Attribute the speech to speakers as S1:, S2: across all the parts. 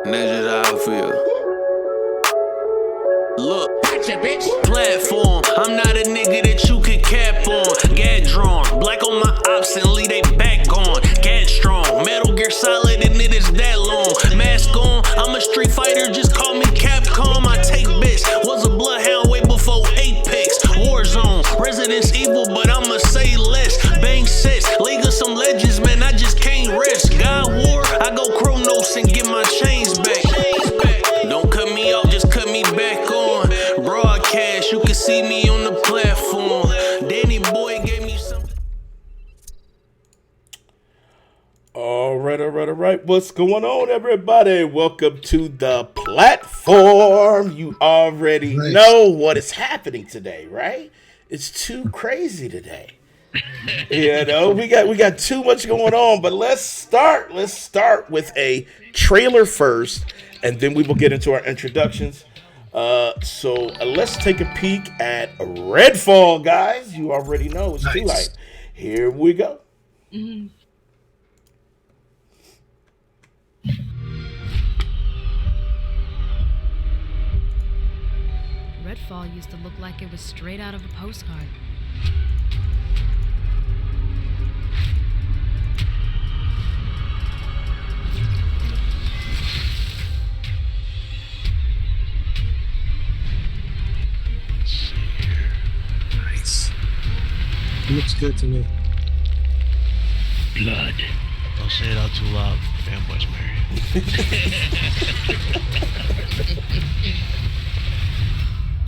S1: That's just how I feel. Look, platform. I'm not a nigga that you could cap on. Gat drawn, black on my ops and leave they back gone. Gat strong, Metal Gear Solid and it is that long. Mask on, I'm a street fighter, just call me Capcom. I take bits, was a bloodhound way before Apex. Warzone, Residence Evil, but I'ma say less. Bang sets, League of some legends, man, I just can't rest. God War, I go Chronos and get my chains back. Don't cut me off, just cut me back on. Broadcast, you can see me on the platform. Danny Boy gave me some.
S2: All right. What's going on, everybody? Welcome to the platform. You already know what is happening today, right? It's too crazy today. You know, we got too much going on, but let's start with a trailer first, and then we will get into our introductions. So let's take a peek at Redfall, guys. You already know it's too late. Here we go.
S3: Mm-hmm.
S4: Redfall used to look like it was straight out of a postcard.
S3: Nice. Looks good to me.
S5: Blood.
S6: Don't say it out too loud. Fanboys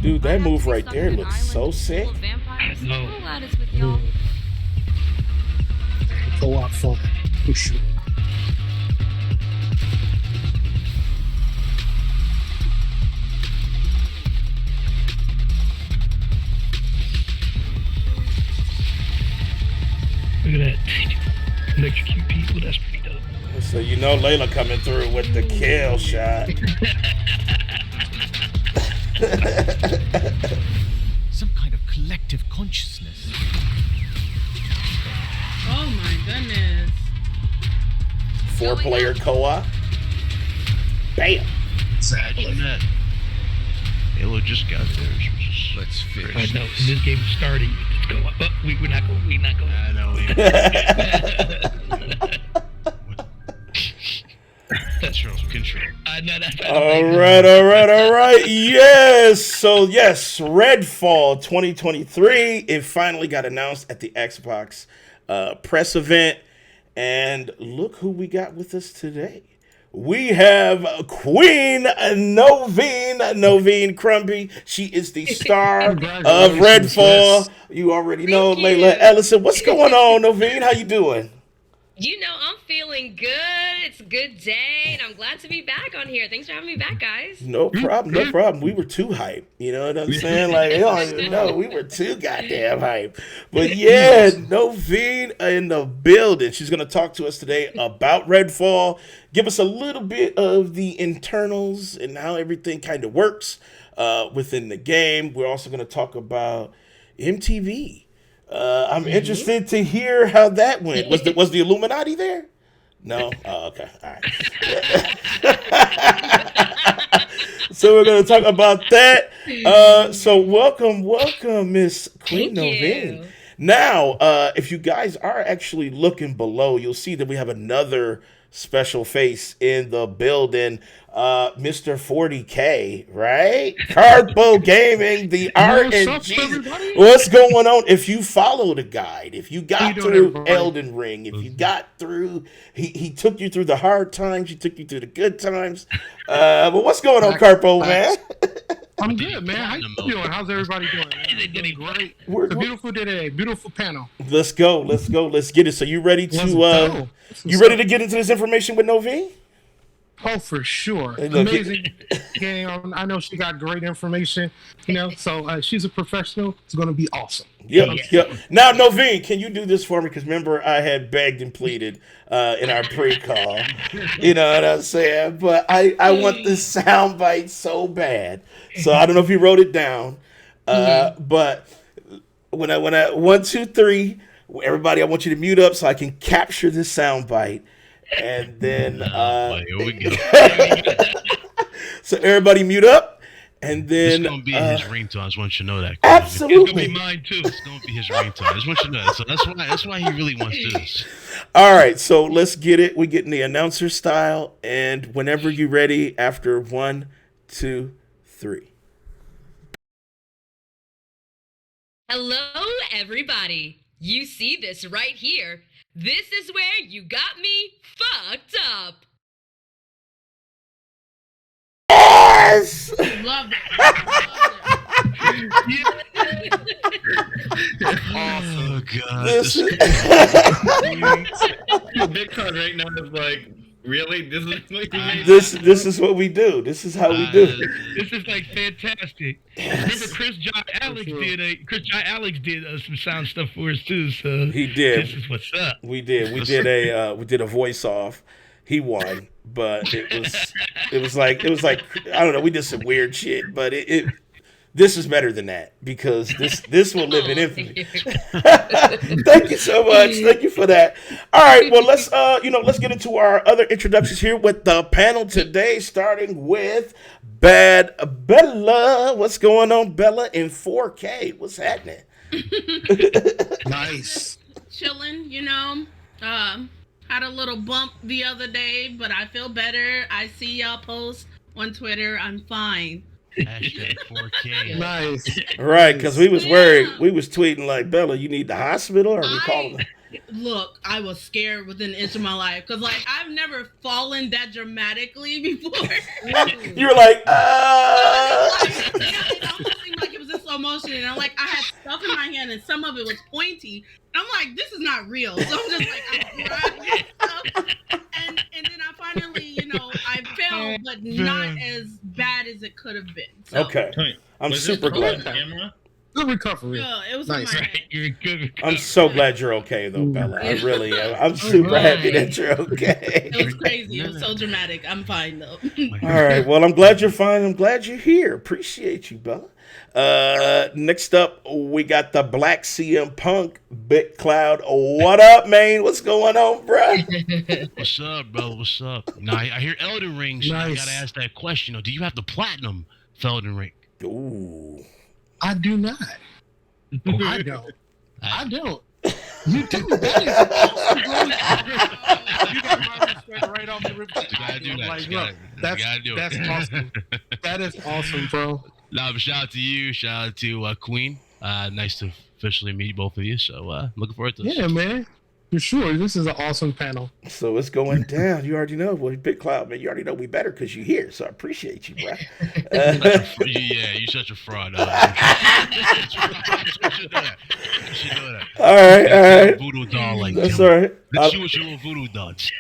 S2: Dude, that move right there looks so sick.
S5: No.
S3: Co-op fun. For sure.
S5: Look at that. Electrocute people, that's pretty dope.
S2: So you know Layla coming through with the kill shot.
S6: Some kind of collective consciousness.
S7: Oh my goodness.
S2: 4-player co-op. Bam.
S3: Exactly.
S6: That. Halo just got theirs. Let's finish.
S5: I know. When this game is starting, it's going up. We're not going.
S6: I know. Control.
S5: I know that.
S2: All right. Yes, Redfall 2023. It finally got announced at the Xbox press event. And look who we got with us today. We have Queen Noveen Crumbie. She is the star of Redfall. You already know, Layla Ellison. What's going on, Noveen? How you doing?
S7: You know, I'm feeling good. It's a good day, and I'm glad to be back on here. Thanks for having me back, guys.
S2: No problem. We were too hype. You know what I'm saying? Like, they don't even know. We were too goddamn hype. But yeah, Noveen in the building. She's going to talk to us today about Redfall, give us a little bit of the internals and how everything kind of works within the game. We're also going to talk about MTV. I'm interested to hear how that went. Was the Illuminati there? No? Oh, okay. All right. So we're going to talk about that. So welcome, Miss Queen Noveen. Now, if you guys are actually looking below, you'll see that we have another special face in the building. Mr. 40K, right? Cardboard Gaming, the RNG. What's going on? If you follow the guide, if you got through Elden Ring, if you got through, he took you through the hard times, he took you through the good times. But what's going on, Cardboard, man?
S3: I'm good, man. How you doing? How's everybody doing? Doing great. It's a beautiful day today. Beautiful panel.
S2: Let's go. Let's get it. So you ready to ready to get into this information with Noveen?
S3: Oh, for sure. Amazing game. I know she got great information, so she's a professional. It's going to be awesome.
S2: Yep. Now, Noveen, can you do this for me? Because remember, I had begged and pleaded in our pre-call. You know what I'm saying? But I want this soundbite so bad. So I don't know if you wrote it down. But when I 1, 2, 3, everybody, I want you to mute up so I can capture this soundbite. And then
S6: boy, here we go.
S2: so everybody mute up. And then
S6: It's gonna be his ringtone. I just want you to know that.
S2: Absolutely.
S5: It's gonna be mine too.
S6: It's gonna be his ringtone. I just want you to know that. So that's why he really wants to do this.
S2: All right, so let's get it. We get in the announcer style, and whenever you're ready, after 1, 2, 3.
S7: Hello, everybody. You see this right here. This is where you got me fucked up.
S2: Yes!
S8: Love that.
S6: Oh god.
S2: This is-
S9: The big card right now is like, really? This is what you made?
S2: this is what we do. This is how we do.
S5: This is like fantastic. Remember, Chris John Alex did some sound stuff for us too. So
S2: He did.
S5: This is what's up.
S2: We did a voice off. He won, but it was like I don't know. We did some weird shit, but this is better than that because this will live in infamy. Thank you so much. Thank you for that. All right, well let's get into our other introductions here with the panel today, starting with Bad Bella. What's going on, Bella? In 4K, what's happening?
S3: Nice.
S8: Chilling, had a little bump the other day, but I feel better. I see y'all post on Twitter. I'm fine.
S6: Hashtag 4K.
S3: Nice.
S2: Right, because we was worried. We was tweeting like, Bella, you need the hospital, or we calling her?
S8: Look, I was scared within an inch of my life because, I've never fallen that dramatically before.
S2: You were like,
S8: It almost seemed like it was in slow motion, and I had stuff in my hand, and some of it was pointy. I'm like, this is not real. So I'm just I'm grabbing stuff, and then I finally, I fell, but not as bad as it could have been. So,
S2: okay, I'm
S9: Was
S2: super
S9: this
S2: glad.
S9: on camera?
S3: Good recovery.
S8: yeah, it was
S3: Nice.
S8: on my head.
S5: You're good.
S2: I'm so glad you're okay, though, Bella. I really am. I'm super happy that you're okay.
S8: It was crazy. It was so dramatic. I'm fine though.
S2: All right. Well, I'm glad you're fine. I'm glad you're here. Appreciate you, Bella. Next up, we got the Black CM Punk, Big Cloud. What up, man? What's going on, bro?
S6: What's up, bro? What's up? Now I hear Elden Ring, so I
S3: Nice.
S6: gotta ask that question. Do you have the platinum for Elden Ring?
S2: Ooh.
S3: I do not.
S5: Oh,
S3: I don't. I don't. You do. That is awesome, bro. You got my respect right off the rip.
S6: You gotta do that.
S3: Like,
S6: You
S3: look,
S6: gotta do it.
S3: that's awesome. That is awesome, bro.
S6: Nah, but shout out to you. Shout out to Queen. Nice to officially meet both of you. So looking forward to this.
S3: Yeah, man. For sure. This is an awesome panel.
S2: So it's going down. You already know. Well, Big Cloud, man, you already know we better because you're here. So I appreciate you, bro.
S6: Yeah, you're such a fraud. You should know that. You should know that.
S2: All right.
S6: Voodoo doll like
S2: That's
S6: you.
S2: all right.
S6: That's you with your little voodoo dolls.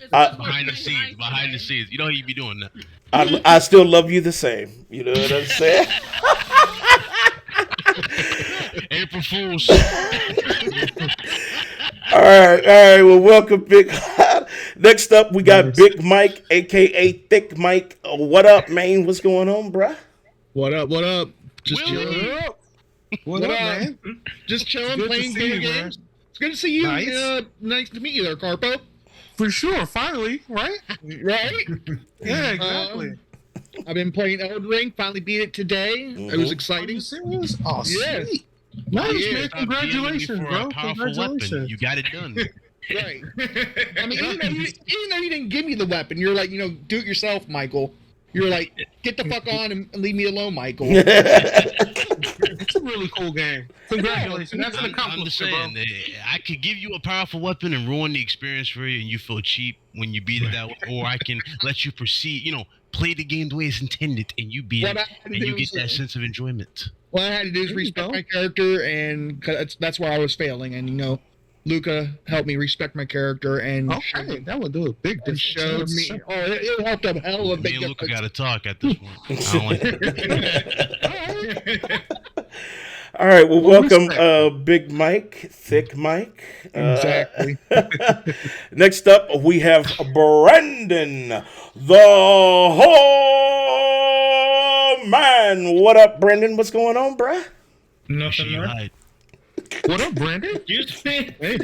S6: Behind the scenes. You know how you be doing that.
S2: I still love you the same. You know what I'm saying?
S6: April Fools.
S2: All right. Well, welcome, Big Cloud. Next up, we got Big Mike, a.k.a. Thick Mike. What up, man? What's going on, bruh?
S10: What up? Just
S6: Willie.
S10: chilling.
S3: What up, man?
S10: Just chilling,
S3: Good to
S10: playing
S3: see
S10: video
S3: you, man.
S10: games. It's good to see you.
S3: Nice.
S10: Nice to meet you there, Carpo.
S3: For sure. Finally, right?
S10: Right?
S3: Yeah, exactly.
S10: I've been playing Elden Ring. Finally beat it today. It was
S3: Are you
S10: exciting.
S3: serious? Oh,
S10: Yeah.
S3: sweet. Nice,
S6: Yeah,
S3: man.
S6: stop DMing me
S3: Congratulations,
S6: for a
S3: bro.
S6: powerful weapon.
S3: Congratulations.
S6: You got it done.
S10: Right. I mean, even though you didn't give me the weapon, you're like, do it yourself, Michael. You're like, get the fuck on and leave me alone, Michael.
S3: It's a really cool game. Congratulations. That's an
S6: I'm just
S3: accomplishment,
S6: saying,
S3: bro.
S6: I could give you a powerful weapon and ruin the experience for you, and you feel cheap when you beat it that way, or I can let you proceed. Play the game the way it's intended, and you beat
S10: What
S6: it,
S10: I had to
S6: and
S10: do
S6: you get
S10: is,
S6: that sense of enjoyment.
S10: What I had to do is
S3: There you
S10: respect
S3: go.
S10: my character, and 'cause that's where I was failing. And Luca helped me respect my character and
S3: Okay, that would do a big
S10: and
S3: difference.
S10: showed me. Oh, it helped a hell of a
S6: Me
S10: big
S6: and Luca got
S10: difference.
S6: to talk at this point. I don't like it.
S2: All right. Well,
S3: Well,
S2: welcome,
S3: respect.
S2: Big Mike, Thick Mike.
S10: Exactly.
S2: Next up, we have Brandon, the whole man. What up, Brendan? What's going on, bruh?
S9: Nothing
S6: She
S9: much.
S6: lied.
S3: What up, Brandon?
S9: Excuse me.
S3: Hey.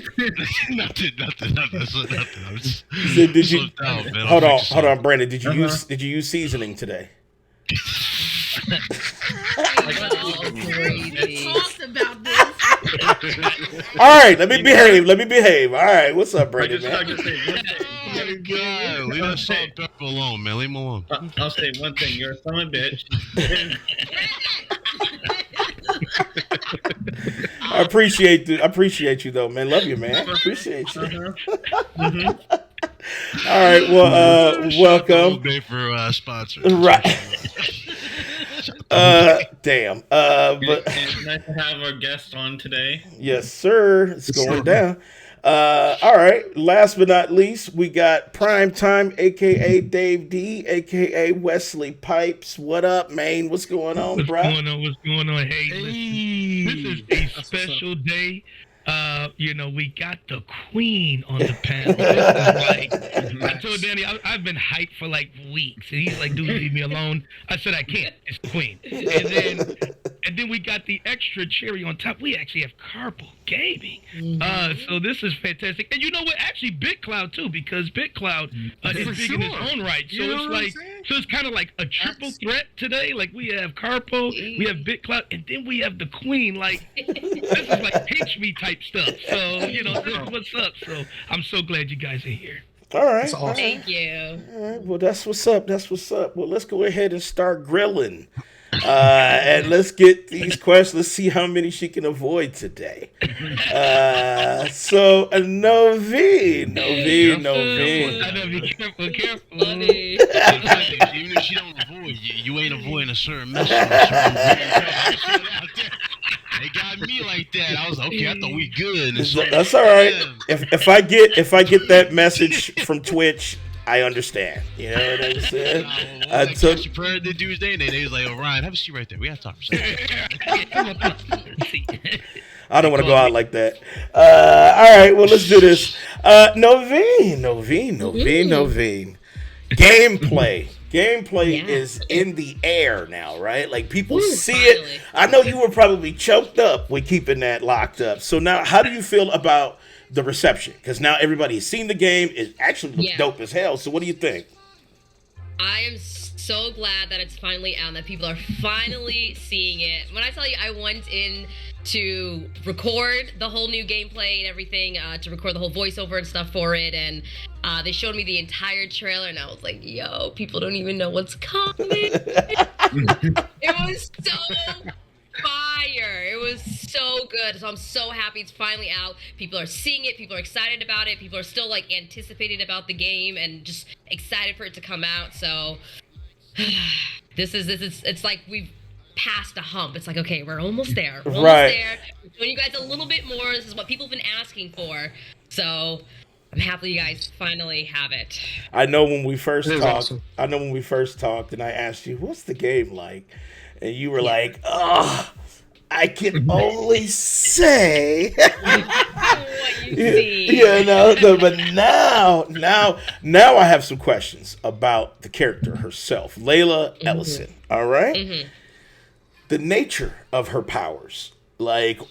S6: nothing. I'm just
S2: So did you
S6: slipped out, man.
S2: hold
S6: I'll
S2: on,
S6: fix
S2: hold
S6: it.
S2: on, Brandon? Did you use seasoning today?
S8: We talked about this.
S2: All right, let me behave. All right, what's up,
S9: I
S2: Brandon?
S9: just
S2: Man?
S9: like to say one thing.
S6: Oh my God, leave that salt and pepper alone, man. Leave him alone.
S9: I'll say one thing. You're a son of a bitch.
S2: I appreciate you though, man. Love you, man. Appreciate you. All right, well, welcome.
S6: Day for sponsor.
S2: Right. Damn. But
S9: It's nice to have our guest on today.
S2: yes, sir. It's going down. All right. Last but not least, we got Prime Time, aka Dave D, aka Wesley Pipes. What up, man? What's going on,
S5: What's
S2: bro?
S5: going on? What's going on? Hey, listen, this is a special day. We got the Queen on the panel. This is like, I told Danny, I've been hyped for like weeks, and he's like, "Dude, leave me alone." I said, "I can't. It's Queen." And then we got the extra cherry on top. We actually have Carpal Gaming. So this is fantastic. And you know what? Actually, BitCloud too, because BitCloud is big in its own right. So it's kind of like a triple threat today. Like we have Carpo, we have BitCloud, and then we have the Queen. Like this is like pinch me type stuff. So this is what's up. So I'm so glad you guys are here.
S2: All right.
S3: That's awesome.
S7: Thank you.
S2: All right. Well, that's what's up. Well, let's go ahead and start grilling. And let's get these questions. Let's see how many she can avoid today. So, Noveen.
S5: I know, be careful.
S7: Funny.
S6: Even if she don't avoid, you ain't avoiding a certain message. They got me like that. I was like, okay. I thought we good. And so,
S2: That's all right. If I get that message from Twitch, I understand. You know what I'm saying?
S6: I took you prayer to Tuesday, and they was like, "Oh, Ryan, have a seat right there. We have to talk for a second."
S2: I don't want to go out like that. All right, well, let's do this. Noveen. Gameplay is in the air now, right? Like people see it. I know you were probably choked up with keeping that locked up. So now, how do you feel about the reception? Because now everybody's seen the game. It actually looks dope as hell. So what do you think?
S7: I am so glad that it's finally out and that people are finally seeing it. When I tell you, I went in to record the whole new gameplay and everything, to record the whole voiceover and stuff for it, and they showed me the entire trailer, and I was like, yo, people don't even know what's coming. It was so fire. It was so good. So I'm so happy it's finally out. People are seeing it. People are excited about it. People are still like anticipating about the game and just excited for it to come out. So it's like we've passed a hump. It's like, okay, we're almost there. We're almost there. We're showing you guys a little bit more. This is what people have been asking for. So I'm happy you guys finally have it.
S2: I know when we first talked.
S3: Awesome.
S2: And I asked you, "What's the game like?" And you were like, "Oh, I can only say."
S7: What you see.
S2: But now I have some questions about the character herself, Layla Ellison. All right? The nature of her powers, like,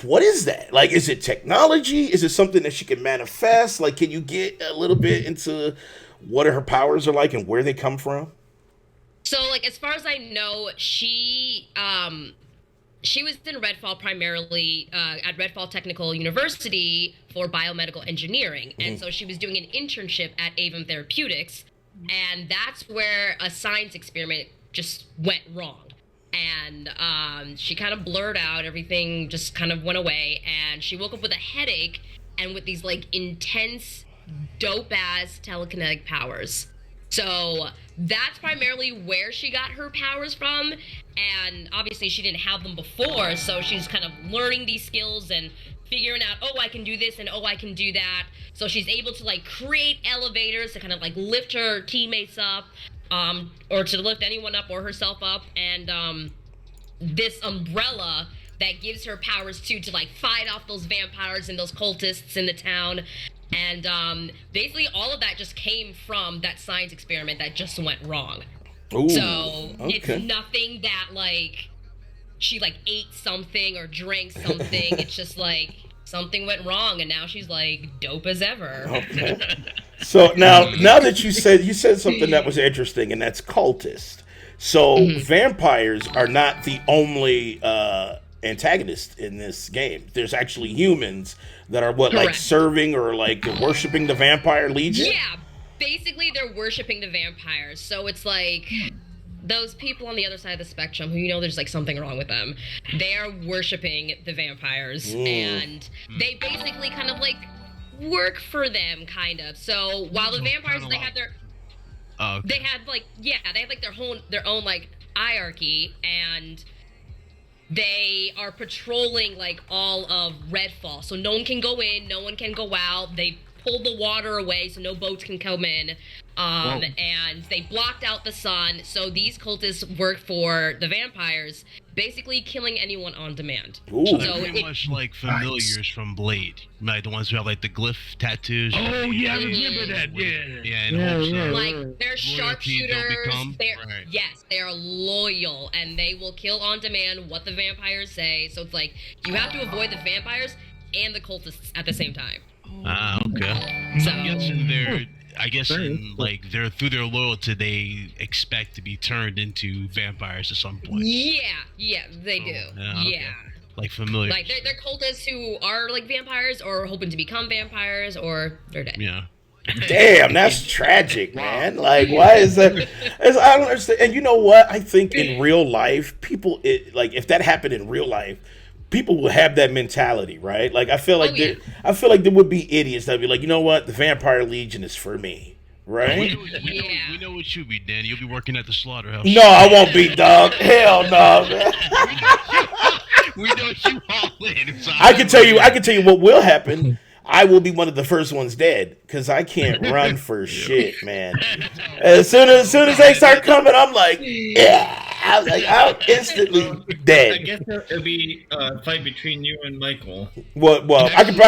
S2: what is that? Like, is it technology? Is it something that she can manifest? Like, can you get a little bit into what her powers are like and where they come from?
S7: So, like, as far as I know, she was in Redfall primarily at Redfall Technical University for biomedical engineering. And so she was doing an internship at Avon Therapeutics. And that's where a science experiment just went wrong. And she kind of blurred out. Everything just kind of went away. And she woke up with a headache and with these, like, intense, dope-ass telekinetic powers. So that's primarily where she got her powers from, and obviously she didn't have them before, so she's kind of learning these skills and figuring out, oh, I can do this and oh, I can do that. So she's able to like create elevators to kind of like lift her teammates up, or to lift anyone up or herself up, and this umbrella that gives her powers too to like fight off those vampires and those cultists in the town. And basically all of that just came from that science experiment that just went wrong.
S2: Ooh,
S7: so
S2: okay.
S7: It's nothing that like she like ate something or drank something. It's just like something went wrong, and now she's like dope as ever.
S2: Okay. So now that you said something that was interesting, and that's cultist. So vampires are not the only antagonist in this game. There's actually humans that are like serving or like worshiping the vampire legion.
S7: Yeah, basically they're worshiping the vampires. So it's like those people on the other side of the spectrum who there's like something wrong with them. They are worshiping the vampires, and they basically kind of like work for them, kind of. So while the vampires they have their they have like their own like hierarchy, and they are patrolling like all of Redfall. So no one can go in, no one can go out. They pulled the water away so no boats can come in. And they blocked out the sun. So these cultists work for the vampires, basically killing anyone on demand.
S6: Ooh. So they're pretty much like familiars from Blade, like the ones who have like the glyph tattoos.
S5: Oh yeah, I remember that.
S6: Yeah.
S7: Like they're sharpshooters. Yes, they are loyal, and they will kill on demand what the vampires say. So it's like you have to avoid the vampires and the cultists at the same time.
S6: Okay. So I'm guessing they're through their loyalty, they expect to be turned into vampires at some point.
S7: Yeah, they do.
S6: Okay. Like familiar.
S7: Like they're cultists who are like vampires or hoping to become vampires, or they're dead.
S6: Yeah.
S2: Damn, that's tragic, man. Like, why is that? I don't understand. And you know what? I think in real life, if that happened in real life, people will have that mentality, right? Like, I feel like there would be idiots that'd be like, you know what? The Vampire Legion is for me, right?
S6: We know what you'll be, Dan. You'll be working at the slaughterhouse.
S2: No, I won't be, dog. Hell no, man.
S6: We know you all in.
S2: I can tell you what will happen. I will be one of the first ones dead because I can't run for shit, man. As soon as they start coming, I'm like, yeah. I'm instantly dead.
S9: I guess it'll be a fight between you and Michael.
S2: Well, I can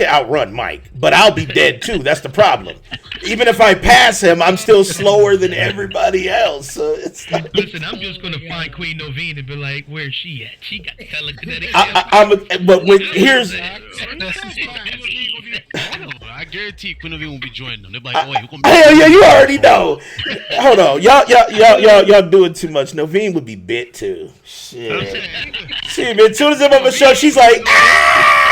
S2: outrun Mike, but I'll be dead too. That's the problem. Even if I pass him, I'm still slower than everybody else. So it's like,
S5: listen, I'm just gonna find Queen Noveen and be like, "Where's she at? She got telekinetic."
S6: I guarantee Queen Noveen will be joining them. They're like, "Oh wait, we're gonna be."
S2: Hell yeah, you already know. Hold on, y'all doing too much. Noveen would be bit too. Shit. Man, as soon as I'm on a show, she's like,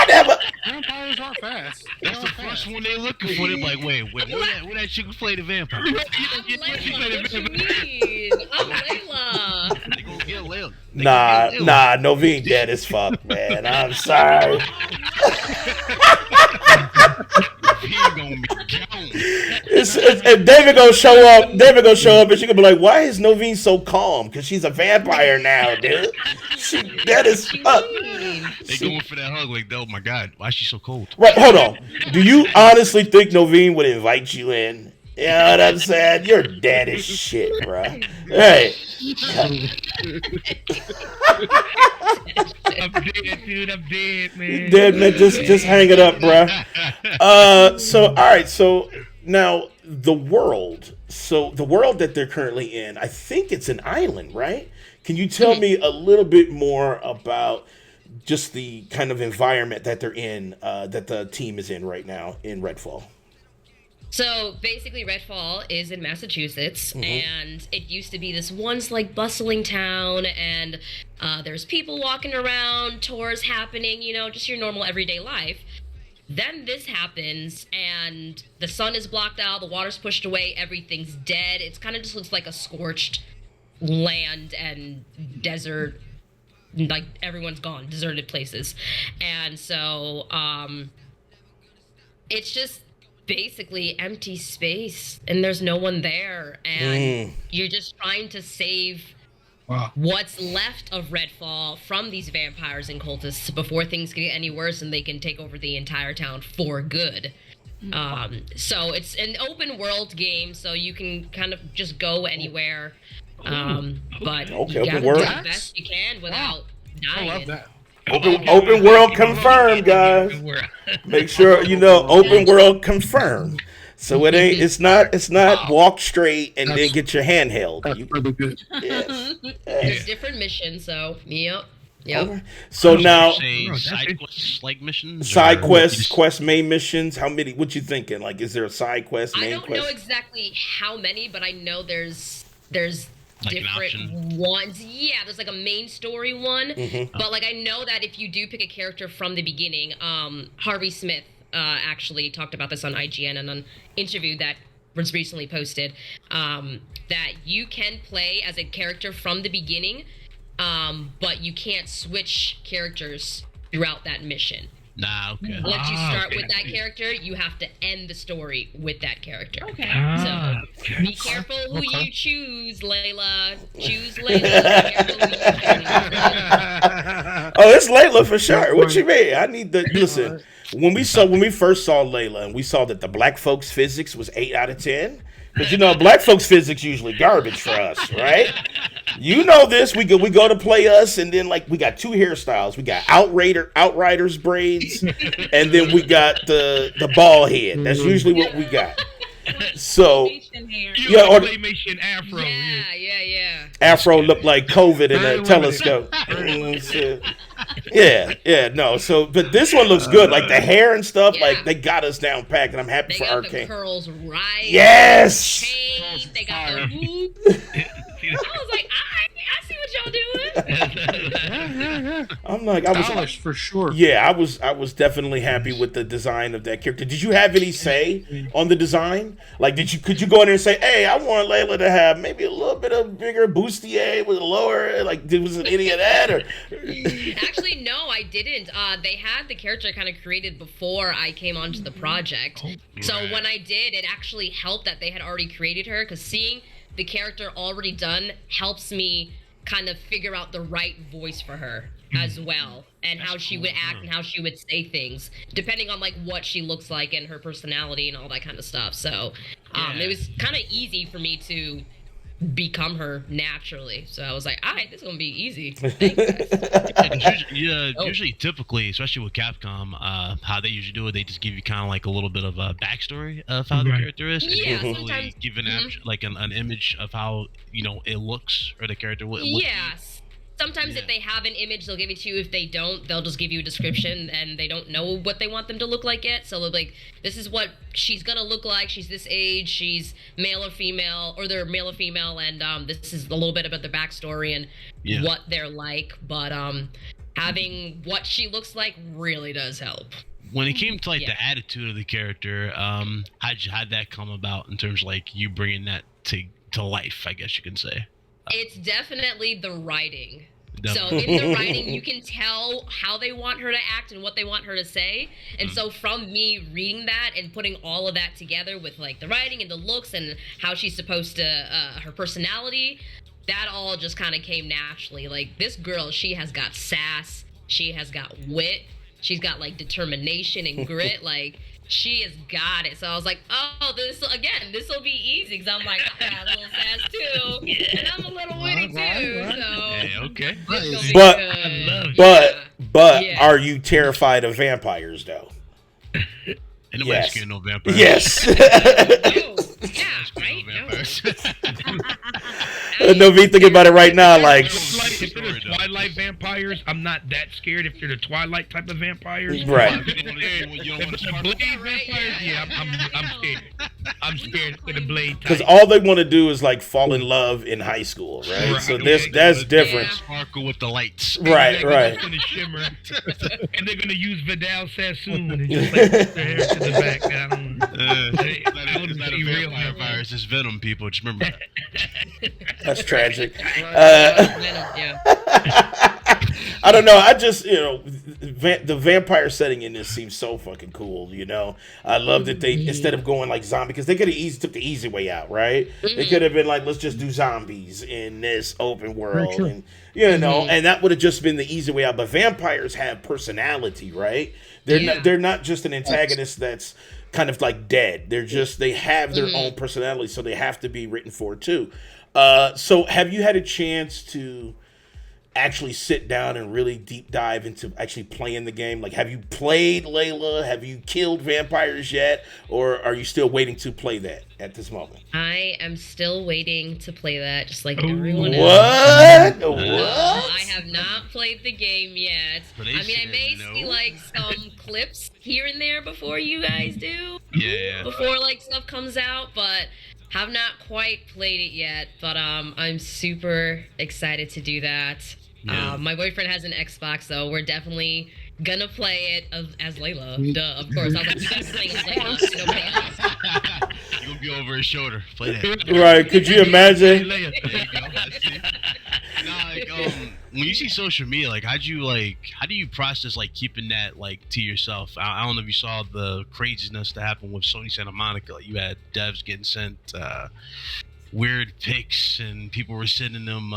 S2: never.
S3: Vampires are fast.
S6: That's the first one they're looking for. They're like, wait, where that chick play the vampire?
S7: I'm Layla. What you mean? I'm Layla.
S6: They gonna get Layla.
S2: Nah, Noveen dead as fuck, man. I'm sorry.
S6: He gonna be gone.
S2: And David gonna show up. And she gonna be like, "Why is Noveen so calm? Because she's a vampire now, dude. She dead as fuck."
S6: They going for that hug, like, oh my god, why is she so cold?
S2: Right, hold on. Do you honestly think Noveen would invite you in? You know what I'm saying? You're dead as shit, bro. Hey.
S5: I'm dead, dude. I'm dead, man.
S2: Dead, man. Just hang it up, bro. All right. So now the world. So the world that they're currently in, I think it's an island, right? Can you tell me a little bit more about just the kind of environment that they're in, that the team is in right now in Redfall?
S7: So basically, Redfall is in Massachusetts, and it used to be this once like bustling town, and there's people walking around, tours happening, just your normal everyday life. Then this happens, and the sun is blocked out, the water's pushed away, everything's dead. It's kind of just looks like a scorched land and desert, like everyone's gone, deserted places. And so it's just basically empty space, and there's no one there, and you're just trying to save what's left of Redfall from these vampires and cultists before things get any worse and they can take over the entire town for good. So it's an open world game, so you can kind of just go anywhere, but you gotta do the best you can without dying.
S3: I love that.
S2: Open world confirmed, guys. Make sure open world confirmed. So it's not walk straight and then get your hand held.
S3: That's really good.
S2: Yes.
S7: There's different missions, so yep. Yep.
S2: Okay. So now,
S6: say side quests like missions,
S2: side
S6: or
S2: quests, quest main missions. How many? What you thinking? Like, is there a side quest,
S7: I
S2: main
S7: don't
S2: quest?
S7: know exactly how many, but I know there's
S6: Like an
S7: different ones. Yeah, there's like a main story one,
S2: Mm-hmm.
S7: but like I know that if you do pick a character from the beginning, Harvey Smith actually talked about this on IGN and an interview that was recently posted. That you can play as a character from the beginning, but you can't switch characters throughout that mission.
S6: Nah, okay.
S7: Once you start
S5: okay.
S7: with that character, you have to end the story with that character.
S8: Okay.
S7: So be careful who you choose, Layla. Choose Layla. Be careful who you choose.
S2: Oh, it's Layla for sure. What you mean? I need to listen. When we first saw Layla and we saw that the black folks physics was 8 out of 10. Because you know, black folks physics usually garbage for us, right? You know this. We go to play us, and then like we got 2 hairstyles. We got outriders braids, and then we got the bald head. That's usually what we got. So
S5: Yeah,
S2: or
S5: claymation afro.
S7: Yeah.
S2: Afro looked like COVID in
S3: Very
S2: a telescope. No. So, but this one looks good. Like the hair and stuff,
S7: Yeah.
S2: like they got us down packed, and I'm happy
S7: They
S2: for
S7: got the
S2: Arcane.
S7: curls right.
S2: Yes.
S7: Chains, they got the hoops. I was like, I see what y'all doing.
S2: I'm like, I was
S3: Stylish for sure.
S2: Yeah, I was definitely happy with the design of that character. Did you have any say on the design? Like, could you go in there and say, "Hey, I want Layla to have maybe a little bit of bigger bustier with a lower"? Like, was it any of that? Or
S7: Actually, no, I didn't. They had the character kind of created before I came onto the project. So when I did, it actually helped that they had already created her, because seeing the character already done helps me kind of figure out the right voice for her as well, and how she would act and how she would say things depending on like what she looks like and her personality and all that kind of stuff. So it was kind of easy for me to become her naturally. So I was like, all right, this is gonna be easy. Thanks, guys.
S6: Usually, typically, especially with Capcom, how they usually do it, they just give you kind of like a little bit of a backstory of how the character is. And
S7: Yeah,
S6: usually
S7: sometimes-
S6: give like an image of how it looks, or the character would look.
S7: Yes. Sometimes if they have an image, they'll give it to you. If they don't, they'll just give you a description, and they don't know what they want them to look like yet. So they'll be like, this is what she's gonna look like. She's this age. She's male or female, or they're male or female, and this is a little bit about their backstory and what they're like. But having what she looks like really does help.
S6: When it came to like the attitude of the character, how'd that come about in terms of like you bringing that to life? I guess you can say.
S7: It's definitely the writing. So in the writing, you can tell how they want her to act and what they want her to say. And so from me reading that and putting all of that together with like the writing and the looks and how she's supposed to, her personality, that all just kind of came naturally. Like, this girl, she has got sass, she has got wit, she's got like determination and grit. Like, she has got it. So I was like, oh, this will be easy, because I'm like, I got a little sass too, and I'm a little witty too. So
S6: Okay.
S7: it's gonna be good.
S2: But are you terrified of vampires though?
S6: And nobody's scared of no vampires.
S2: Yes.
S7: Right?
S2: Noveen thinking about it right now, like.
S5: If they're the Twilight vampires, I'm not that scared. If they're the Twilight type of vampires,
S2: Right.
S5: If it's the Blade vampires, I'm scared. I'm scared for the Blade type.
S2: Because all they want to do is like fall in love in high school, right? So that's different.
S6: Sparkle with the lights.
S2: Right.
S5: It's gonna shimmer, and they're gonna use Vidal Sassoon and just like put their hair to the back. I don't know.
S6: It's not a vampire virus. It's venom, people. Just remember that.
S2: That's tragic. I don't know. I just, the vampire setting in this seems so fucking cool, I love that they, instead of going like zombie, because they could have took the easy way out, right? They could have been like, let's just do zombies in this open world. And, and that would have just been the easy way out. But vampires have personality, right? They're not just an antagonist that's kind of like dead. They have their own personality, so they have to be written for too. So have you had a chance to actually sit down and really deep dive into actually playing the game? Like, have you played Layla? Have you killed vampires yet? Or are you still waiting to play that at this moment?
S7: I am still waiting to play that, just like everyone else.
S2: What?
S7: I have not played the game yet.
S6: But they
S7: I mean, I
S6: said
S7: may
S6: no.
S7: see like some clips here and there before you guys do.
S6: Yeah.
S7: Before like stuff comes out, but have not quite played it yet. But I'm super excited to do that.
S6: Yeah.
S7: My boyfriend has an Xbox, so we're definitely gonna play it as Layla. Duh, of course. I was like, you guys playing as Layla, so nobody else.
S6: You're gonna be over his shoulder. Play that.
S2: Right? Could you imagine?
S6: There you go. That's it. Nah, like when you see social media, like how do you process like keeping that like to yourself? I don't know if you saw the craziness that happened with Sony Santa Monica. Like, you had devs getting sent weird pics, and people were sending them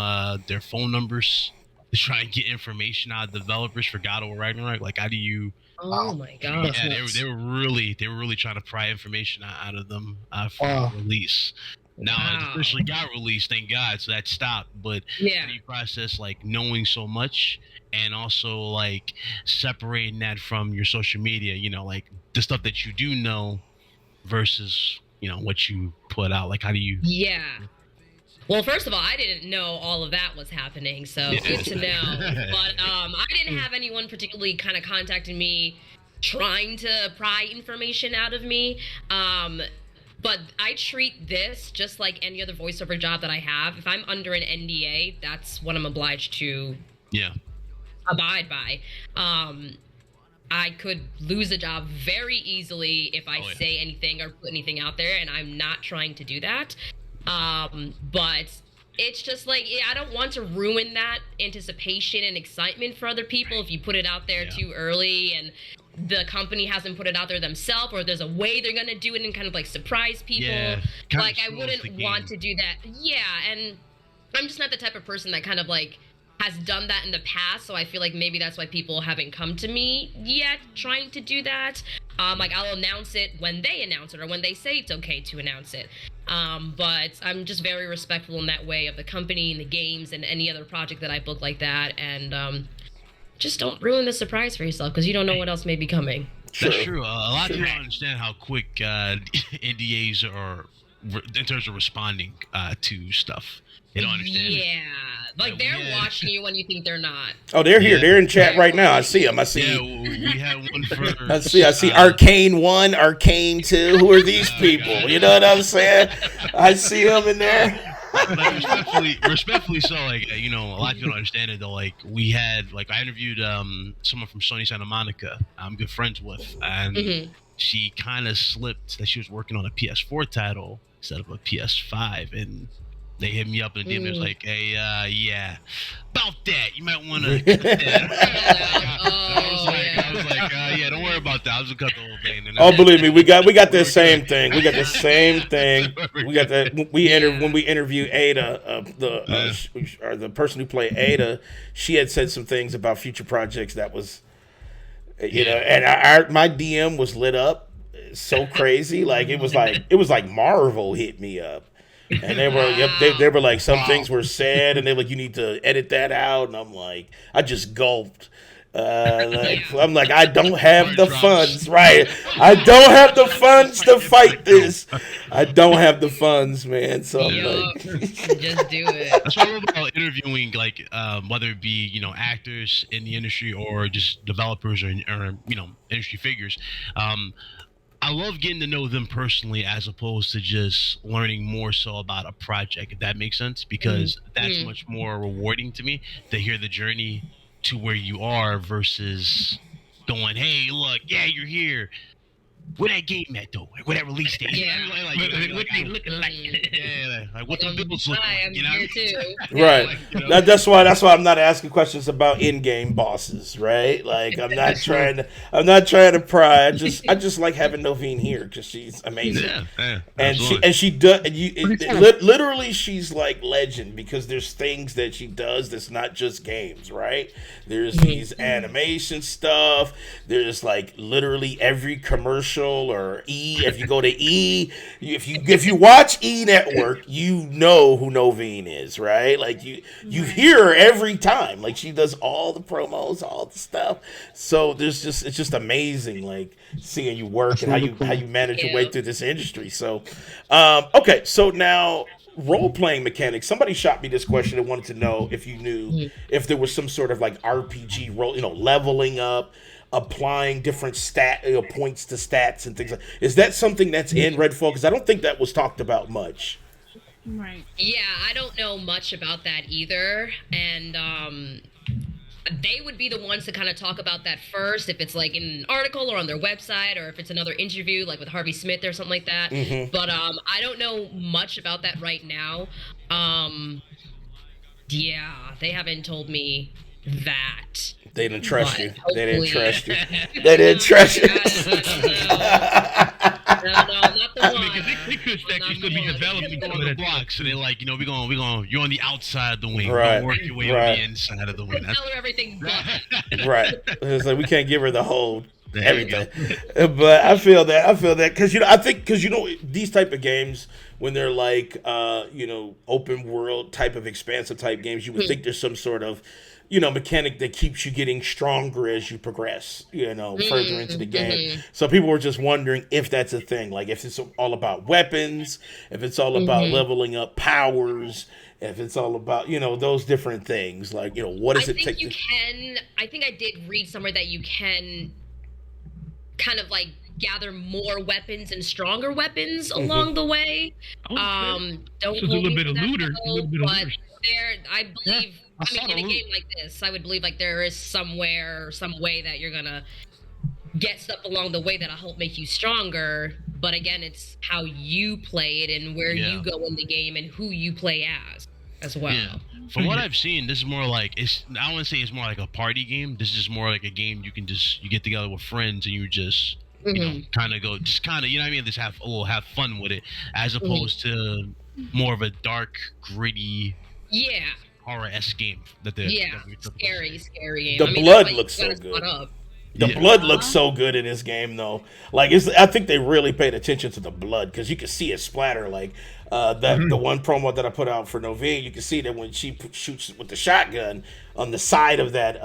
S6: their phone numbers to try and get information out of developers for God of War Ragnarok. Like, how do you?
S7: Oh my god.
S6: Yeah, they were really trying to pry information out of them for release. Now it officially got released, thank God, so that stopped. But how do you process like knowing so much and also like separating that from your social media? You know, like the stuff that you do know versus what you put out. Like, how do you?
S7: Yeah. Well, first of all, I didn't know all of that was happening, so good to know. But I didn't have anyone particularly kind of contacting me trying to pry information out of me. But I treat this just like any other voiceover job that I have. If I'm under an NDA, that's what I'm obliged to abide by. I could lose a job very easily if I say anything or put anything out there, and I'm not trying to do that. But it's just like, I don't want to ruin that anticipation and excitement for other people if you put it out there too early and the company hasn't put it out there themselves, or there's a way they're gonna do it and kind of like surprise people. Like, I wouldn't want to do that. Yeah, and I'm just not the type of person that kind of like has done that in the past, so I feel like maybe that's why people haven't come to me yet trying to do that. Like, I'll announce it when they announce it or when they say it's okay to announce it. But I'm just very respectful in that way of the company and the games and any other project that I book like that. And just don't ruin the surprise for yourself, because you don't know what else may be coming.
S6: That's true. A lot of people don't understand how quick NDAs are in terms of responding to stuff. They don't understand.
S7: Yeah. Like, they're watching you when you think they're not.
S2: Oh, they're here. They're in chat right now. I see them. I see.
S6: Yeah, we had one for.
S2: I see. Arcane 1, Arcane 2. Who are these people? You know what I'm saying? I see them in there.
S6: Like, respectfully so, like, a lot of people don't understand it though. Like, we had, like, I interviewed someone from Sony Santa Monica I'm good friends with, and she kind of slipped that she was working on a PS4 title instead of a PS5, and they hit me up in the DM. It was like, hey, yeah, about that. You might want to cut that. I was like, yeah, don't worry about that. I was gonna cut the whole thing.
S2: Oh, believe me, we got the same thing. We got the same thing. We got that. When we interviewed Ada, the person who played Ada, she had said some things about future projects that was, and my DM was lit up so crazy. Like, it was like Marvel hit me up. And they were, they were like, some things were said, and they were like, you need to edit that out. And I'm like, I just gulped. I'm like, I don't have the funds, right? I don't have the funds to fight this. I don't have the funds, man. So I'm like,
S7: just do it.
S6: That's what I love about interviewing, like, whether it be actors in the industry or just developers or industry figures. I love getting to know them personally as opposed to just learning more so about a project, if that makes sense, because that's much more rewarding to me to hear the journey to where you are versus going, hey, look, yeah, you're here. Where that game at though? Like, where that release date?
S5: Yeah. What they looking like?
S6: Yeah, like what the bills look like?
S7: Here too.
S2: Right. That's why I'm not asking questions about in-game bosses, right? Like, I'm not trying to pry. I just like having Noveen here because she's amazing.
S6: Yeah,
S2: and she does. Literally, she's like legend because there's things that she does that's not just games, right? There's these animation stuff. There's like literally every commercial Commercial or E. If you go to E, if you watch E Network, you know who Noveen is, right? Like you hear her every time. Like she does all the promos, all the stuff. So it's just amazing, like seeing you work and how you manage your way through this industry. So, okay, so now role playing mechanics. Somebody shot me this question and wanted to know if you knew if there was some sort of like RPG role, leveling up, applying different points to stats and things like. Is that something that's in Redfall? Because I don't think that was talked about much.
S8: Right.
S7: Yeah, I don't know much about that either, and they would be the ones to kind of talk about that first, if it's like in an article or on their website, or if it's another interview like with Harvey Smith or something like that. But I don't know much about that right now. Yeah, they haven't told me that.
S2: They didn't trust you.
S7: Hopefully.
S2: They didn't trust you. They didn't trust you.
S7: No, not the one.
S5: Because they could actually still be developing
S6: on the block, so they're like, we going. You're on the outside of the wing.
S2: Right.
S6: Work your way on the inside of the wing.
S7: Tell her everything but.
S2: Right. It's like we can't give her the whole everything. But I feel that because I think these type of games, when they're like open world type of expansive type games, you would think there's some sort of mechanic that keeps you getting stronger as you progress, further into the game. So people were just wondering if that's a thing, like if it's all about weapons, if it's all about leveling up powers, if it's all about, those different things, like, what does it take?
S7: I think I did read somewhere that you can kind of like gather more weapons and stronger weapons along the way. Don't
S5: so it's a little bit of looter.
S7: But I believe, in a game like this, I would believe like there is some way that you're gonna get stuff along the way that'll help make you stronger. But again, it's how you play it and where you go in the game and who you play as well.
S6: Yeah. From what I've seen, this is more like I want to say it's more like a party game. This is just more like a game you get together with friends and you just kind of just have fun with it, as opposed to more of a dark, gritty, horror-esque game that they're
S7: scary game.
S2: The blood looks so good. The blood looks so good in this game, though. Like I think they really paid attention to the blood, because you can see it splatter. Like the one promo that I put out for Noveen, you can see that when she shoots with the shotgun on the side of that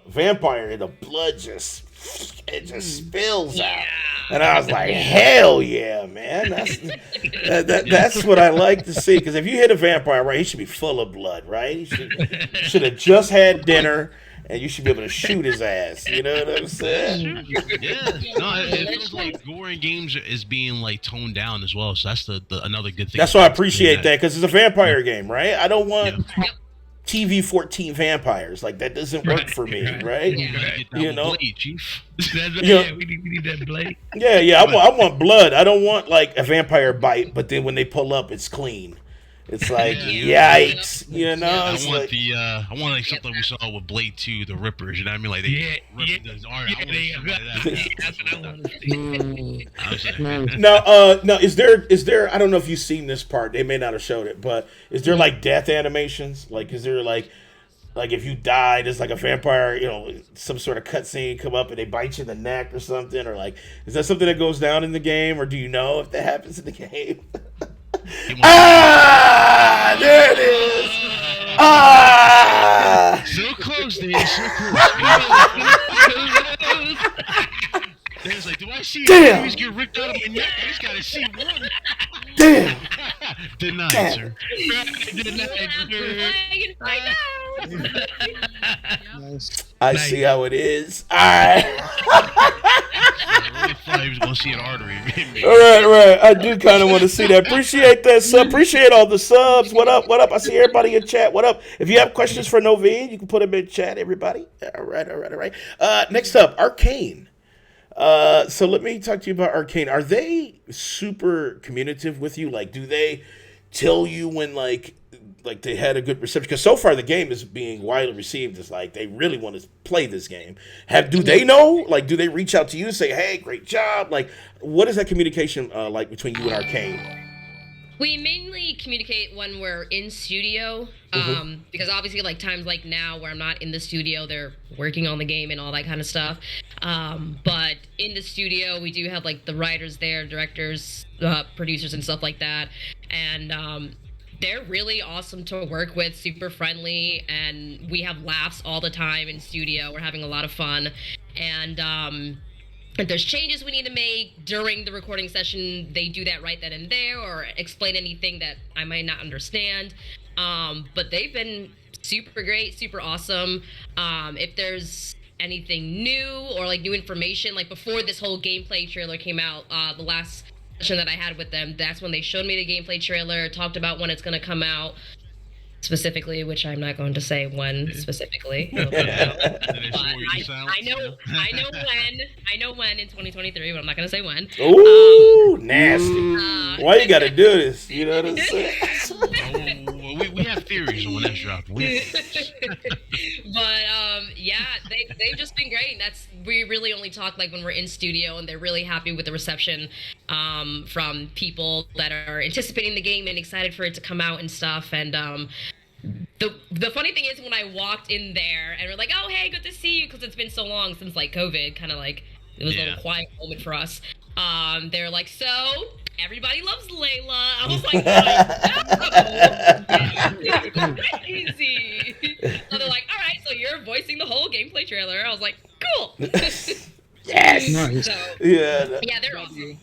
S2: vampire, the blood just spills out. And I was like, hell yeah, man. That's what I like to see. Because if you hit a vampire, right, he should be full of blood, right? He should have just had dinner, and you should be able to shoot his ass. You know what I'm saying?
S6: Yeah. No, it feels like gore in games is being like toned down as well. So that's the another good thing.
S2: That's why I appreciate that, because it's a vampire game, right? I don't want TV-14 vampires. Like, that doesn't work for me, right?
S5: Blade, Chief. We need that blade.
S2: Yeah. I want blood. I don't want like a vampire bite, but then when they pull up, it's clean. It's like, yikes,
S6: I want like something we saw with Blade 2, the Rippers, you know what I mean? Like they rip his arm. That's what I want to see.
S2: Now, is there? I don't know if you've seen this part. They may not have showed it, but is there like death animations? Like, is there like if you die, there's like a vampire, some sort of cutscene come up and they bite you in the neck or something, or like, is that something that goes down in the game, or do you know if that happens in the game? There it is.
S6: So close, dude. So close. There's like, do I see enemies get ripped out of my neck? I just gotta see one.
S2: Damn.
S6: Denied, sir. Denied, sir.
S2: I see how it is. All right.
S6: I really thought he was gonna see an artery.
S2: Right. I do kind of want to see that. Appreciate that sub. Appreciate all the subs. What up? I see everybody in chat. What up? If you have questions for Noveen, you can put them in chat, everybody. All right. Next up, Arcane. So let me talk to you about Arcane. Are they super communicative with you? Like, do they tell you when like they had a good reception? Because so far the game is being widely received as like they really want to play this game. Do they know? Like, do they reach out to you and say, "Hey, great job"? Like, what is that communication like between you and Arcane?
S7: We mainly communicate when we're in studio, because obviously, like times like now where I'm not in the studio, they're working on the game and all that kind of stuff. But in the studio. We do have like the writers there, directors, producers, and stuff like that, and they're really awesome to work with, super friendly, and we have laughs all the time in studio. We're having a lot of fun, and if there's changes we need to make during the recording session, they do that right then and there, or explain anything that I might not understand. But they've been super great, super awesome. If there's anything new or like new information, like before this whole gameplay trailer came out, the last session that I had with them, that's when they showed me the gameplay trailer, talked about when it's going to come out specifically, which I'm not going to say when specifically. But I know when in 2023, but I'm not going to say when.
S2: Ooh, nasty. Why you got to do this? You know what I'm saying?
S6: We have theories on when that's dropping.
S7: But yeah, they've just been great. And we really only talk like when we're in studio, and they're really happy with the reception from people that are anticipating the game and excited for it to come out and stuff. And the funny thing is, when I walked in there and we're like, oh hey, good to see you, because it's been so long since like COVID, kind of like it was a little quiet moment for us. They're like, so everybody loves Layla. I was like, no, crazy. So they're like, all right, so you're voicing the whole gameplay trailer. I was like, cool.
S2: Yes.
S10: Nice.
S7: So,
S2: yeah,
S7: they're awesome.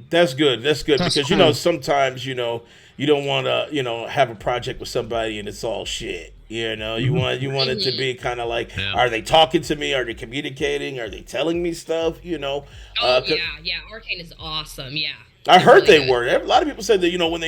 S2: That's good. That's good.
S10: That's
S2: because
S10: cool.
S2: Sometimes you don't want to have a project with somebody and it's all shit. You want it to be kind of like, are they talking to me? Are they communicating? Are they telling me stuff?
S7: Oh yeah. Arcane is awesome. Yeah.
S2: I heard they were. A lot of people said that when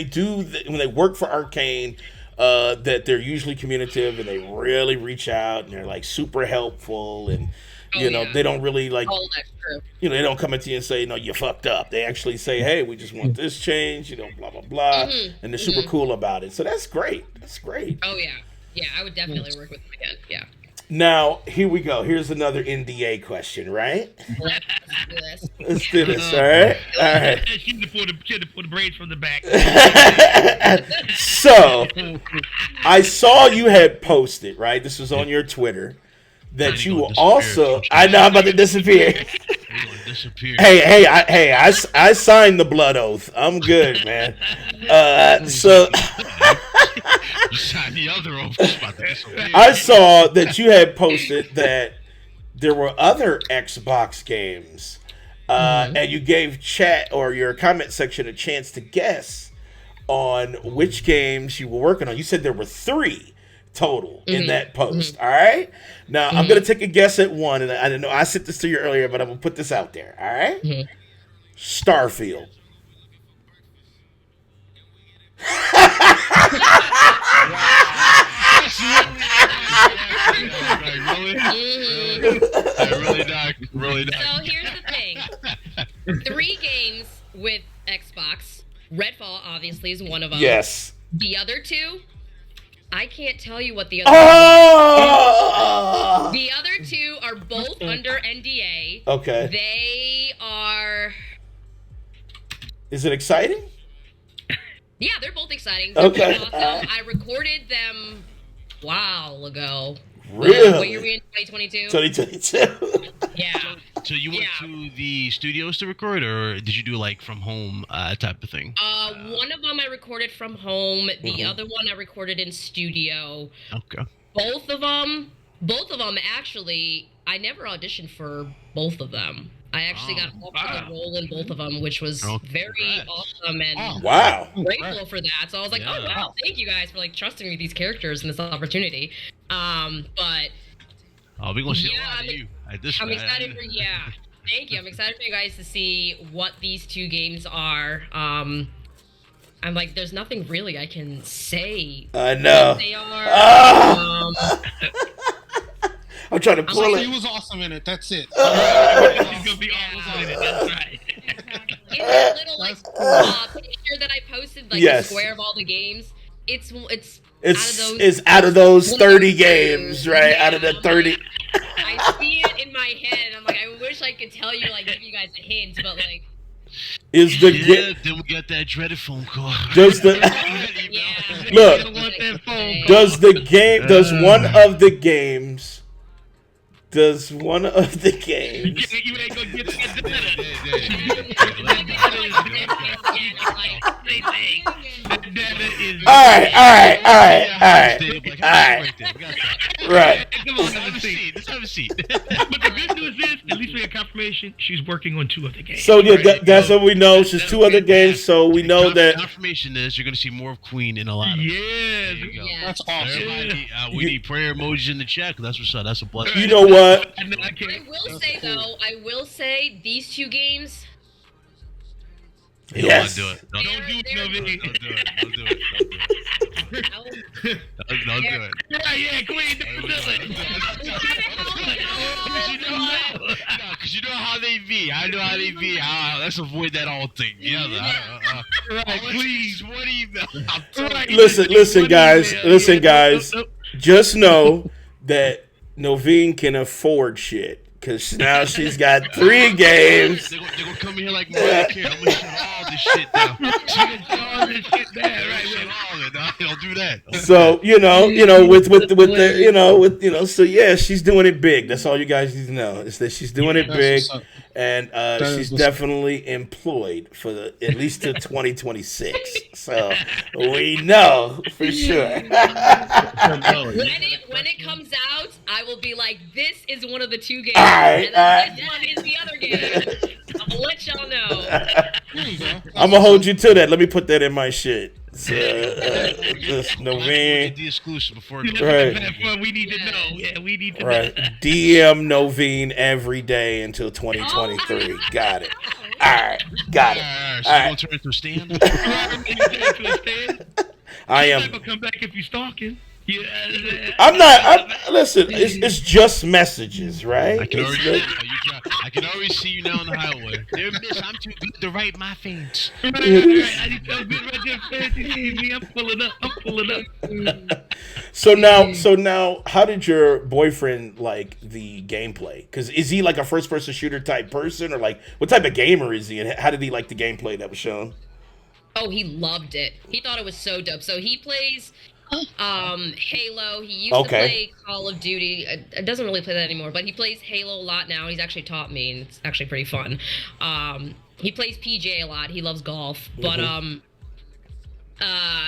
S2: they work for Arcane, that they're usually communicative and they really reach out and they're like super helpful and they don't really like.
S7: Oh, that's true.
S2: They don't come into you and say, no, you fucked up. They actually say, hey, we just want this change. Blah blah blah, and they're super cool about it. So that's great. That's great.
S7: Oh yeah. Yeah, I would definitely work with them again. Yeah.
S2: Now, here we go. Here's another NDA question, right?
S7: Let's do this.
S2: Let's do this, all right? All right.
S5: She had to pull the braids from the back.
S2: So, I saw you had posted, right? This was on your Twitter. That you also... I know I'm about to disappear. Hey, I signed the blood oath. I'm good, man. So...
S6: The other
S2: I saw that you had posted that there were other Xbox games, and you gave chat or your comment section a chance to guess on which games you were working on. You said there were 3 total in that post. All right. Now I'm gonna take a guess at one, and I know I sent this to you earlier, but I'm gonna put this out there. All right. Starfield.
S6: Really not.
S7: So here's the thing: 3 games with Xbox. Redfall obviously is one of them.
S2: Yes.
S7: The other 2, I can't tell you what the other. Oh! The other 2 are both under NDA.
S2: Okay.
S7: They are.
S2: Is it exciting?
S7: Yeah, they're both exciting. They're
S2: Okay.
S7: both awesome. I recorded them a while ago.
S2: Really?
S7: What year were we in? 2022?
S2: 2022.
S7: Yeah.
S6: So you went to the studios to record, or did you do like from home type of thing?
S7: One of them I recorded from home. The other one I recorded in studio.
S6: Okay.
S7: Both of them actually, I never auditioned for both of them. I actually got offered the role in both of them, which was very awesome and grateful for that. So I was like, oh wow, thank you guys for like trusting me with these characters and this opportunity. But
S6: we're gonna see a lot of you at this.
S7: I'm excited for thank you. I'm excited for you guys to see what these 2 games are. I'm like, there's nothing really I can say.
S2: I know.
S7: What they are.
S2: I'm trying to pull it.
S10: He was awesome in it. That's it.
S5: He's gonna be awesome in it. That's right.
S7: In that little like picture that I posted, like the square of all the games, it's
S2: out of those 30 games, right?
S7: Yeah,
S2: out of the 30.
S7: I see it in my head, and I'm like, I wish I could tell you, like, give you guys a hint, but like.
S2: Is the
S6: then we got that dreaded phone call.
S2: Does the look? Does one of the games does one of the games?
S5: You ain't gonna get that.
S2: All right.
S5: Come on, have a seat. Let's have a seat. But the good news is, at least we got confirmation she's working on 2 other games.
S2: So yeah, that's what we know. She's 2 other games, so we know that.
S6: Confirmation is you're gonna see more of Queen in a lot of.
S5: Yeah,
S10: That's awesome.
S6: Everybody, we need prayer emojis in the chat. 'Cause that's what's up. That's a blessing.
S2: You know what?
S7: I will say these 2 games.
S2: Yes.
S6: Don't do it. Don't do it, Noveen. Don't do it. Don't do it. Don't do it.
S5: Yeah, Queen, don't do it.
S6: Because you know how they be. I know how they be. Let's avoid that all thing.
S5: Right, please.
S6: What do you know?
S2: Listen, guys. Just know that Noveen can afford shit. Because now she's got 3 games.
S6: They're gonna come in here like Mariah Carey. I'm gonna shut all this shit down.
S5: All this shit down, right?
S6: Don't do that.
S2: So so yeah, she's doing it big. That's all you guys need to know is that she's doing it big, and she's definitely employed for at least to 2026. So we know for sure.
S7: When it comes out, I will be like, this is one of the 2 games,
S2: and
S7: this one is the other game. I'll let y'all know.
S2: I'm gonna hold you to that. Let me put that in my shit. So, just Noveen.
S6: The exclusive before
S2: Right.
S5: We need to know. Yeah, we need to
S2: Right.
S5: know.
S2: DM Noveen every day until 2023. Got it. All right. Got it.
S6: So you gonna turn into a stand?
S2: I
S5: She's
S2: am.
S5: not gonna come back if you're stalking. Yeah.
S2: I'm not. Listen, it's just messages, right?
S6: I can already see you now on the highway. There, miss, I'm too good to write my fans.
S5: I'm pulling up.
S2: So now, how did your boyfriend like the gameplay? Because is he like a first-person shooter type person, or like what type of gamer is he, and how did he like the gameplay that was shown?
S7: Oh, he loved it. He thought it was so dope. So he plays Halo. He used to play Call of Duty. It doesn't really play that anymore, but he plays Halo a lot now. He's actually taught me, and it's actually pretty fun. He plays PJ a lot. He loves golf, but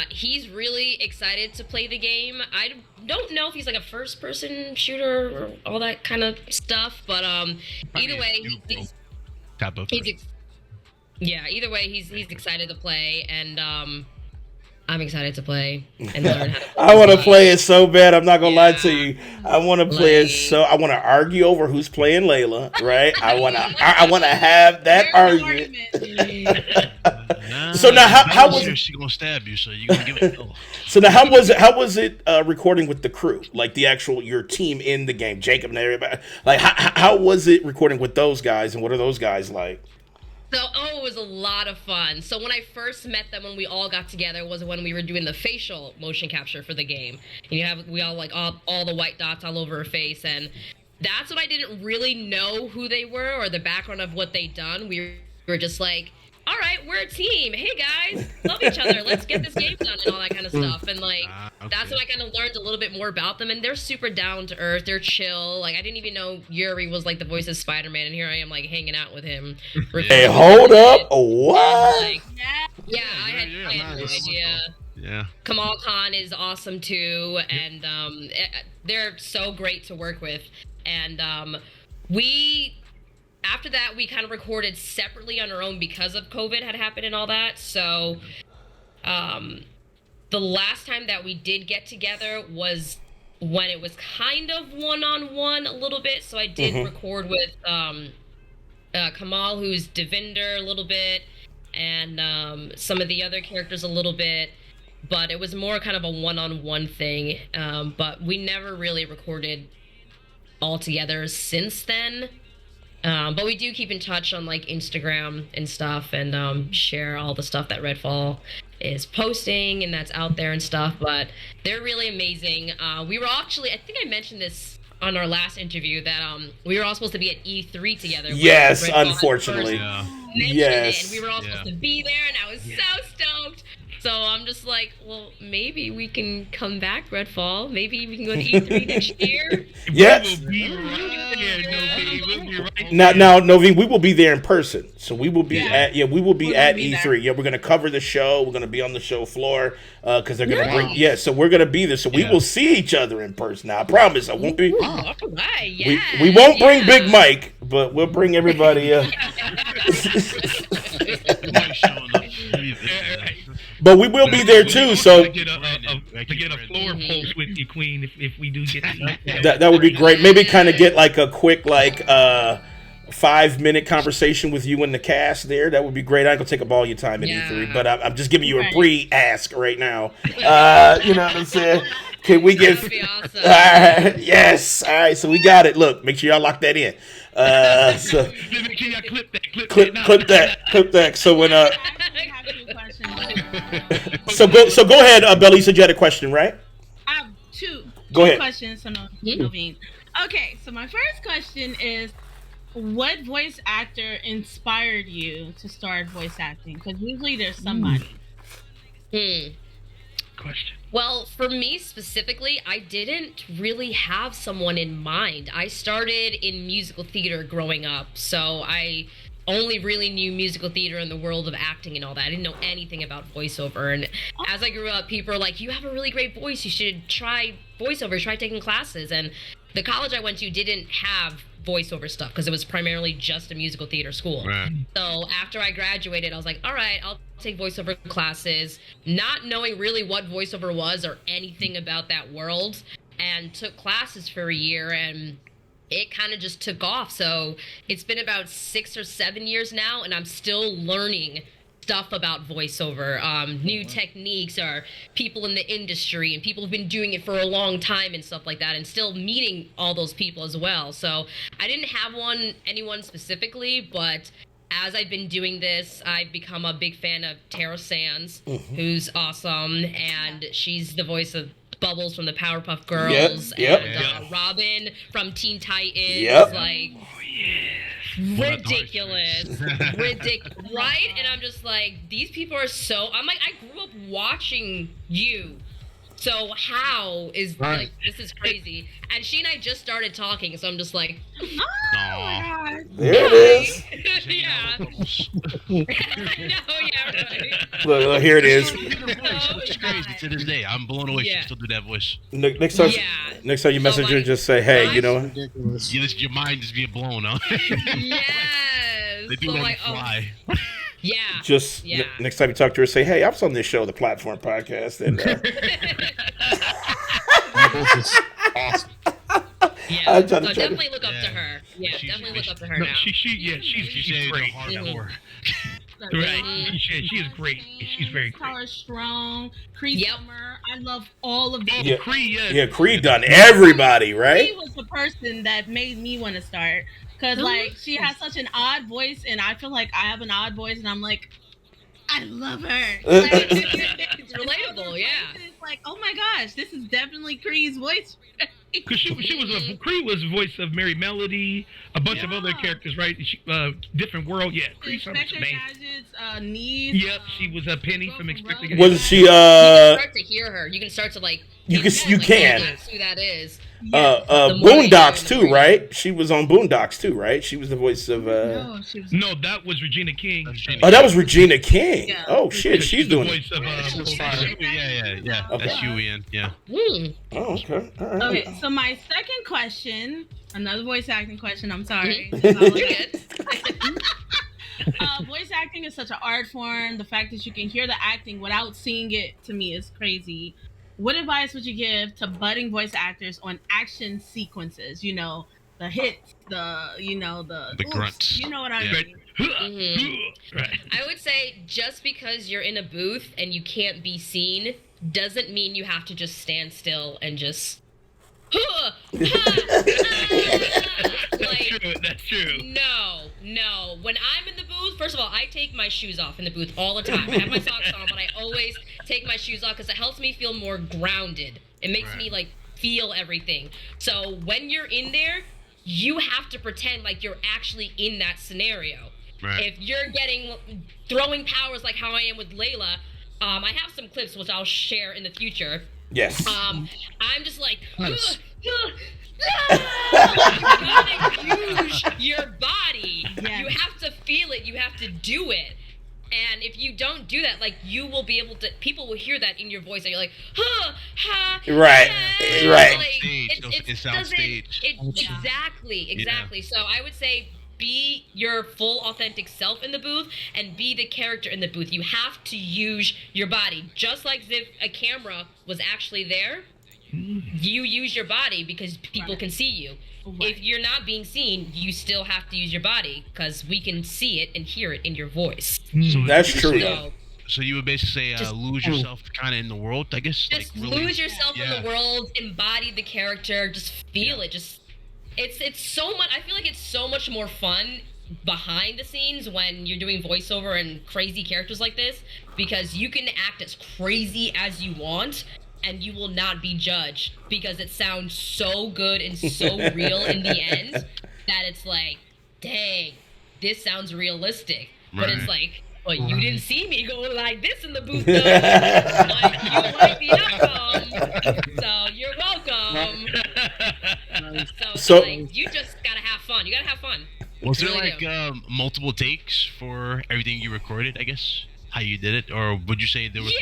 S7: he's really excited to play the game. I don't know if he's like a first-person shooter or all that kind of stuff, but either way, either way, he's excited to play, and I'm excited to play and learn how to play.
S2: I want to play it so bad. I'm not gonna lie to you. I want to play it so. I want to argue over who's playing Layla, right? I want to have that argument. So now, how was it?
S6: She gonna stab you, so you gonna give it.
S2: So now, how was it recording with the crew, like the actual your team in the game, Jacob and everybody? Like, how was it recording with those guys, and what are those guys like?
S7: So, it was a lot of fun. So when I first met them, when we all got together, was when we were doing the facial motion capture for the game. And we all like all the white dots all over her face, and that's when I didn't really know who they were or the background of what they'd done. We were just like, all right, we're a team. Hey guys, love each other. Let's get this game done and all that kind of stuff. And that's when I kind of learned a little bit more about them. And they're super down to earth. They're chill. Like I didn't even know Yuri was like the voice of Spider-Man, and here I am like hanging out with him.
S2: Hey, hold up! What?
S7: I had no idea.
S6: Yeah.
S7: Kamal Khan is awesome too, and they're so great to work with. And after that, we kind of recorded separately on our own because of COVID had happened and all that. So the last time that we did get together was when it was kind of one-on-one a little bit. So I did record with Kamal, who's Devinder a little bit, and some of the other characters a little bit. But it was more kind of a one-on-one thing. But we never really recorded all together since then. But we do keep in touch on like Instagram and stuff, and share all the stuff that Redfall is posting and that's out there and stuff. But they're really amazing. We were actually, I think I mentioned this on our last interview, that we were all supposed to be at E3 together.
S2: Yes, unfortunately.
S7: Yes. It, and we were all supposed to be there, and I was so stoked. So I'm just like, well, maybe we can come back, Redfall. Maybe we can go to E3 next year.
S2: Yes.
S5: We'll be right there, Noveen. We'll be right
S2: Now, Noveen, we will be there in person. So we will be at
S8: We're
S2: at
S8: gonna be
S2: E3.
S8: there.
S2: Yeah, we're gonna cover the show. We're gonna be on the show floor because they're gonna bring. Yeah, so we're gonna be there. So we will see each other in person. Now, I promise, I won't be.
S7: All right, yeah.
S2: We won't bring Big Mike, but we'll bring everybody. But we will be there too. So
S5: to get a floor pulse with you, Queen, if we do get
S2: that would be great. Maybe kind of get like a quick 5-minute conversation with you and the cast there. That would be great. I ain't gonna take up all your time at E3, but I'm just giving you a pre-ask right now. You know what I'm saying? Can we get?
S7: That would be awesome.
S2: Yes. All right. So we got it. Look, make sure y'all lock that in. So
S5: Can y'all clip that?
S2: clip that. So when
S8: I have two questions.
S2: so go ahead, Belly. You said you had a question, right?
S8: I have two
S2: ahead.
S8: questions to Noveen. Okay, so my first question is, what voice actor inspired you to start voice acting? Because usually there's somebody.
S5: Question.
S7: Well, for me specifically, I didn't really have someone in mind. I started in musical theater growing up, so I only really knew musical theater in the world of acting and all that. I didn't know anything about voiceover. And as I grew up, people were like, you have a really great voice. You should try voiceover, try taking classes. And the college I went to didn't have voiceover stuff because it was primarily just a musical theater school.
S6: Right.
S7: So after I graduated, I was like, all right, I'll take voiceover classes, not knowing really what voiceover was or anything about that world, and took classes for a year, and it kind of just took off. So it's been about 6 or 7 years now, and I'm still learning stuff about voiceover, new techniques, or people in the industry, and people have been doing it for a long time and stuff like that, and still meeting all those people as well. So I didn't have anyone specifically, but as I've been doing this, I've become a big fan of Tara Sands, who's awesome, and she's the voice of Bubbles from the Powerpuff Girls, and Robin from Teen Titans, like ridiculous, right? And I'm just like, these people are so. I'm like, I grew up watching you. So how is like this is crazy? And she and I just started talking, so I'm just like,
S8: Oh my God.
S2: There it is.
S7: yeah. No, yeah, right.
S2: Look, here it is.
S6: It's crazy to this day. I'm blown away. She still do that voice.
S2: Next time you message her, just say, "Hey, you know."
S6: Your mind is being blown, huh?
S7: Yes.
S6: They do it on the fly.
S7: Yeah.
S2: Just next time you talk to her, say, "Hey, I was on this show, the Platform Podcast," and
S10: Awesome.
S7: yeah. So definitely look up to her. Yeah, definitely look up to her now.
S5: She's great. Right. She is great. She's very great.
S8: Tara Strong, Cree Summer. I love all of them.
S2: Yeah,
S5: Cree,
S2: yeah, Cree done everybody, right?
S8: Cree was the person that made me want to start. Because, like, she has such an odd voice, and I feel like I have an odd voice, and I'm like, I love her. Like,
S7: it's relatable, yeah.
S8: It's like, oh my gosh, this is definitely Cree's voice.
S5: Because Cree was the voice of Mary Melody, a bunch of other characters, right? Different World, Cree
S8: Inspector Gadget's niece.
S5: Yep, she was a Penny from Inspector Gadget.
S2: Wasn't she?
S7: You can start to hear her. You can start to like.
S2: You can.
S7: Who that is?
S2: Boondocks too, right? She was on Boondocks too, right? She was the voice of.
S5: No, that was Regina King.
S2: Oh, that was Regina King.
S8: Yeah.
S2: Oh shit, she's doing
S5: the voice of.
S6: Yeah.
S2: Okay.
S6: That's Huey, yeah.
S2: Oh, okay. All right.
S8: Okay, so my second question, another voice acting question. I'm sorry.
S7: You're good.
S8: Voice acting is such an art form. The fact that you can hear the acting without seeing it, to me, is crazy. What advice would you give to budding voice actors on action sequences? You know, the hits, the
S6: grunts.
S8: You know what I mean?
S5: Right.
S7: I would say just because you're in a booth and you can't be seen doesn't mean you have to just stand still and just.
S5: That's true.
S7: No. When I'm in the booth, first of all, I take my shoes off in the booth all the time. I have my socks on, but I always take my shoes off because it helps me feel more grounded. It makes me like feel everything. So when you're in there, you have to pretend like you're actually in that scenario. Right. If you're throwing powers like how I am with Layla, I have some clips which I'll share in the future.
S2: Yes.
S7: I'm just like,
S3: Nice.
S7: you gotta use your body.
S8: Yes.
S7: You have to feel it. You have to do it. And if you don't do that, like, you will be able to. People will hear that in your voice, and you're like,
S2: Right.
S7: yeah.
S2: Right.
S7: Like,
S6: It sounds staged.
S7: Exactly. So I would say, be your full authentic self in the booth and be the character in the booth. You have to use your body, just like if a camera was actually there. You use your body because people can see you. If you're not being seen, you still have to use your body because we can see it and hear it in your voice.
S2: That's true.
S6: So you would basically say lose yourself kind of in the world, I guess.
S7: Just
S6: like, really,
S7: lose yourself in the world, embody the character, just feel it. Just it's so much. I feel like it's so much more fun behind the scenes when you're doing voiceover and crazy characters like this, because you can act as crazy as you want and you will not be judged because it sounds so good and so real in the end that it's like, dang, this sounds realistic. But it's like, well, you didn't see me going like this in the booth, though. Like, you like the outcome, so you're welcome. So like, you just gotta have fun. You gotta have fun.
S6: Was there
S7: Really
S6: like multiple takes for everything you recorded, I guess? How you did it? Or would you say there was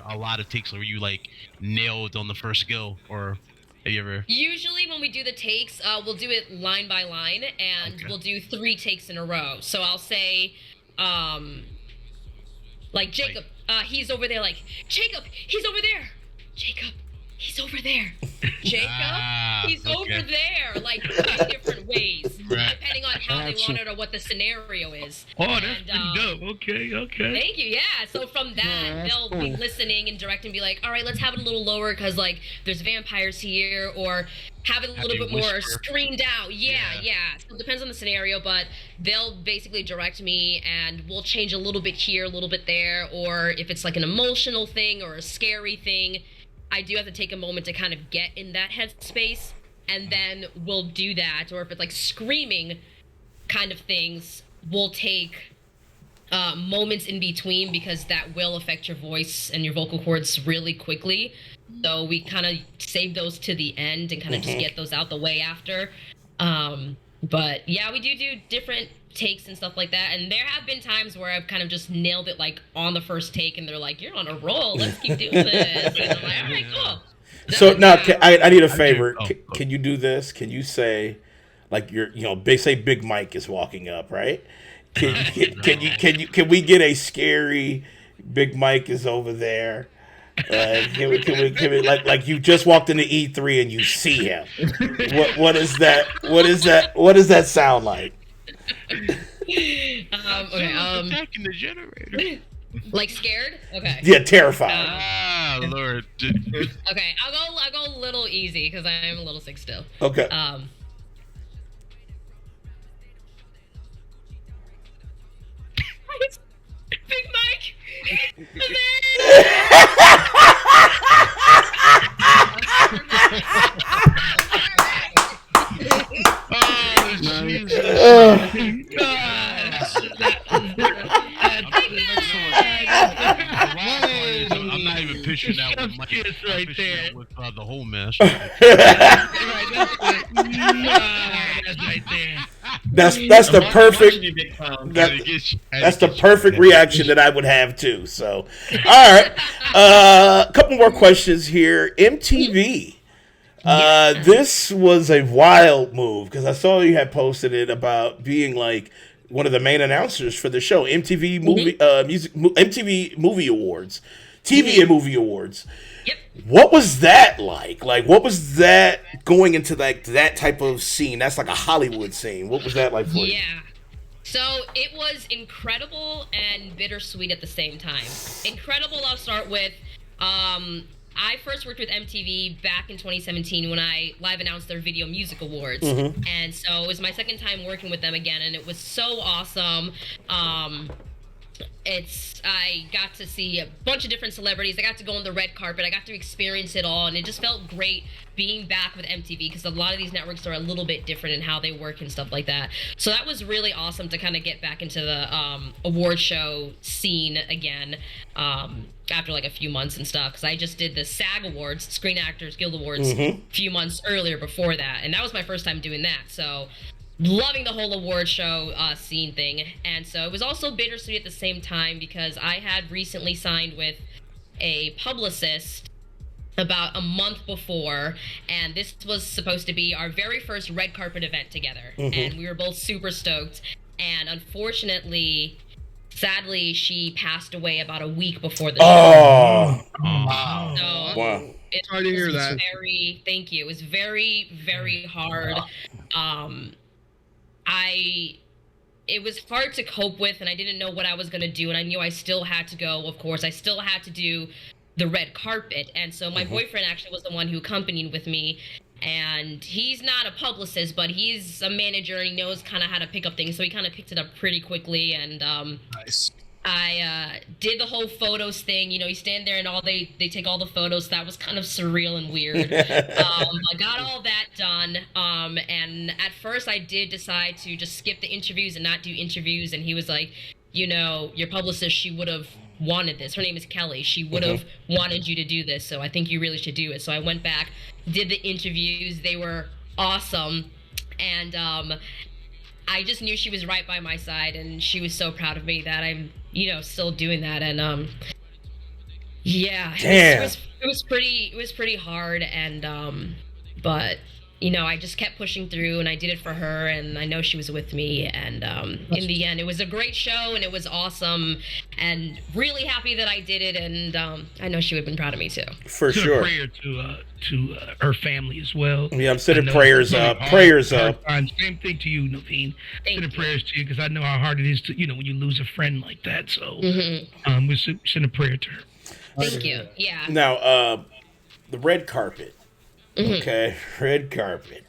S6: a lot of takes where you like nailed on the first go? Or have you ever...
S7: Usually when we do the takes, we'll do it line by line, and we'll do 3 takes in a row. So I'll say, like, Jacob, he's over there, like, Jacob, he's over there. Jacob, he's over there. Jacob, he's over there. Like, in different ways, depending on how they want it or what the scenario is.
S5: Oh, that's pretty dope. Okay.
S7: Thank you. Yeah. So from that, they'll be listening and direct and be like, all right, let's have it a little lower because, like, there's vampires here, or have it a little bit more screamed out. Yeah. So it depends on the scenario, but they'll basically direct me and we'll change a little bit here, a little bit there, or if it's like an emotional thing or a scary thing, I do have to take a moment to kind of get in that headspace, and then we'll do that. Or if it's like screaming kind of things, we'll take moments in between because that will affect your voice and your vocal cords really quickly. So we kind of save those to the end and kind of just get those out the way after. But yeah, we do different takes and stuff like that. And there have been times where I've kind of just nailed it like on the first take, and they're like, "You're on a roll. Let's keep doing this." And I'm like, "All right, cool."
S2: So now, I need a favor. Can you do this? Can you say, like, say Big Mike is walking up, right? Can we get a scary Big Mike is over there? Can we like you just walked into E3 and you see him? What is that? What is that sound like?
S6: Attacking the generator.
S7: Like scared? Okay.
S2: Yeah, terrified.
S6: Lord.
S7: Okay, I'll go a little easy because I'm a little sick still.
S2: Okay.
S7: Big Mike.
S6: I'm not even picturing that with Mike.
S5: Right there.
S6: With the whole mess.
S5: That's right there.
S2: That's the perfect. That's the perfect reaction that I would have too. So, all right, a couple more questions here. MTV. This was a wild move because I saw you had posted it about being like one of the main announcers for the show, MTV MTV Movie Awards, TV and Movie Awards.
S7: Yep.
S2: What was that like? Like, what was that going into like that type of scene? That's like a Hollywood scene. What was that like for you?
S7: Yeah. So it was incredible and bittersweet at the same time. Incredible, I'll start with. I first worked with MTV back in 2017 when I live announced their Video Music Awards. And so it was my second time working with them again, and it was so awesome. I got to see a bunch of different celebrities. I got to go on the red carpet. I got to experience it all, and it just felt great being back with MTV because a lot of these networks are a little bit different in how they work and stuff like that. So that was really awesome to kind of get back into the award show scene again after like a few months and stuff, because I just did the SAG Awards, Screen Actors Guild Awards, a few months earlier before that, and that was my first time doing that. So loving the whole award show scene thing. And so it was also bittersweet at the same time because I had recently signed with a publicist about a month before, and this was supposed to be our very first red carpet event together, and we were both super stoked. And unfortunately, sadly, she passed away about a week before the show.
S2: Wow.
S7: So
S2: Wow.
S7: it
S10: Sorry to hear
S7: was
S10: that.
S7: very, thank you. It was very, very hard. It was hard to cope with, and I didn't know what I was going to do, and I knew I still had to go. Of course, I still had to do the red carpet, and so my boyfriend actually was the one who accompanied with me, and he's not a publicist, but he's a manager, and he knows kind of how to pick up things, so he kind of picked it up pretty quickly. And
S10: Nice.
S7: I did the whole photos thing. You know, you stand there and they take all the photos. That was kind of surreal and weird. I got all that done. And at first I did decide to just skip the interviews and not do interviews. And he was like, you know, your publicist, she would have wanted this. Her name is Kelly. She would have wanted you to do this. So I think you really should do it. So I went back, did the interviews. They were awesome. And I just knew she was right by my side, and she was so proud of me that I'm, you know, still doing that. And yeah, it was pretty hard. And but you know, I just kept pushing through, and I did it for her, and I know she was with me. And in the end, it was a great show, and it was awesome, and really happy that I did it. And I know she would have been proud of me too.
S2: For
S5: Send
S2: sure.
S5: a prayer to her family as well.
S2: Yeah, I'm sending
S5: I know
S2: prayers
S5: it's really
S2: up.
S5: hard.
S2: Prayers up.
S5: Same thing to you, Noveen.
S7: Thank
S5: Sending
S7: you.
S5: prayers to you because I know how hard it is to, you know, when you lose a friend like that. So we send a prayer to her.
S7: Thank you. Yeah.
S2: Now, the red carpet. Okay, red carpet.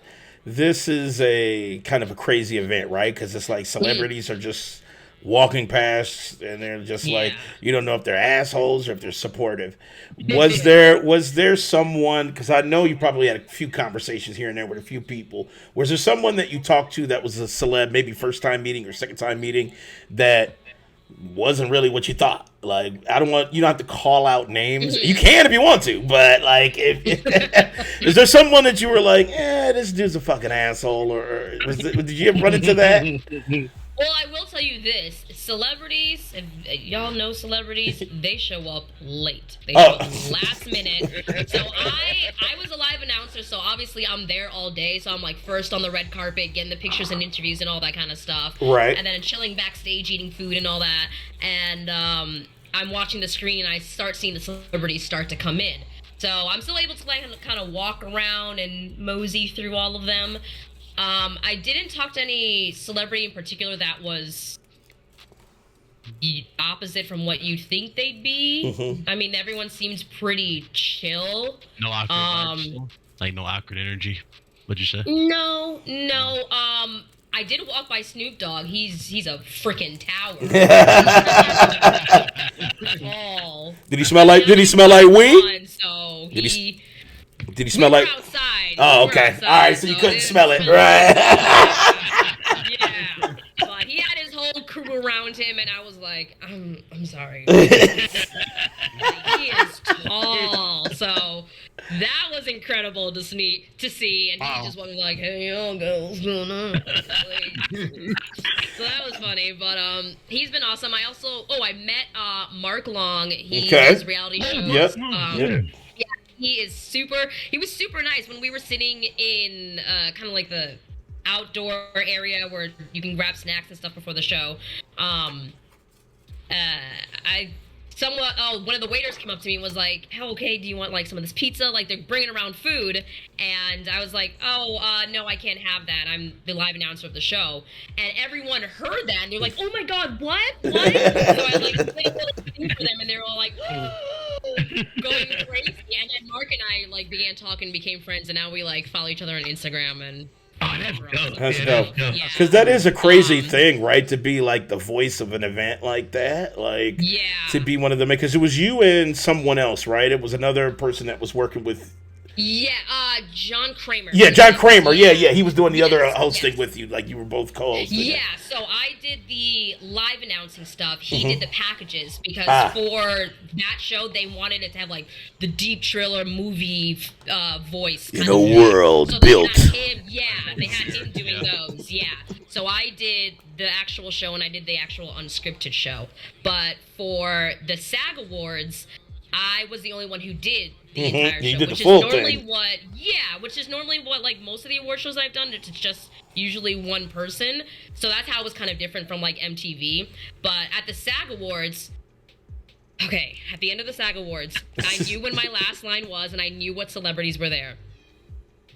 S2: This is a kind of a crazy event, right? Because it's like celebrities are just walking past, and they're just like, you don't know if they're assholes or if they're supportive. Was there someone? Because I know you probably had a few conversations here and there with a few people. Was there someone that you talked to that was a celeb, maybe first time meeting or second time meeting, that wasn't really what you thought? Like, you don't have to call out names. You can if you want to, but like, if is there someone that you were like, this dude's a fucking asshole, or did you ever run into that?
S7: Well, I will tell you this: celebrities, if y'all know celebrities, they show up late. They show up last minute. So I was a live announcer, so obviously I'm there all day. So I'm like first on the red carpet, getting the pictures and interviews and all that kind of stuff.
S2: Right.
S7: And then chilling backstage, eating food and all that. And I'm watching the screen, and I start seeing the celebrities start to come in. So I'm still able to like kind of walk around and mosey through all of them. I didn't talk to any celebrity in particular that was the opposite from what you'd think they'd be. I mean, everyone seems pretty chill.
S6: No awkward vibes. Like no awkward energy. What'd you say?
S7: No. I did walk by Snoop Dogg. He's a freaking tower. Tall.
S2: Did he smell like weed?
S7: So
S2: Did
S7: he
S2: he smell like?
S7: outside.
S2: Oh,
S7: We were
S2: okay.
S7: outside,
S2: All right, so you couldn't smell it, right?
S7: Yeah, but he had his whole crew around him, and I was like, I'm sorry. He is tall, so that was incredible to see. And he just was like, "Hey, y'all go, what's going on?" So that was funny, but he's been awesome. I met Mark Long. He does reality shows.
S2: Yep.
S7: He was super nice when we were sitting in kind of like the outdoor area where you can grab snacks and stuff before the show. One of the waiters came up to me and was like, "Oh, okay, do you want like some of this pizza?" Like they're bringing around food, and I was like, "Oh, no, I can't have that. I'm the live announcer of the show." And everyone heard that, and they're like, "Oh my god, what?" So I like played a little thing for them, and they were all like, going crazy. And then Mark and I like began talking, became friends, and now we like follow each other on Instagram, and
S5: Oh, that's dope.
S2: That's
S5: Yeah,
S2: dope.
S5: that's dope.
S7: Yeah.
S2: Because that is a crazy thing, right? To be like the voice of an event like that, like
S7: Yeah.
S2: to be one of them. Because it was you and someone else, right? It was another person that was working with.
S7: Yeah, John Kramer.
S2: Yeah, John Kramer. Yeah, he was doing the
S7: Yes,
S2: other hosting
S7: yes.
S2: with you, like you were both co-hosting.
S7: Yeah, so I did the live announcing stuff. He did the packages because for that show they wanted it to have like the deep thriller movie voice.
S2: In a world
S7: so
S2: built.
S7: They had him doing those. Yeah. So I did the actual show and I did the actual unscripted show. But for the SAG Awards, I was the only one who did the entire
S2: You
S7: show,
S2: did the
S7: which
S2: full
S7: is normally
S2: thing.
S7: which is normally what like most of the award shows I've done. It's just usually one person, so that's how it was kind of different from like MTV. But at the SAG Awards, okay, at the end of the SAG Awards, I knew when my last line was, and I knew what celebrities were there.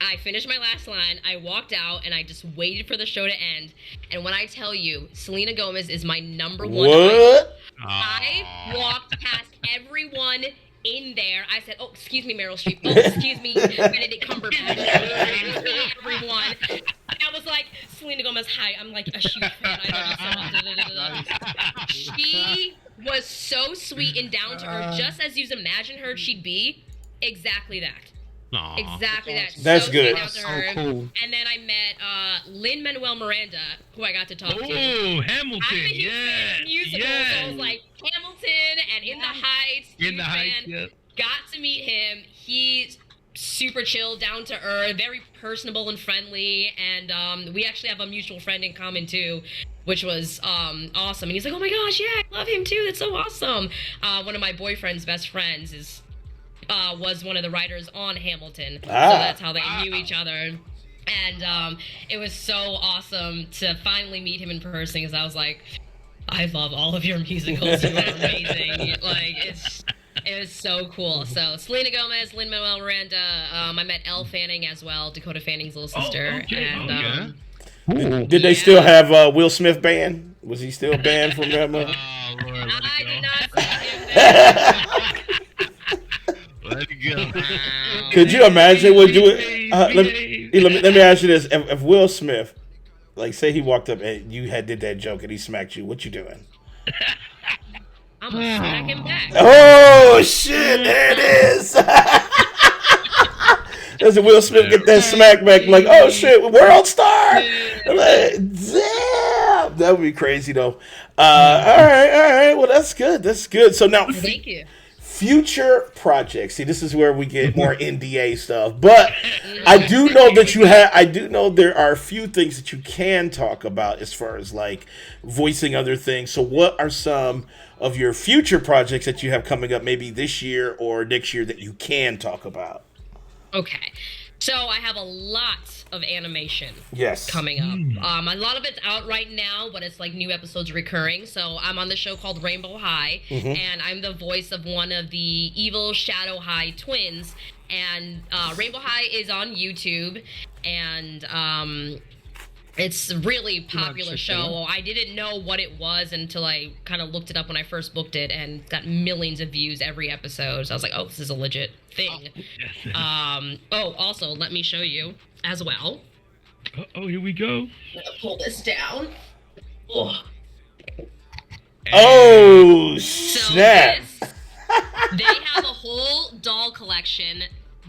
S7: I finished my last line, I walked out, and I just waited for the show to end. And when I tell you, Selena Gomez is my number one idol,
S2: What?
S7: I walked past everyone in there. I said, "Oh, excuse me, Meryl Streep. Oh, excuse me, Benedict Cumberbatch. Excuse me, everyone." And I was like, "Selena Gomez, hi. I'm like a huge fan. I love you so much." She was so sweet and down to earth, just as you'd imagine her she'd be. Exactly that.
S6: Aw.
S7: Exactly that.
S2: That's
S7: so
S2: good.
S7: sweet down to
S10: So
S7: her.
S10: cool.
S7: And then I met Lin-Manuel Miranda, who I got to talk to.
S5: Oh, Hamilton.
S7: I'm a huge fan
S5: Yeah.
S7: of musicals, so I was like Hamilton and In the Heights.
S5: In
S7: huge
S5: the Heights,
S7: fan.
S5: yep.
S7: Got to meet him. He's super chill, down to earth, very personable and friendly. And we actually have a mutual friend in common too, which was awesome. And he's like, "Oh my gosh, yeah, I love him too. That's so awesome." One of my boyfriend's best friends was one of the writers on Hamilton, so that's how they knew each other. And it was so awesome to finally meet him in person, because I was like, I love all of your musicals. You are amazing. Like, it was so cool. So Selena Gomez, Lin-Manuel Miranda. I met Elle Fanning as well, Dakota Fanning's little sister.
S5: okay.
S7: And
S2: Did they still have Will Smith banned? Was he still banned from that movie?
S6: Oh, Lord, let
S7: I
S6: it
S7: did
S6: go.
S7: not see him there.
S6: Let it go.
S2: Could you imagine what you would? Let me ask you this: if Will Smith, like, say he walked up and you did that joke and he smacked you, what you doing?
S7: I'm gonna smack him back.
S2: Oh shit! There it is. Does Will Smith get that smack back? Like, oh shit, world star! Like, damn, that would be crazy though. All right. Well, that's good. That's good. So now,
S7: Thank you.
S2: future projects. See, this is where we get more NDA stuff. But I do know that you have. I do know there are a few things that you can talk about as far as like voicing other things. So, what are some of your future projects that you have coming up, maybe this year or next year, that you can talk about?
S7: Okay. So I have a lot of animation
S2: Yes.
S7: coming up. A lot of it's out right now, but it's like new episodes recurring. So I'm on the show called Rainbow High, and I'm the voice of one of the evil Shadow High twins. And Rainbow High is on YouTube, and it's a really popular show. I didn't know what it was until I kind of looked it up when I first booked it, and got millions of views every episode. So I was like, oh, this is a legit thing. Also, let me show you as well.
S5: Oh, here we go.
S7: I'm gonna pull this down. Oh.
S2: Oh
S7: So
S2: snap!
S7: they have a whole doll collection.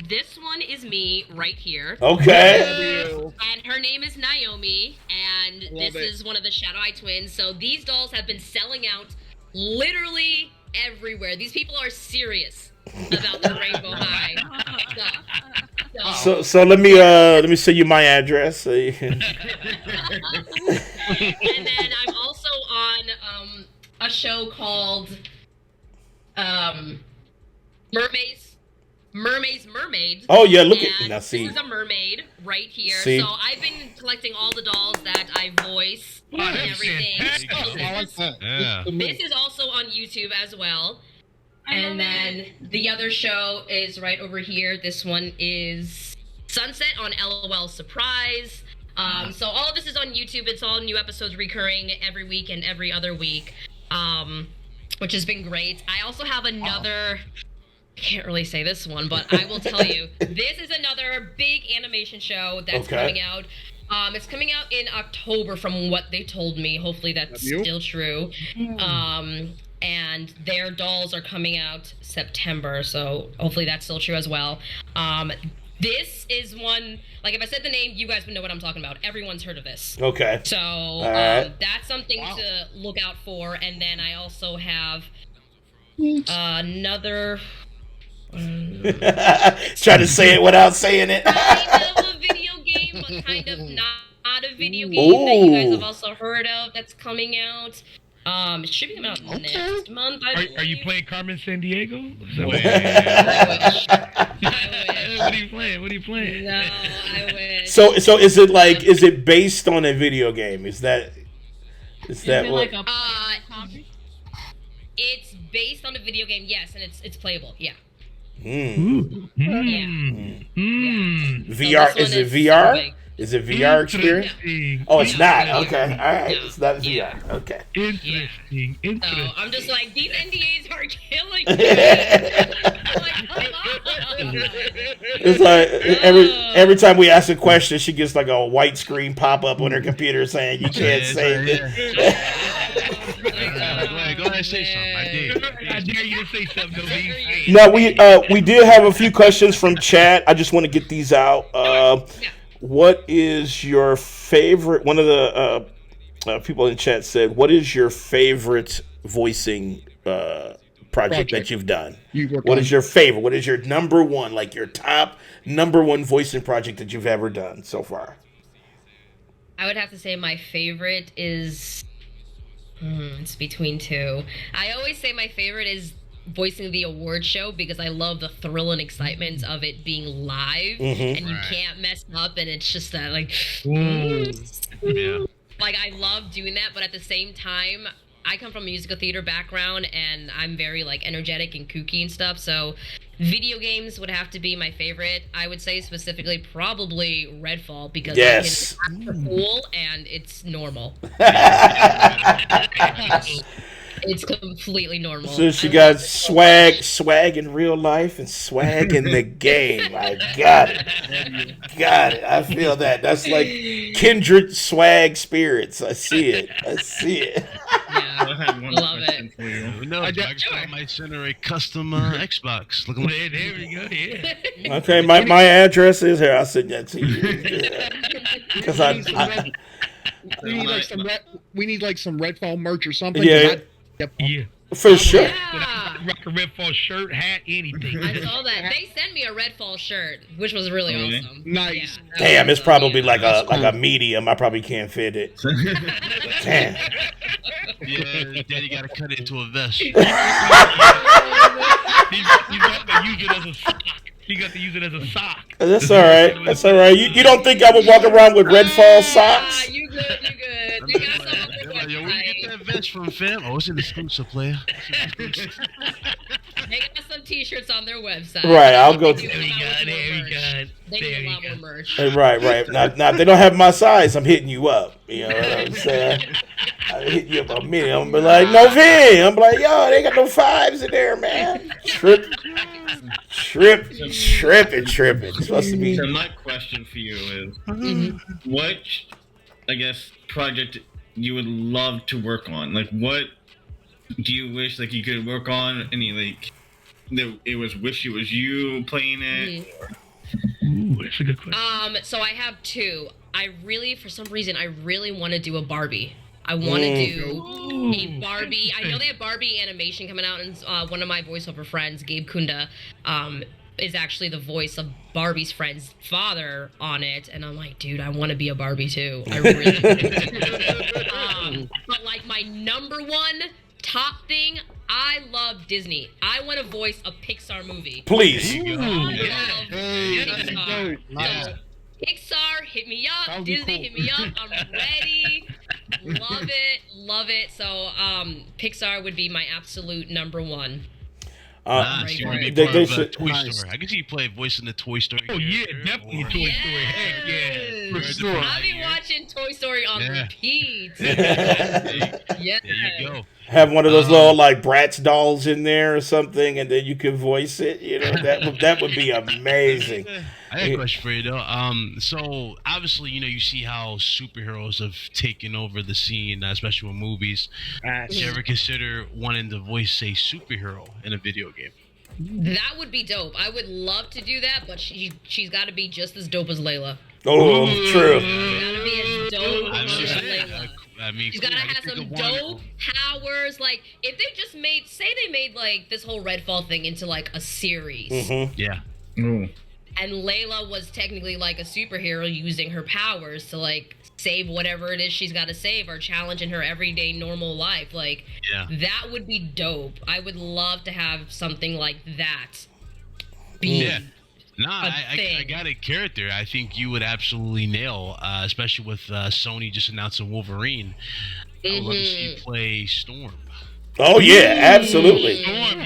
S7: This one is me right here.
S2: Okay.
S7: And her name is Naomi, and this is one of the Shadow Eye twins. So these dolls have been selling out literally everywhere. These people are serious about the Rainbow High stuff.
S2: So let me send you my address. So you can...
S7: And then I'm also on a show called Mermaids.
S2: Oh yeah, look at
S7: And
S2: now. See,
S7: this is a mermaid right here.
S2: See?
S7: So I've been collecting all the dolls that I voice and
S5: that's
S7: everything.
S5: fantastic.
S6: Yeah.
S7: This is also on YouTube as well. And then the other show is right over here. This one is Sunset on LOL Surprise. So all of this is on YouTube. It's all new episodes recurring every week and every other week, which has been great. I also have another... I can't really say this one, but I will tell you. This is another big animation show that's coming out. It's coming out in October from what they told me. Hopefully that's still true. And their dolls are coming out September, so hopefully that's still true as well. This is one, like if I said the name, you guys would know what I'm talking about. Everyone's heard of this.
S2: Okay.
S7: So
S2: right.
S7: that's something to look out for. And then I also have another...
S2: Trying to say it without saying it.
S7: Kind of a video game, but kind of not a video game that you guys have also heard of that's coming out. It should be coming out next month.
S5: Are you playing Carmen Sandiego?
S7: I wish.
S5: What are you playing? What are you playing?
S7: No, I wish.
S2: So is it like, is it based on a video game? Is that what?
S8: Like
S7: It's based on a video game, yes, and it's playable, yeah.
S2: VR, is it VR? Is it VR experience? Oh, it's not. Okay, all right. It's not VR. Okay.
S5: Interesting.
S7: So I'm just like, these NDAs are killing me.
S2: It's like every time we ask a question, she gets like a white screen pop up on her computer saying you can't say it.
S6: Go ahead and say something.
S5: I dare you to say something, Noveen.
S2: No, we did have a few questions from chat. I just want to get these out. What is your favorite? One of the people in chat said, "What is your favorite voicing project that you've done? What is your favorite? What is your number one, like your top number one voicing project that you've ever done so far?"
S7: I would have to say my favorite is... it's between two. I always say my favorite is voicing the award show because I love the thrill and excitement of it being live and you can't mess up, and it's just that like like I love doing that, but at the same time I come from a musical theater background and I'm very like energetic and kooky and stuff, so video games would have to be my favorite. I would say specifically probably Redfall because I can act cool and it's normal. It's completely normal.
S2: So she got swag in real life and swag in the game. I got it. I feel that. That's like kindred swag spirits. I see it.
S7: Yeah, love it.
S6: No, Xbox might send her a custom Xbox. Looking like
S5: there we go. Yeah.
S2: Okay, my address is here. I'll send that to you. Because
S10: we need like some Redfall merch or something.
S2: Yeah.
S5: Yeah.
S2: For sure.
S5: Rock a Redfall shirt, hat, anything.
S7: I saw that. They sent me a Redfall shirt, which was really awesome.
S10: Nice.
S7: Yeah,
S2: Damn, it's probably like a medium. I probably can't fit it. Damn.
S6: Yeah, Daddy got to cut it into a vest.
S5: He got to use it as a sock. He got to use it as a sock.
S2: That's all right. That's all right. You don't think I would walk around with Redfall socks?
S7: You good. You got some on the
S6: Yo, where you get that vest from, fam? Oh, it's an exclusive, player.
S7: They got some t-shirts on their website.
S2: Right, I'll go to...
S7: There we go. They need a lot more merch.
S2: Right. Now, they don't have my size. I'm hitting you up. You know what I'm saying? I hit you up a minute. I'm be like, Noveen. I'm like, yo, they got no fives in there, man. Tripping. It's supposed to be...
S9: So my question for you is, what, I guess, project you would love to work on? Like, what do you wish like you could work on? Any like that it was wish it was you playing it?
S5: Ooh, that's a good question.
S7: So I have two. For some reason, I really want to do a Barbie. I want to do a Barbie. I know they have Barbie animation coming out, and one of my voiceover friends, Gabe Kunda, is actually the voice of Barbie's friend's father on it, and I'm like, dude, I want to be a Barbie too. I really do. But like my number one top thing, I love Disney. I want to voice a Pixar movie.
S2: Please.
S7: Pixar. So, Pixar, hit me up. Disney, hit me up. I'm ready. Love it. So, Pixar would be my absolute number one.
S6: Toy Story. I can see you play voice in the Toy Story.
S5: Oh yeah, definitely Toy Story. Heck yeah, for sure.
S7: I'll be watching watching Toy Story on repeat.
S6: Yeah. There you go.
S2: Have one of those little like Bratz dolls in there or something, and then you can voice it. You know, that would be amazing.
S6: I got a question for you though. So obviously, you see how superheroes have taken over the scene, especially with movies. Did you ever consider wanting to voice a superhero in a video game?
S7: That would be dope. I would love to do that, but she's got to be just as dope as Layla.
S2: Oh, true.
S7: She's got to be as dope as Layla. She's
S6: Cool,
S7: gotta have some dope powers. Like, if they just made like this whole Redfall thing into like a series.
S2: Mm-hmm.
S6: Yeah.
S9: Ooh.
S7: And Layla was technically like a superhero using her powers to like save whatever it is she's got to save or challenge in her everyday normal life. Like, that would be dope. I would love to have something like that be
S6: I got a character I think you would absolutely nail, especially with Sony just announcing Wolverine. I would love to see you play Storm.
S2: Oh yeah, absolutely.
S5: Storm,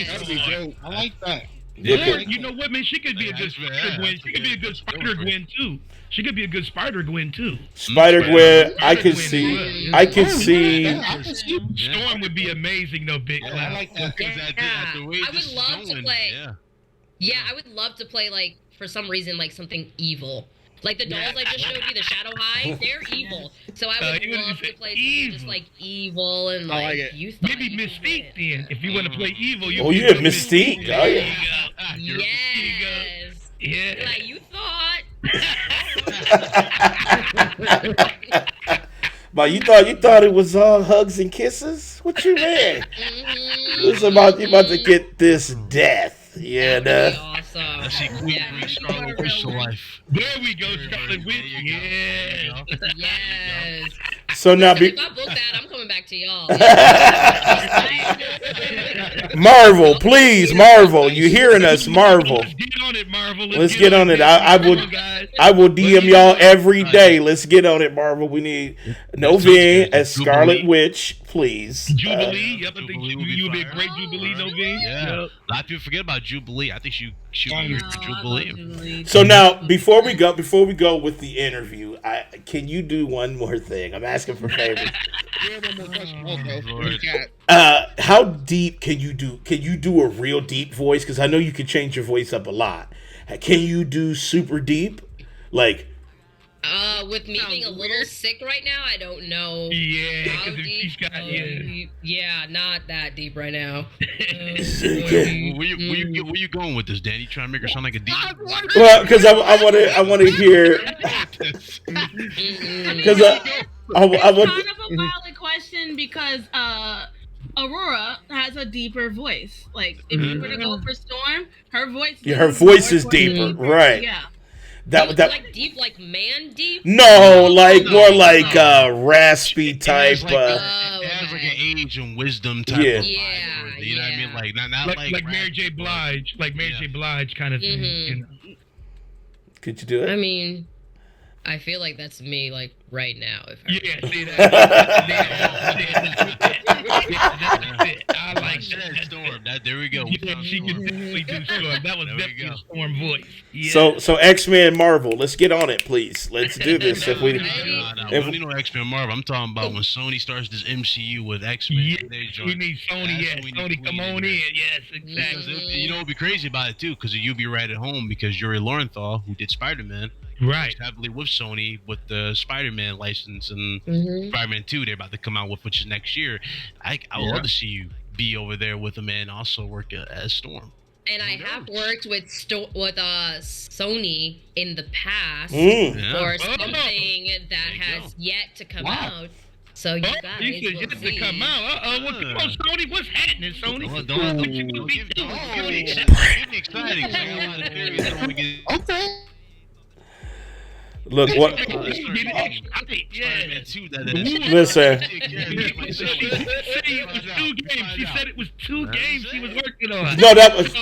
S10: That'd be dope. I like that.
S5: Yeah, you know what, man? She could be a good Spider-Gwen. She could be a good Spider-Gwen too. She could be a good Spider-Gwen too.
S2: Spider-Gwen, I can see.
S5: Storm would be amazing though, Big Cloud.
S10: I like that.
S7: I would love to play. Yeah, I would love to play like for some reason like something evil. Like the dolls I just showed you, the Shadow High, they're evil. So I would love to play something just like evil and like you thought.
S5: Maybe Mystique then. If you want to play evil, you
S2: Mystique. Oh yeah.
S7: Yes.
S5: Yeah.
S7: Like you thought.
S2: But you thought it was all hugs and kisses? What you mean? It's about you about to get this death. Yeah,
S7: awesome.
S6: I see Queen bring Scarlet Witch to life.
S5: There we go, Scarlet Witch. Yeah.
S7: Yes.
S2: So now,
S7: if I book that, I'm coming back to y'all.
S2: Marvel, please, Marvel, you hearing us, Marvel?
S5: Let's get on it, Marvel.
S2: Let's get on it. I will DM y'all every day. Let's get on it, Marvel. We need Noveen as Scarlet Witch, please.
S5: Jubilee. Yep, I think you would be a great Jubilee, Noveen.
S6: Yeah. A lot of people forget about Jubilee. I think she would be for Jubilee.
S2: So now, before we go with the interview, can you do one more thing? I'm asking for favors. How deep can you do? Can you do a real deep voice? Because I know you can change your voice up a lot. Can you do super deep? Like,
S7: with me being a little sick right now, I don't know.
S5: Yeah,
S7: how deep.
S5: She's got
S7: not that deep right now.
S6: Where you going with this, Danny? Trying to make her sound like a deep?
S2: Well, because I want to hear. Because I want.
S8: Kind of a valid question because Aurora has a deeper voice. Like if you were to go for Storm, her voice.
S2: Yeah, her voice is deeper, right?
S8: Yeah.
S2: That
S7: like deep, like man deep.
S2: No, like more like raspy type.
S6: It has like an age and wisdom type.
S2: Yeah.
S6: Of vibe, you know what I mean? Like not
S5: like Mary J. Blige, J. Blige kind of thing. You know?
S2: Could you do it?
S7: I mean, I feel like that's me, like right now.
S5: See that? I like that.
S6: Storm. There we go.
S5: Yeah, she can definitely do Storm. That was definitely a Storm voice. Yeah.
S2: So X-Men Marvel, let's get on it, please. Let's do this.
S6: We don't need no X-Men Marvel. I'm talking about when Sony starts this MCU with X-Men.
S5: Yeah, we need Sony. Sony, come on in. Yes, exactly.
S6: You know, it'd be crazy about it too, because you'll be right at home because Yuri Lowenthal, who did Spider-Man,
S5: right,
S6: heavily with Sony with the Spider-Man license and Spider-Man 2 they're about to come out with, which is next year. I would love to see you be over there with him and also work as Storm.
S7: And I have worked with Sony in the past for something that has yet to come out. So you guys
S5: will
S7: will
S5: see. To come out. Come on, Sony. What's happening, Sony?
S6: Okay.
S2: Look what.
S5: Listen.
S7: She
S5: said it was 2 games she was working on.
S2: No, that was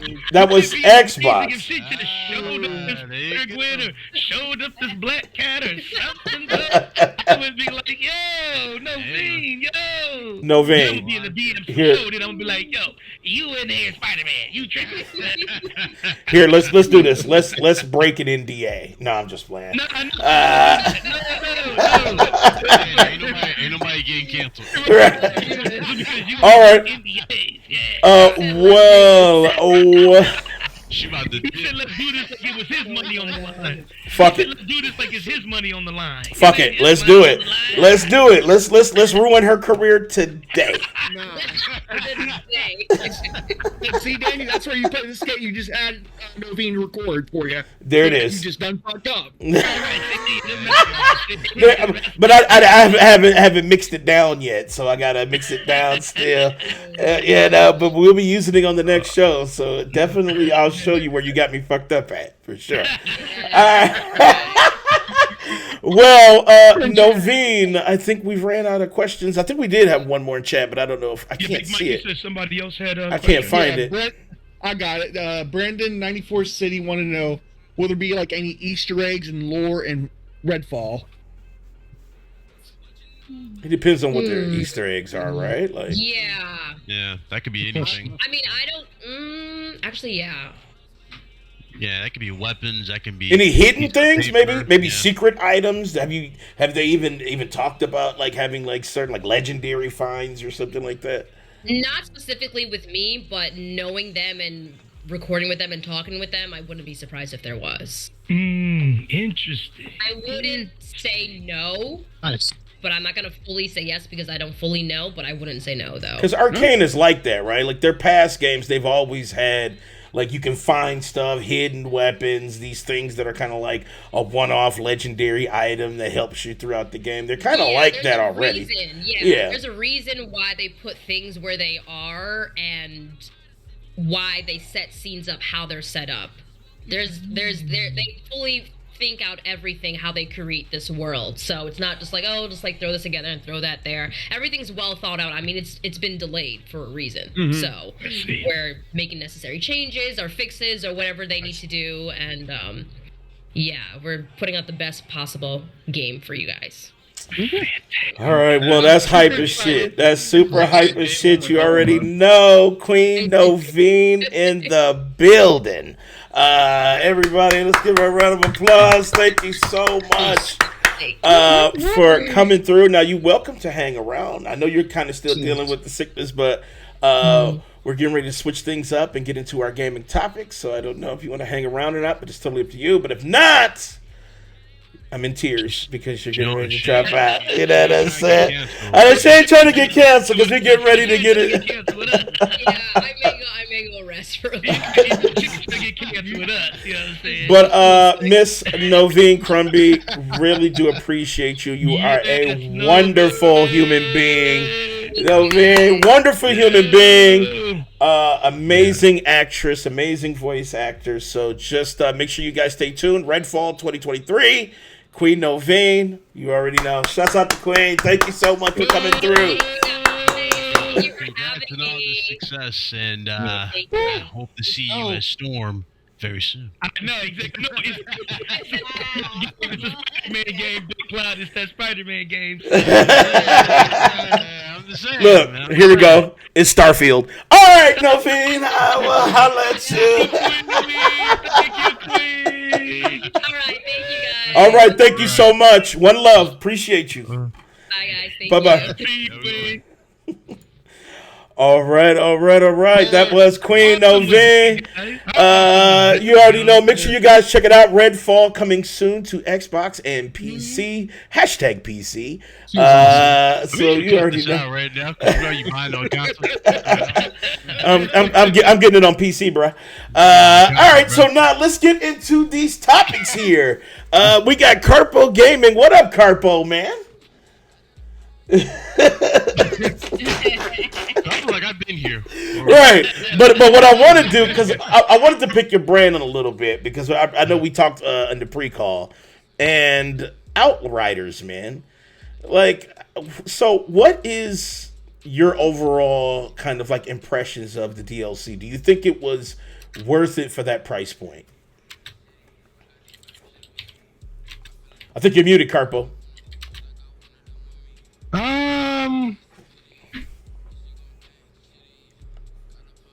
S2: Xbox.
S5: She just showed up this Penguin or showed up this Black Cat or something. I would be like, yo, Noveen, yo.
S2: Noveen.
S5: I'm gonna be in the DM
S2: Here.
S5: show, then I'm gonna be like, yo, you in there, Spider-Man, you tripping.
S2: Here, let's do this. Let's break an NDA. No, I'm just playing.
S5: No.
S6: Ain't nobody getting canceled.
S2: All right.
S6: She about to.
S5: He said, let's do this like it was his money on the line.
S2: Fuck it.
S5: Let's do this like it's his money on the line.
S2: Fuck it. Let's do it. Let's do it. Let's ruin her career today.
S10: Nah. See, Danny, that's where you put this skate. You just add Noveen record for you.
S2: There it is.
S10: You just done fucked up.
S2: But I haven't mixed it down yet, so I gotta mix it down still. But we'll be using it on the next show, so definitely I'll show you where you got me fucked up at for sure. Well, Noveen, I think we've ran out of questions. I think we did have one more in chat, but I don't know if I can't see it.
S5: Said somebody else had
S2: I can't find it.
S10: Brent, I got it. Brandon 94 City wanted to know, will there be like any Easter eggs and lore in Redfall?
S2: It depends on what their Easter eggs are, right? Like,
S6: Yeah, that could be anything.
S7: I mean, I don't. Actually, yeah.
S6: Yeah, that could be weapons. That can be
S2: any hidden things,
S6: paper.
S2: maybe secret items. Have they even talked about like having like certain like legendary finds or something like that?
S7: Not specifically with me, but knowing them and recording with them and talking with them, I wouldn't be surprised if there was.
S5: Interesting.
S7: I wouldn't say no.
S10: Nice.
S7: But I'm not gonna fully say yes because I don't fully know. But I wouldn't say no though.
S2: Because Arcane is like that, right? Like their past games, they've always had. Like, you can find stuff, hidden weapons, these things that are kind of like a one-off legendary item that helps you throughout the game. They're kind of like that already.
S7: There's a reason why they put things where they are and why they set scenes up how they're set up. They fully think out everything how they create this world. So it's not just like, oh, just like throw this together and throw that there. Everything's well thought out. I mean, it's been delayed for a reason. So we're making necessary changes or fixes or whatever they need to do, and we're putting out the best possible game for you guys.
S2: All right, well, that's hype as shit. That's super hype as shit. You already know. Queen Noveen in the building. Everybody, let's give her a round of applause. Thank you so much for coming through. Now, you're welcome to hang around. I know you're kind of still dealing with the sickness, but we're getting ready to switch things up and get into our gaming topics. So I don't know if you want to hang around or not, but it's totally up to you. But if not, I'm in tears because you're getting ready to drop out. You know what I'm saying? She ain't trying to get canceled because we're getting ready to get it.
S7: I may go rest for a little.
S2: But Miss Noveen Crumbie, really do appreciate you. You are a wonderful human being. Noveen, wonderful human being. Amazing actress, amazing voice actor. So just make sure you guys stay tuned. Redfall 2023. Queen Noveen, you already know. Shouts out to Queen. Thank you so much for coming through.
S6: Congrats on all the success, and I hope to see you as Storm very soon.
S5: No, exactly. No, it's a Spider-Man game. Big Cloud. It's that Spider-Man game.
S6: I'm just saying.
S2: Look,
S6: man.
S2: here we go. It's Starfield. All right, Noveen, I will holler at you.
S7: All right, thank you guys.
S2: All right, thank you so much. One love. Appreciate you.
S7: Bye guys. Thank
S2: Bye-bye.
S7: you.
S2: All right. That was Queen Noveen. You already know. Make sure you guys check it out. Redfall coming soon to Xbox and PC. Hashtag PC. So you already know.
S6: Right now, you buying on console.
S2: I'm getting it on PC, bro. All right, so now let's get into these topics here. We got Carpo Gaming. What up, Carpo, man?
S6: I feel like I've been here.
S2: Right, but what I want to do, because I wanted to pick your brain on a little bit, because I know we talked in the pre-call, and Outriders, man. Like, so what is your overall kind of like impressions of the DLC? Do you think it was worth it for that price point? I think you're muted, Carpo.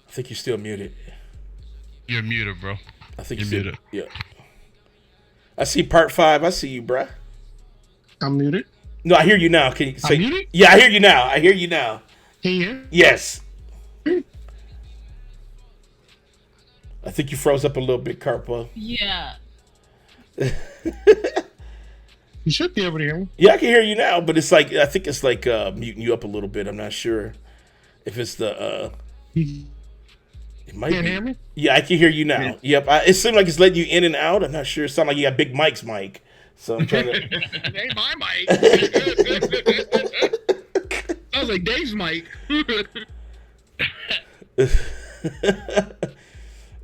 S2: I think you're still muted.
S6: You're muted, bro.
S2: I think
S6: you're muted.
S2: Yeah. I see part 5. I see you, bruh.
S3: I'm muted.
S2: No, I hear you now. Can you say?
S3: I'm muted?
S2: Yeah, I hear you now. I hear you now.
S3: Can you hear?
S2: Yes. I think you froze up a little bit, Carpo.
S8: Yeah.
S3: You should be able to hear me.
S2: Yeah, I can hear you now, but it's like I think it's like muting you up a little bit. I'm not sure if it's the. It might
S3: Can't
S2: be.
S3: hear me?
S2: Yeah, I can hear you now. Yep, it seemed like it's letting you in and out. I'm not sure. It sounded like you got Big Mike's mic, so I'm trying to.
S10: It ain't my mic. Sounds like Dave's mic.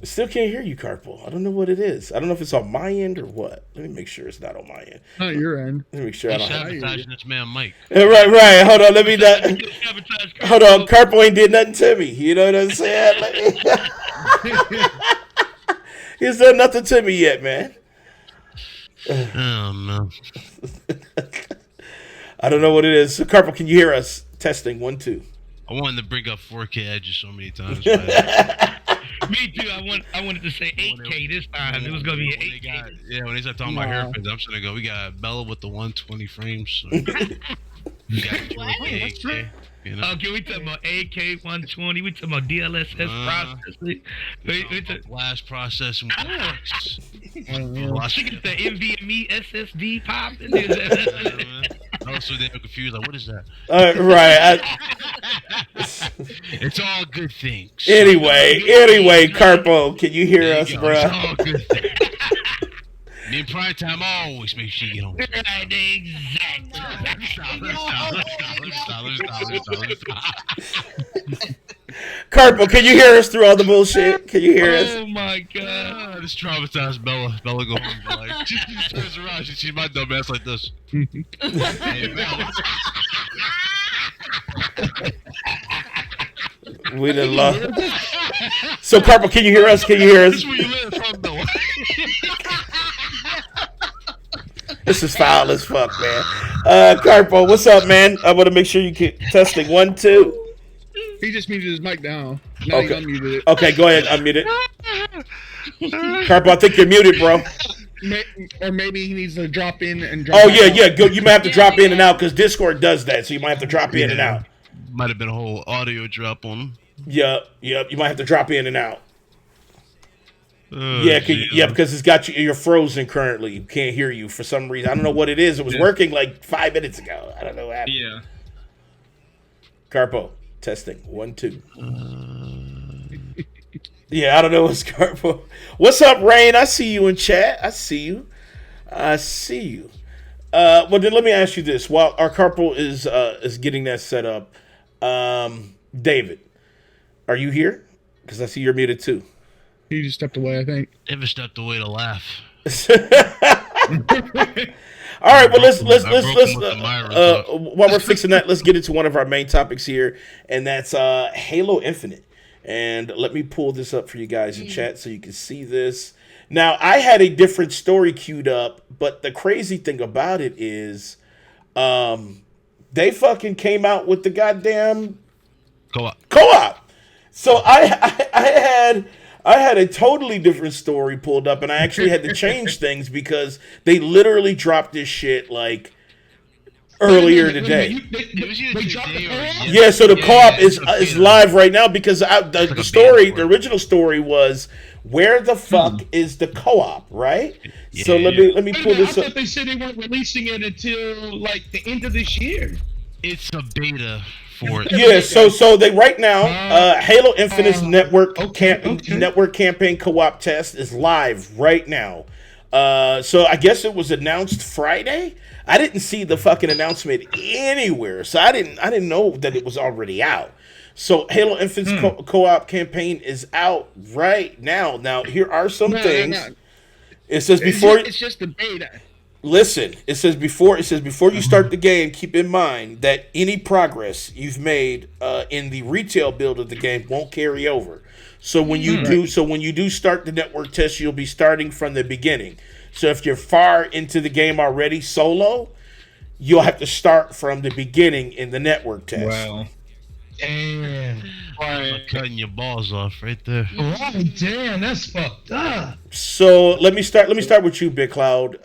S2: Still can't hear you, Carpo. I don't know what it is. I don't know if it's on my end or what. Let me make sure it's not on my end.
S10: Not your end.
S2: Let me make sure I don't have
S6: sabotaging this man, Mike.
S2: Right. Hold on. Let me not. Hold on. Carpo ain't did nothing to me. You know what I'm saying? He's done nothing to me yet, man.
S6: Oh no.
S2: I don't know what it is. So, Carpo, can you hear us? Testing 1, 2.
S6: I wanted to bring up 4K edges so many times.
S5: Me too. I wanted to say 8K this time. It was gonna be 8K.
S6: When they start talking about hairpins, I'm just gonna go. We got Bella with the 120 frames. So we got 8K. You know?
S5: Okay, we talking about AK 120. We talking about DLSS processing.
S6: Blast processing.
S5: She get the NVMe SSD popping.
S6: I was so damn confused. Like, what is that?
S2: Right.
S6: It's all good things.
S2: Anyway, Carpo, can you hear us, bro?
S6: It's all good things. Me in prime time, I always make sure you get home.
S5: Right, exactly.
S2: Carpo, can you hear us through all the bullshit? Can you hear us?
S5: Oh my god.
S6: This traumatized Bella. Bella go home. Like, she turns around. She sees my dumb ass like this. Hey, Bella.
S2: We done lost. So, Carpo, can you hear us? Can you hear us?
S6: This is where you live from, Bella.
S2: This is foul as fuck, man. Carpo, what's up, man? I want to make sure you keep testing 1, 2.
S10: He just muted his mic down. Now
S2: Okay.
S10: he unmuted it.
S2: Okay, go ahead, unmute it. Carpo, I think you're muted, bro.
S10: Or maybe he needs to drop in and drop
S2: Oh,
S10: out.
S2: yeah. Go. You might have to drop in and out because Discord does that, so you might have to drop in and out.
S6: Might have been a whole audio drop on him.
S2: Yep. You might have to drop in and out. Because it's got you. You're frozen currently. You can't hear you for some reason. I don't know what it is. It was working like 5 minutes ago. I don't know what happened.
S9: Yeah.
S2: Carpo, testing 1, 2. Yeah, I don't know what's Carpo. What's up, Rain? I see you in chat. I see you. Well, then let me ask you this: while our Carpo is getting that set up, David, are you here? Because I see you're muted too.
S10: He just stepped away, I think.
S6: Never stepped away to laugh.
S2: All right, well let's while we're fixing that, let's get into one of our main topics here, and that's Halo Infinite. And let me pull this up for you guys in chat so you can see this. Now, I had a different story queued up, but the crazy thing about it is, they fucking came out with the goddamn co-op. So I had a totally different story pulled up, and I actually had to change things because they literally dropped this shit like earlier today. Yeah, so the co-op is live right now because the original story was where the fuck is the co-op, right?
S6: Yeah.
S2: So let me pull this
S3: I
S2: up.
S3: thought they said they weren't releasing it until like the end of this year.
S6: It's a beta for it.
S2: Yeah, so they right now, Halo Infinite's network campaign co-op test is live right now. So I guess it was announced Friday. I didn't see the fucking announcement anywhere, so I didn't know that it was already out. So Halo Infinite's co-op campaign is out right now. Now here are some things.
S10: No.
S2: It says before
S10: it's just the beta.
S2: Listen, it says before you start the game, keep in mind that any progress you've made in the retail build of the game won't carry over. So when you do start the network test, you'll be starting from the beginning. So if you're far into the game already solo, you'll have to start from the beginning in the network test.
S9: Wow.
S5: Damn.
S3: Right.
S6: Cutting your balls off right there.
S5: Oh, damn, that's fucked up.
S2: So let me start with you, Big Cloud.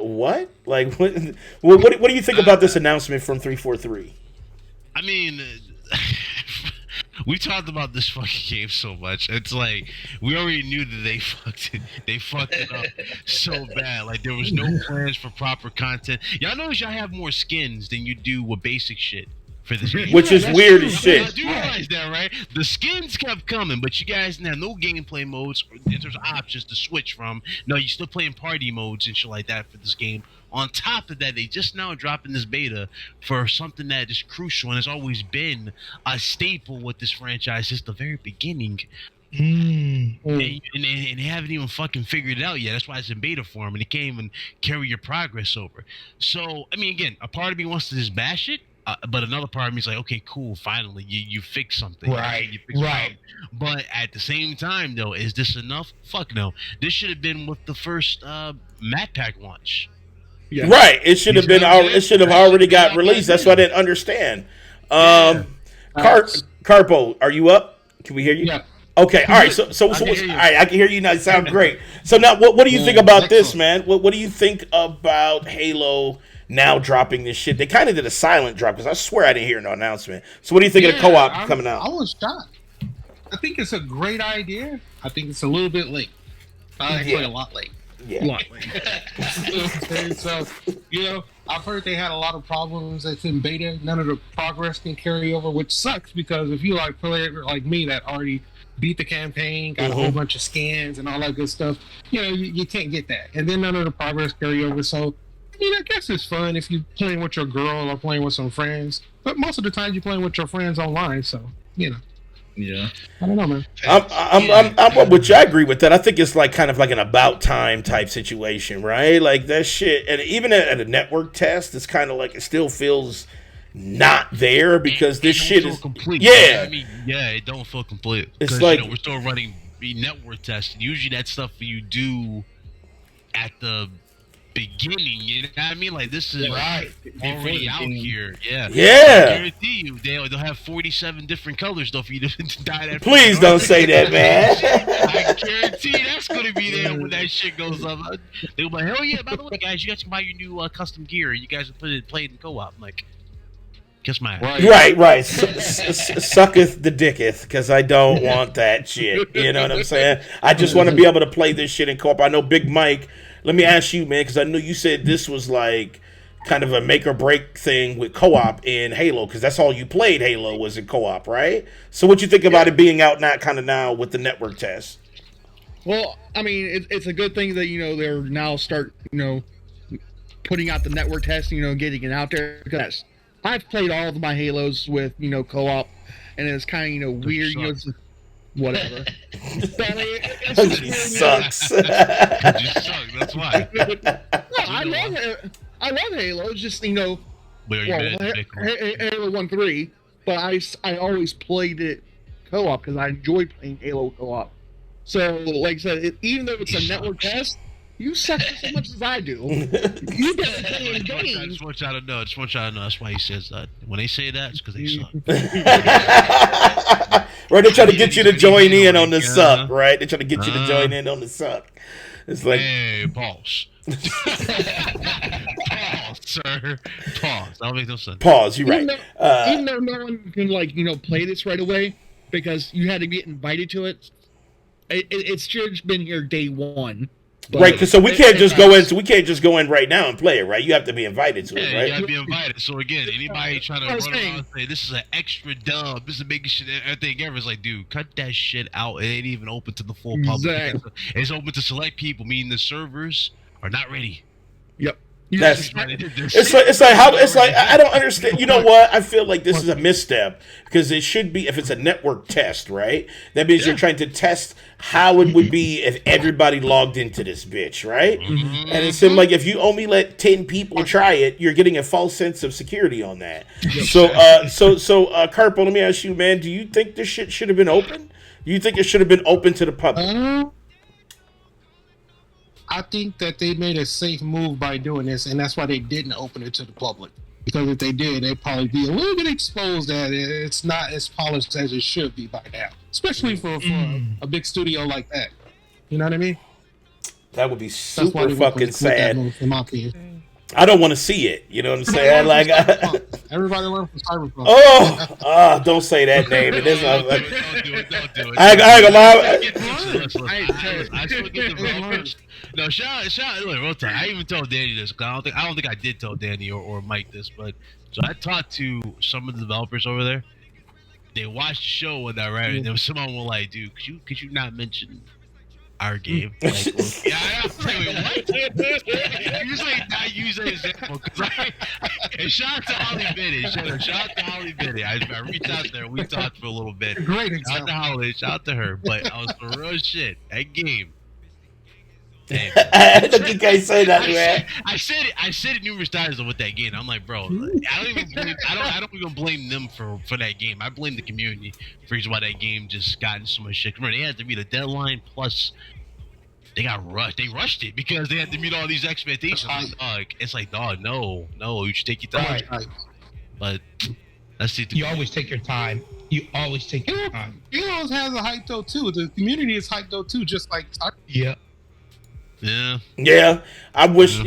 S2: What? Like, what do you think about this announcement from 343?
S6: I mean, we talked about this fucking game so much. It's like we already knew that they fucked it up so bad. Like there was no plans for proper content. Y'all notice y'all have more skins than you do with basic shit for this game.
S2: Which is weird as shit.
S6: I do realize that, right? The skins kept coming, but you guys didn't have no gameplay modes in terms of options to switch from. No, you're still playing party modes and shit like that for this game. On top of that, they just now dropping this beta for something that is crucial and has always been a staple with this franchise since the very beginning. And they haven't even fucking figured it out yet. That's why it's in beta form, and it can't even carry your progress over. So, I mean, again, a part of me wants to just bash it, but another part of me is like, okay, cool, finally, you fix something.
S5: Right,
S6: You fix right. But at the same time, though, is this enough? Fuck no. This should have been with the first map pack launch.
S2: Yeah. Right. It should have been. It should have already got released. That's what I didn't understand. Carpo, are you up? Can we hear you?
S3: Yeah.
S2: Okay. All right. So all right. I can hear you now. You sound great. So now, what do you think about this, man? What do you think about Halo now dropping this shit? They kind of did a silent drop because I swear I didn't hear no announcement. So what do you think of the co-op coming out?
S3: I was shocked. I think it's a great idea. I think it's a little bit late. Actually, a lot late.
S2: Yeah.
S3: And so, I've heard they had a lot of problems that's in beta. None of the progress can carry over, which sucks because if you like player like me that already beat the campaign, got a whole bunch of scans and all that good stuff, you can't get that. And then none of the progress carry over. So, I guess it's fun if you're playing with your girl or playing with some friends. But most of the time you're playing with your friends online, so,
S9: Yeah.
S3: I don't know, man.
S2: I'm with you. I agree with that. I think it's like kind of like an about time type situation, right? Like that shit, and even at a network test, it's kind of like it still feels not there because this shit is
S6: complete.
S2: Yeah,
S6: I mean, it don't feel complete.
S2: It's like
S6: we're still running network tests. Usually, that stuff you do at the beginning, you know what I mean? Like this is already out here. Yeah. I guarantee you they'll have 47 different colors though for you to dye that.
S2: Please don't say that, man.
S6: I guarantee that's gonna be there when that shit goes up. They'll be like, hell yeah, by the way, guys, you guys can buy your new custom gear. You guys can play it in co-op. I'm like, kiss my ass.
S2: Right. Sucketh the dicketh, because I don't want that shit. You know what I'm saying? I just want to be able to play this shit in co-op. I know Big Mike. Let me ask you, man, because I know you said this was like kind of a make or break thing with co-op in Halo, because that's all you played Halo was in co-op, right? So what you think about it being out now with the network test?
S10: Well, I mean, it's a good thing that they're now putting out the network test, getting it out there, because I've played all of my Halos with co-op, and it's kind of weird, whatever.
S2: He sucks.
S6: You suck. That's why.
S10: No, I love Halo. It's just Halo 1-3, but I always played it co-op because I enjoy playing Halo co-op. So, like I said, even though it's a network test, you suck as much as I do. You get playing games.
S6: I just want y'all to know. That's why he says that. When they say that, it's because they suck.
S2: Right, they're trying to get you to join in on the suck, right? They're trying to get you to join in on the suck. It's like,
S6: hey, pause. Pause, sir. Pause. That'll make no sense.
S2: Pause. You're right.
S10: Even though no one can play this right away because you had to get invited to it. It's just been here day one.
S2: Right, because so we can't just go in. So we can't just go in right now and play it, right? You have to be invited to it, right?
S6: You have to be invited. So again, anybody trying to run around and say this is an extra dub, this is the biggest shit everything ever, is like, dude, cut that shit out. It ain't even open to the full public. Exactly. It's open to select people, meaning the servers are not ready.
S10: Yep.
S2: It's like I don't understand. You know what? I feel like this is a misstep because it should be, if it's a network test, right? That means you're trying to test how it would be if everybody logged into this bitch, right? Mm-hmm. And it seemed like if you only let 10 people try it, you're getting a false sense of security on that. So Carpo, let me ask you, man, do you think this shit should have been open? Do you think it should have been open to the public?
S3: I think that they made a safe move by doing this, and that's why they didn't open it to the public. Because if they did, they'd probably be a little bit exposed that it's not as polished as it should be by now. Especially for a big studio like that. You know what I mean?
S2: That would be
S3: That's why
S2: super
S3: they went
S2: fucking
S3: with that
S2: sad.
S3: move, in my opinion.
S2: I don't want to see it. You know what I'm saying? Like,
S3: Everybody learned from Cyberpunk.
S2: Don't say that name. It is.
S6: Don't do it.
S2: I ain't gonna lie.
S6: I still get developers. No, shout look, real time. I even told Danny this. Cause I don't think I did tell Danny or Mike this, but so I talked to some of the developers over there. They watched the show and that right, and then someone was like, "Dude, could you not mention our game?" Like, I was like, wait, what? Usually not use that example because and shout out to Holly Bennett. Shout out to Holly Bennett. I reached out there. We talked for a little bit.
S3: Great
S6: Shout out
S3: example.
S6: to Holly. Shout out to her. But I was for real shit. That game. Damn.
S2: I think you can't say that, man.
S6: I said it numerous times with that game. I'm like, bro, I don't even blame them for that game. I blame the community for reason why that game just gotten so much shit. Remember, they had to meet a deadline plus they got rushed. They rushed it because they had to meet all these expectations. It's like, dog, no, you should take your time.
S3: Right.
S6: But let's see.
S11: You always take your time. You always take your time.
S3: Heroes has a hype though too. The community is hyped though too, just like
S11: Yeah.
S2: Yeah. I wish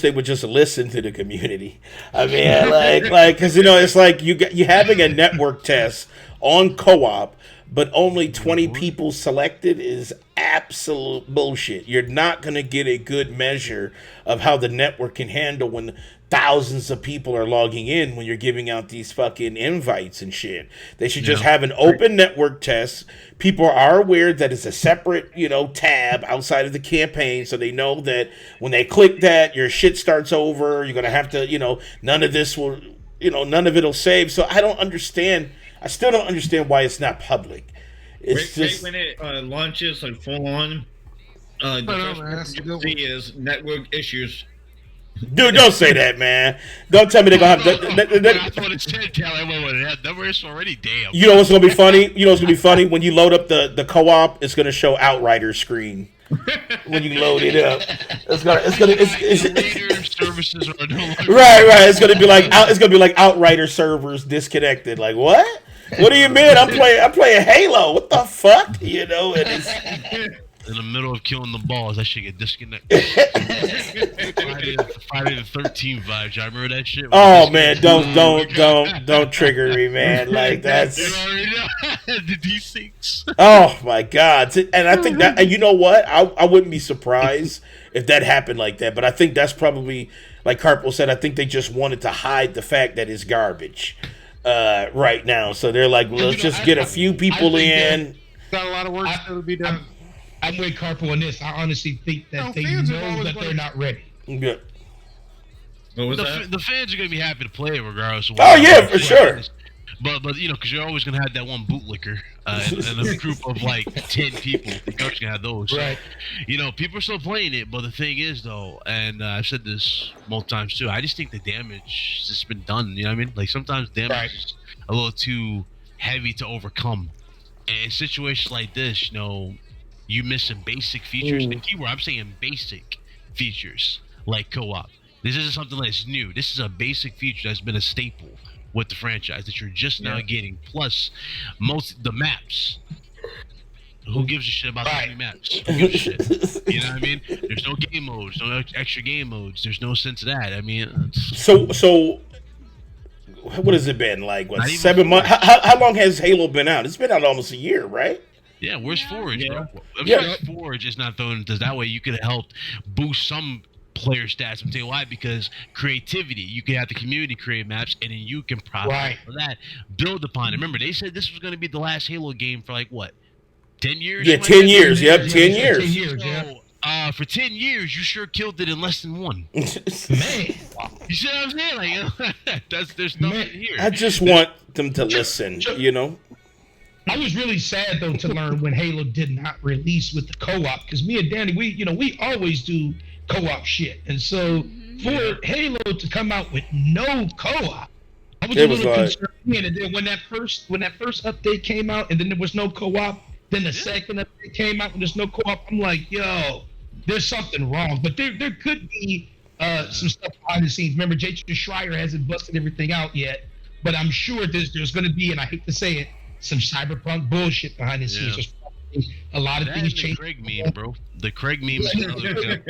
S2: they would just listen to the community. I mean, like, because it's like you having a network test on co-op, but only 20 people selected is absolute bullshit. You're not gonna get a good measure of how the network can handle when thousands of people are logging in when you're giving out these fucking invites and shit. They should just have an open network test. People are aware that it's a separate, tab outside of the campaign, so they know that when they click that, your shit starts over. You're gonna have to, none of this will, none of it'll save. So I don't understand. I still don't understand why it's not public. It's just
S9: when it launches like full on. The first thing you see is network issues.
S2: Dude, don't say that, man. Don't tell me they're gonna have.
S6: That's what it said. That number is already damn.
S2: You know what's gonna be funny? When you load up the co-op, it's gonna show Outrider screen. When you load it up,
S6: services are no longer
S2: right. It's gonna be like Outrider servers disconnected. Like what? What do you mean? I'm playing Halo. What the fuck? And it's.
S6: In the middle of killing the balls, that shit get disconnected. Friday the 13th vibes. I remember that shit.
S2: Oh man, don't trigger me, man. Like that's.
S6: You already know the D6.
S2: Oh my god! And I think that, and you know what? I wouldn't be surprised if that happened like that. But I think that's probably, like Carpo said, I think they just wanted to hide the fact that it's garbage right now. So they're like, well, let's just get a few people in.
S3: Got a lot of work still to be done.
S11: I'm with Carpo on this. I honestly think that they know that they're not ready.
S2: Yeah.
S9: What was that?
S6: The fans are gonna be happy to play it regardless.
S2: Oh yeah, for sure.
S6: But because you're always gonna have that one bootlicker and a group of like 10 people. You're always gonna have those.
S11: Right.
S6: So, people are still playing it, but the thing is though, and I've said this multiple times too. I just think the damage has been done. You know what I mean? Like sometimes damage is a little too heavy to overcome. And in situations like this, you missing basic features. The keyword I'm saying basic features like co-op. This isn't something that's new. This is a basic feature that's been a staple with the franchise that you're just now getting. Plus, the maps. Who gives a shit about the new maps? Who gives a shit? You know what I mean? There's no game modes, no extra game modes. There's no sense of that. I mean,
S2: so. What has it been like? What 7 months? How long has Halo been out? It's been out almost a year, right?
S6: Yeah, where's Forge, bro? Forge is not throwing into that way. You could have helped boost some player stats. I'm telling you why, because creativity. You could have the community create maps, and then you can profit for that, build upon it. Remember, they said this was going to be the last Halo game for like what, 10 years?
S2: Yeah, 10 years. Yep, 10 years.
S11: 10 years, yeah.
S6: For 10 years, you sure killed it in less than one.
S11: Man,
S6: you see what I'm saying? Like, there's nothing here.
S2: I just want them to listen.
S11: I was really sad though to learn when Halo did not release with the co-op, because me and Danny, we always do co-op shit, and so for Halo to come out with no co-op, I was a little concerned. And then when that first update came out, and then there was no co-op, then the second update came out and there's no co-op, I'm like, yo, there's something wrong. But there could be some stuff behind the scenes. Remember, Jason Schreier hasn't busted everything out yet, but I'm sure there's going to be, and I hate to say it, some cyberpunk bullshit behind the scenes. There's a lot of things changed.
S6: The Craig meme, bro. The Craig meme is
S11: that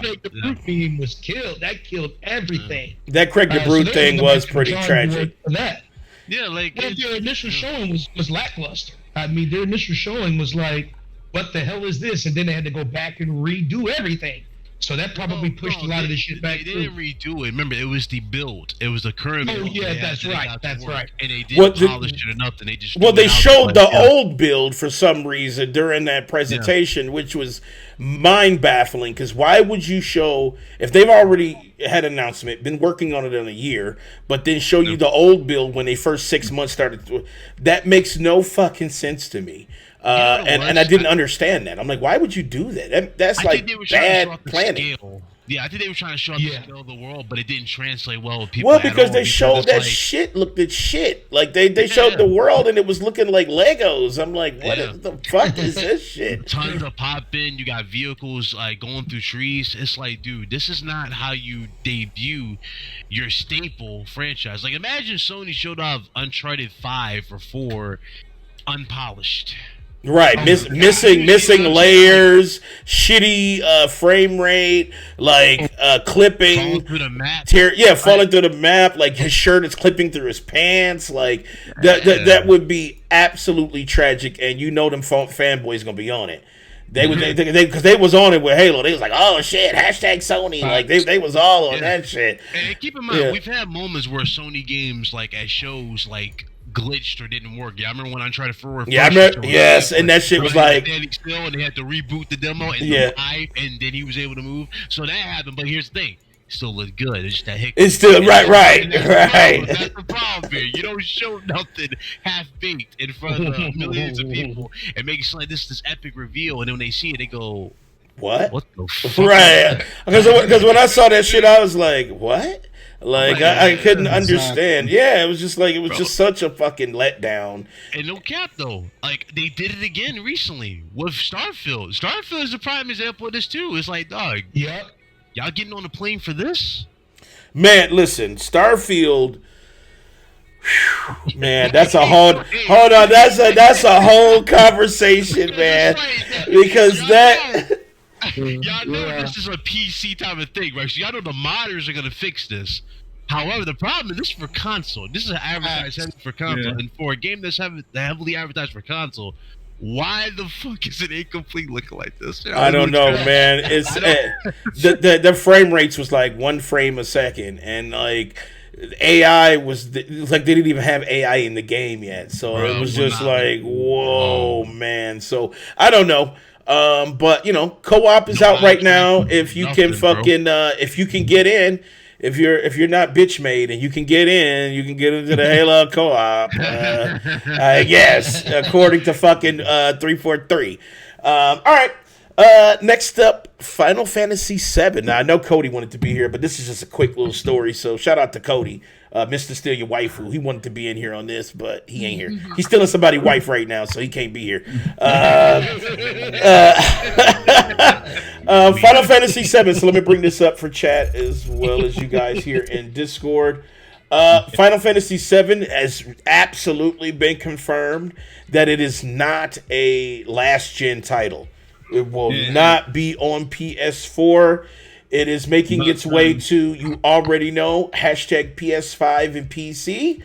S11: Craig the Brute meme was killed. That killed everything.
S2: That Craig the Brute thing was pretty tragic.
S11: That.
S6: Yeah, like
S11: their initial showing was lackluster. I mean, their initial showing was like, "What the hell is this?" And then they had to go back and redo everything. So that probably pushed a lot of this shit back.
S6: They didn't redo it. Remember, it was the build. It was the current build.
S11: Oh yeah, that's right. That's right.
S6: And they didn't polish it or nothing. They just
S2: they showed the old build for some reason during that presentation, which was mind baffling. Because why would you show, if they've already had an announcement, been working on it in a year, but then show you the old build when they first 6 months started? That makes no fucking sense to me. And I didn't understand that. I'm like, why would you do that? That's like bad planning.
S6: Yeah, I think they were trying to show up the scale of the world, but it didn't translate well with people.
S2: Well, because they showed that shit looked at shit. Like they showed the world and it was looking like Legos. I'm like, what the fuck is this shit?
S6: Tons of pop in. You got vehicles like going through trees. It's like, dude, this is not how you debut your staple franchise. Like, imagine Sony showed off Uncharted 5 or 4 unpolished.
S2: Right, missing layers, shitty frame rate, like clipping,
S6: falling through the map.
S2: Falling through the map. Like his shirt is clipping through his pants. Like that would be absolutely tragic. And you know them fanboys gonna be on it. They because they was on it with Halo. They was like, oh shit, hashtag Sony. Like they was all on that shit.
S6: And keep in mind, we've had moments where Sony games like at shows like glitched or didn't work. Yeah, I remember when I tried to forward.
S2: Yeah, I remember. Yes, and that shit was like
S6: standing still, and they had to reboot the demo and live, and then he was able to move. So that happened. But here's the thing: it still looked good. It's just that hiccup.
S2: It's still right.
S6: That's the problem here. You don't show nothing half baked in front of millions of people and make it sound like this epic reveal, and then when they see it, they go,
S2: "What?
S6: What the fuck?"
S2: Right? Because when I saw that shit, I was like, "What?" Like I couldn't understand. Yeah, it was just like just such a fucking letdown.
S6: And no cap though, like they did it again recently with Starfield. Starfield is a prime example of this too. It's like, dog, y'all getting on the plane for this?
S2: Man, listen, Starfield. Whew, man, that's a whole hold on. That's a whole conversation, man. Because that.
S6: Y'all know this is a PC type of thing, right? So y'all know the modders are gonna fix this. However, the problem is this is for console. This is advertised heavily for console, and for a game that's heavily advertised for console, why the fuck is it incomplete looking like this?
S2: I don't know, man. It's the frame rates was like 1 frame a second, and like AI was like they didn't even have AI in the game yet, so it was just like, whoa, man. So I don't know. But you know, co-op is out right now. If you can fucking, if you can get in, if you're not bitch made and you can get in, you can get into the Halo co-op. I guess according to fucking 343. All right. Next up, Final Fantasy VII. Now I know Cody wanted to be here, but this is just a quick little story. So shout out to Cody. Mr. Steal Your Waifu. He wanted to be in here on this, but he ain't here. He's stealing somebody's wife right now, so he can't be here. Final Fantasy VII. So let me bring this up for chat as well as you guys here in Discord. Final Fantasy VII has absolutely been confirmed that it is not a last-gen title. It will not be on PS4. It is making its way to, you already know, hashtag PS5 and PC.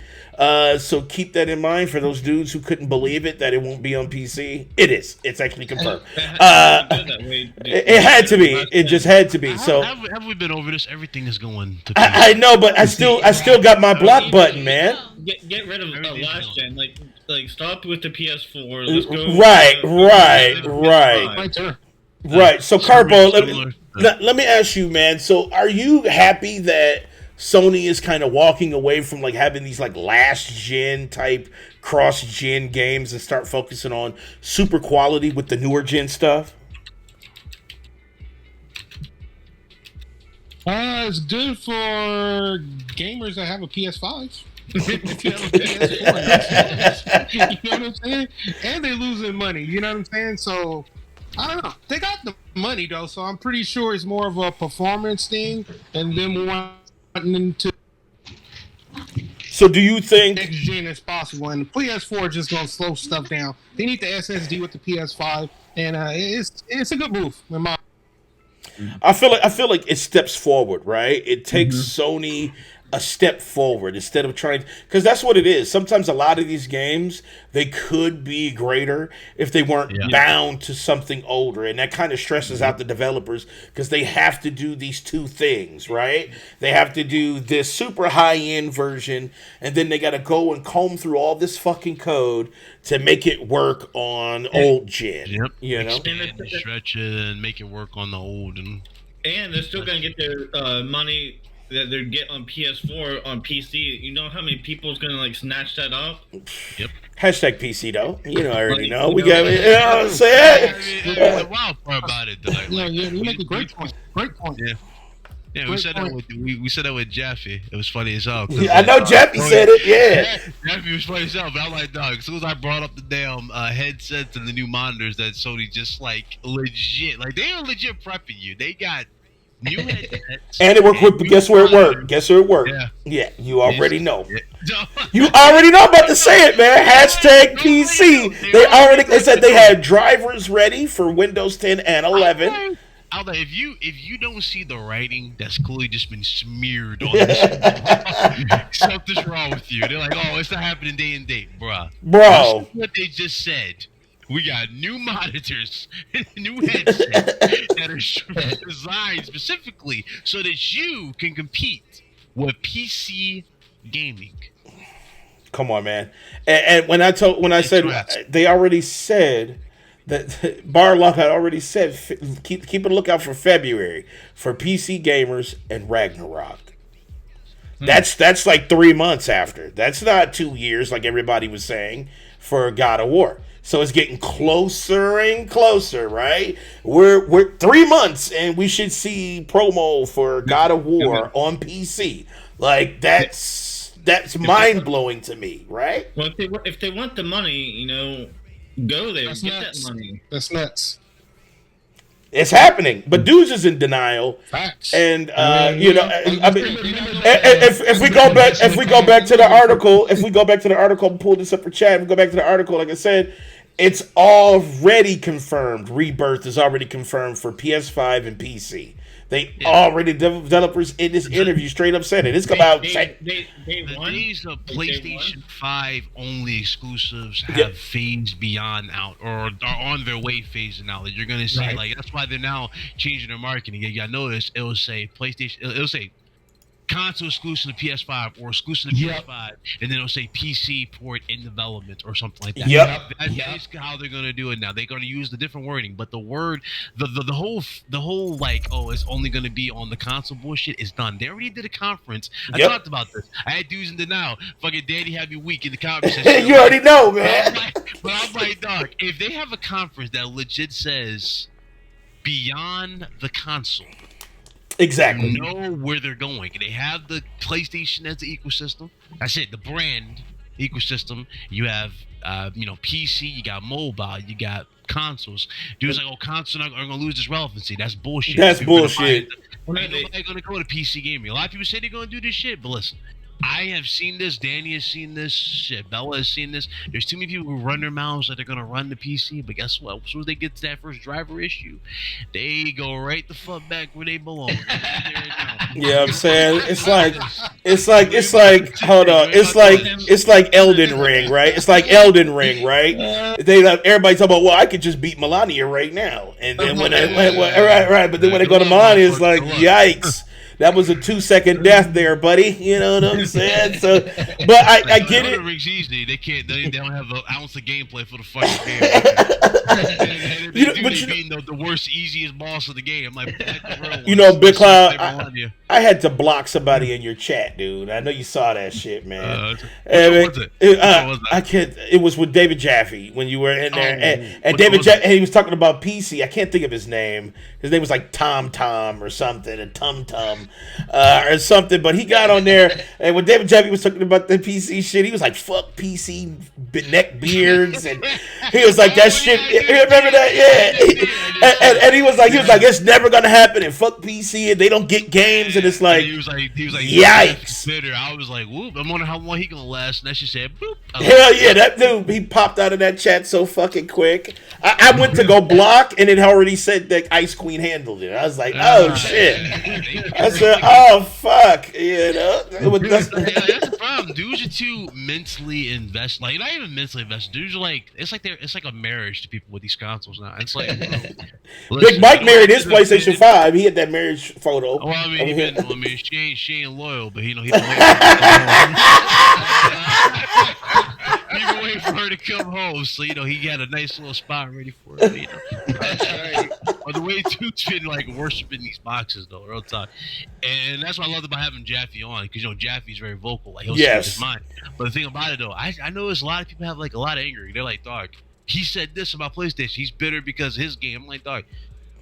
S2: So keep that in mind for those dudes who couldn't believe it, that it won't be on PC. It is. It's actually confirmed. It had to be. It just had to be. So
S6: have we been over this? Everything is going to
S2: I know, but I still got my block button, man.
S9: Get rid of last gen. Like stop with the PS4. Let's go.
S2: Right. So Carbo, let me ask you, man. So are you happy that Sony is kind of walking away from like having these like last gen type cross gen games and start focusing on super quality with the newer gen stuff?
S3: It's good for gamers that have a PS5. If you have a PS4, you know what I'm saying? And they're losing money. You know what I'm saying? So I don't know. They got the money though, so I'm pretty sure it's more of a performance thing, and them wanting to
S2: So do you think
S3: next gen as possible. And the PS4 is just gonna slow stuff down. They need the SSD with the PS5, and it's a good move. In my
S2: I feel like it steps forward, right? It takes Sony a step forward instead of trying, because that's what it is. Sometimes a lot of these games, they could be greater if they weren't bound to something older, and that kind of stresses out the developers because they have to do these two things, right? They have to do this super high end version, and then they got to go and comb through all this fucking code to make it work on old gen.
S6: Yep.
S2: You know,
S6: Expand and stretch it and make it work on the old and
S9: And they're still gonna get their money that they get on PS4 on PC. You know how many people's gonna like snatch that up?
S6: Yep.
S2: Hashtag PC though. You know, I already know.
S3: You
S2: We
S3: know,
S2: got. You know what I'm saying?
S6: The wild part about it, though.
S3: yeah, you make a great point. Great point.
S6: Yeah. Yeah, we
S3: Great
S6: said
S3: point.
S6: that with we said that with Jeffy. It was funny as hell.
S2: Yeah, I know Jeffy said it. Yeah.
S6: Jeffy was funny as hell, but I'm like, dog. As soon as I brought up the damn headsets and the new monitors that Sony just like legit, like they are legit prepping you. They got new headsets,
S2: And it worked with. Guess where it worked? Guess where it worked?
S6: Yeah.
S2: Yeah, you already know.
S6: Yeah.
S2: You already know. I'm about to say it, man. Hashtag PC. They said they had drivers ready for Windows 10 and 11.
S6: Alda, if you don't see the writing that's clearly just been smeared on this, something's wrong with you. They're like, oh, it's not happening day and date, bruh.
S2: Bro.
S6: Listen to what they just said. We got new monitors, new headsets that are designed specifically so that you can compete with PC gaming.
S2: Come on, man. And when I said they already said that Barlock had already said keep a lookout for February for PC gamers and Ragnarok. That's like 3 months after. That's not 2 years like everybody was saying for God of War. So it's getting closer and closer, right? We're 3 months and we should see promo for God of War on PC. Like that's mind blowing to me, right?
S9: Well, if they want the money, you know, go there,
S3: That's
S9: get
S3: nuts.
S9: that money.
S3: That's nuts.
S2: It's happening, but dudes is in denial.
S3: Facts.
S2: And you know, I mean, if we go back to the article, pull this up for chat. If we go back to the article, like I said, it's already confirmed. Rebirth is already confirmed for PS5 and PC. They already developers in this interview straight up said it. It's about
S6: The days of PlayStation 5 only exclusives have phased beyond out or are on their way phasing out. Like you're gonna see, like that's why they're now changing their marketing. You got notice it will say PlayStation. It'll say console exclusive to PS5 or exclusive to PS5, and then it'll say PC port in development or something like that. That's basically how they're gonna do it now. They're gonna use the different wording, but the word, the whole like, oh, it's only gonna be on the console bullshit is done. They already did a conference. I talked about this. I had dudes in denial. Fucking Daddy had me weak in the conference.
S2: You already know, man.
S6: But I'm like, dog, if they have a conference that legit says beyond the console.
S2: Exactly.
S6: Know where they're going. They have the PlayStation as the ecosystem. That's it. The brand ecosystem. You have, PC. You got mobile. You got consoles. Dudes like, oh, consoles are going to lose its relevancy. That's bullshit.
S2: That's bullshit.
S6: Nobody's going to go to PC gaming. A lot of people say they're going to do this shit, but listen. I have seen this. Danny has seen this. Shit, Bella has seen this. There's too many people who run their mouths that they're gonna run the PC, but guess what? As soon as they get to that first driver issue, they go right the fuck back where they belong.
S2: Yeah, I'm saying it's like hold on, it's like Elden Ring, right? It's like Elden Ring, right? They everybody talk about, well, I could just beat Melania right now, and then when but then when they go to Melania, it's like, yikes. That was a 2-second death there, buddy. You know what I'm saying? So, but I get it.
S6: Ring's easy. They can't. They don't have an ounce of gameplay for the fucking game. They beat the worst, easiest boss of the game. I'm like,
S2: Big Cloud. I had to block somebody in your chat, dude. I know you saw that shit, man.
S6: Which one was it?
S2: I can't. It was with David Jaffe when you were in there, and
S6: Which
S2: David
S6: one was
S2: Jaffe. And he was talking about PC. I can't think of his name. His name was like Tom or something, and Tum or something. But he got on there, and when David Jaffe was talking about the PC shit, he was like, "Fuck PC neck beards," and he was like, "That shit." You remember that? Yeah. And he was like, "It's never gonna happen." And fuck PC, and they don't get games. And it's like,
S6: he was like,
S2: yikes!
S6: Bitter. I was like, whoop! I wonder how long he gonna last. And then she said, boop.
S2: Hell yeah, that dude, he popped out of that chat so fucking quick. I went to go block, and it already said that Ice Queen handled it. I was like, oh shit! I said, oh fuck, you know.
S6: That's the problem. Dudes are too mentally invested. Like, not even mentally invested. Dudes are like, it's like a marriage to people with these consoles now. It's like,
S2: Big Mike married his PlayStation 5. He had that marriage photo.
S6: Well, I mean, she ain't loyal, but he been waiting for her to come home, so he had a nice little spot ready for her. Or the way dude's been like worshiping these boxes, though, real talk. And that's what I love about having Jaffe on, because Jaffe's very vocal, like he'll speak his mind. But the thing about it, though, I notice a lot of people have like a lot of anger. They're like, dog, he said this about PlayStation. He's bitter because his game. I'm like, dog,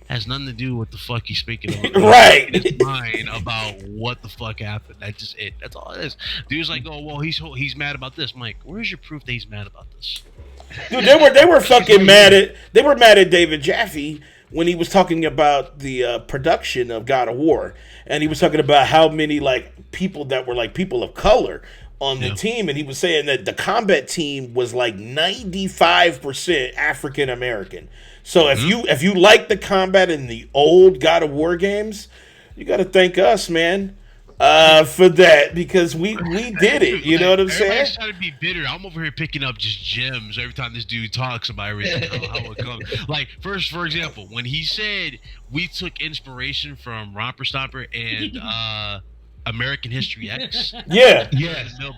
S6: has nothing to do with the fuck he's speaking about.
S2: Right.
S6: His mind about what the fuck happened. That's just it. That's all it is. Dude's like, oh well, he's mad about this. I'm like, where's your proof that he's mad about this?
S2: Dude, they were fucking mad at David Jaffe when he was talking about the production of God of War, and he was talking about how many like people that were like people of color on the team, and he was saying that the combat team was like 95% African American. So if you like the combat in the old God of War games, you got to thank us, man, for that, because we did it. You know what I'm saying?
S6: Everybody's trying to be bitter. I'm over here picking up just gems every time this dude talks about everything, how it comes. Like, for example, when he said we took inspiration from Romper Stomper and American History X.
S2: Yeah.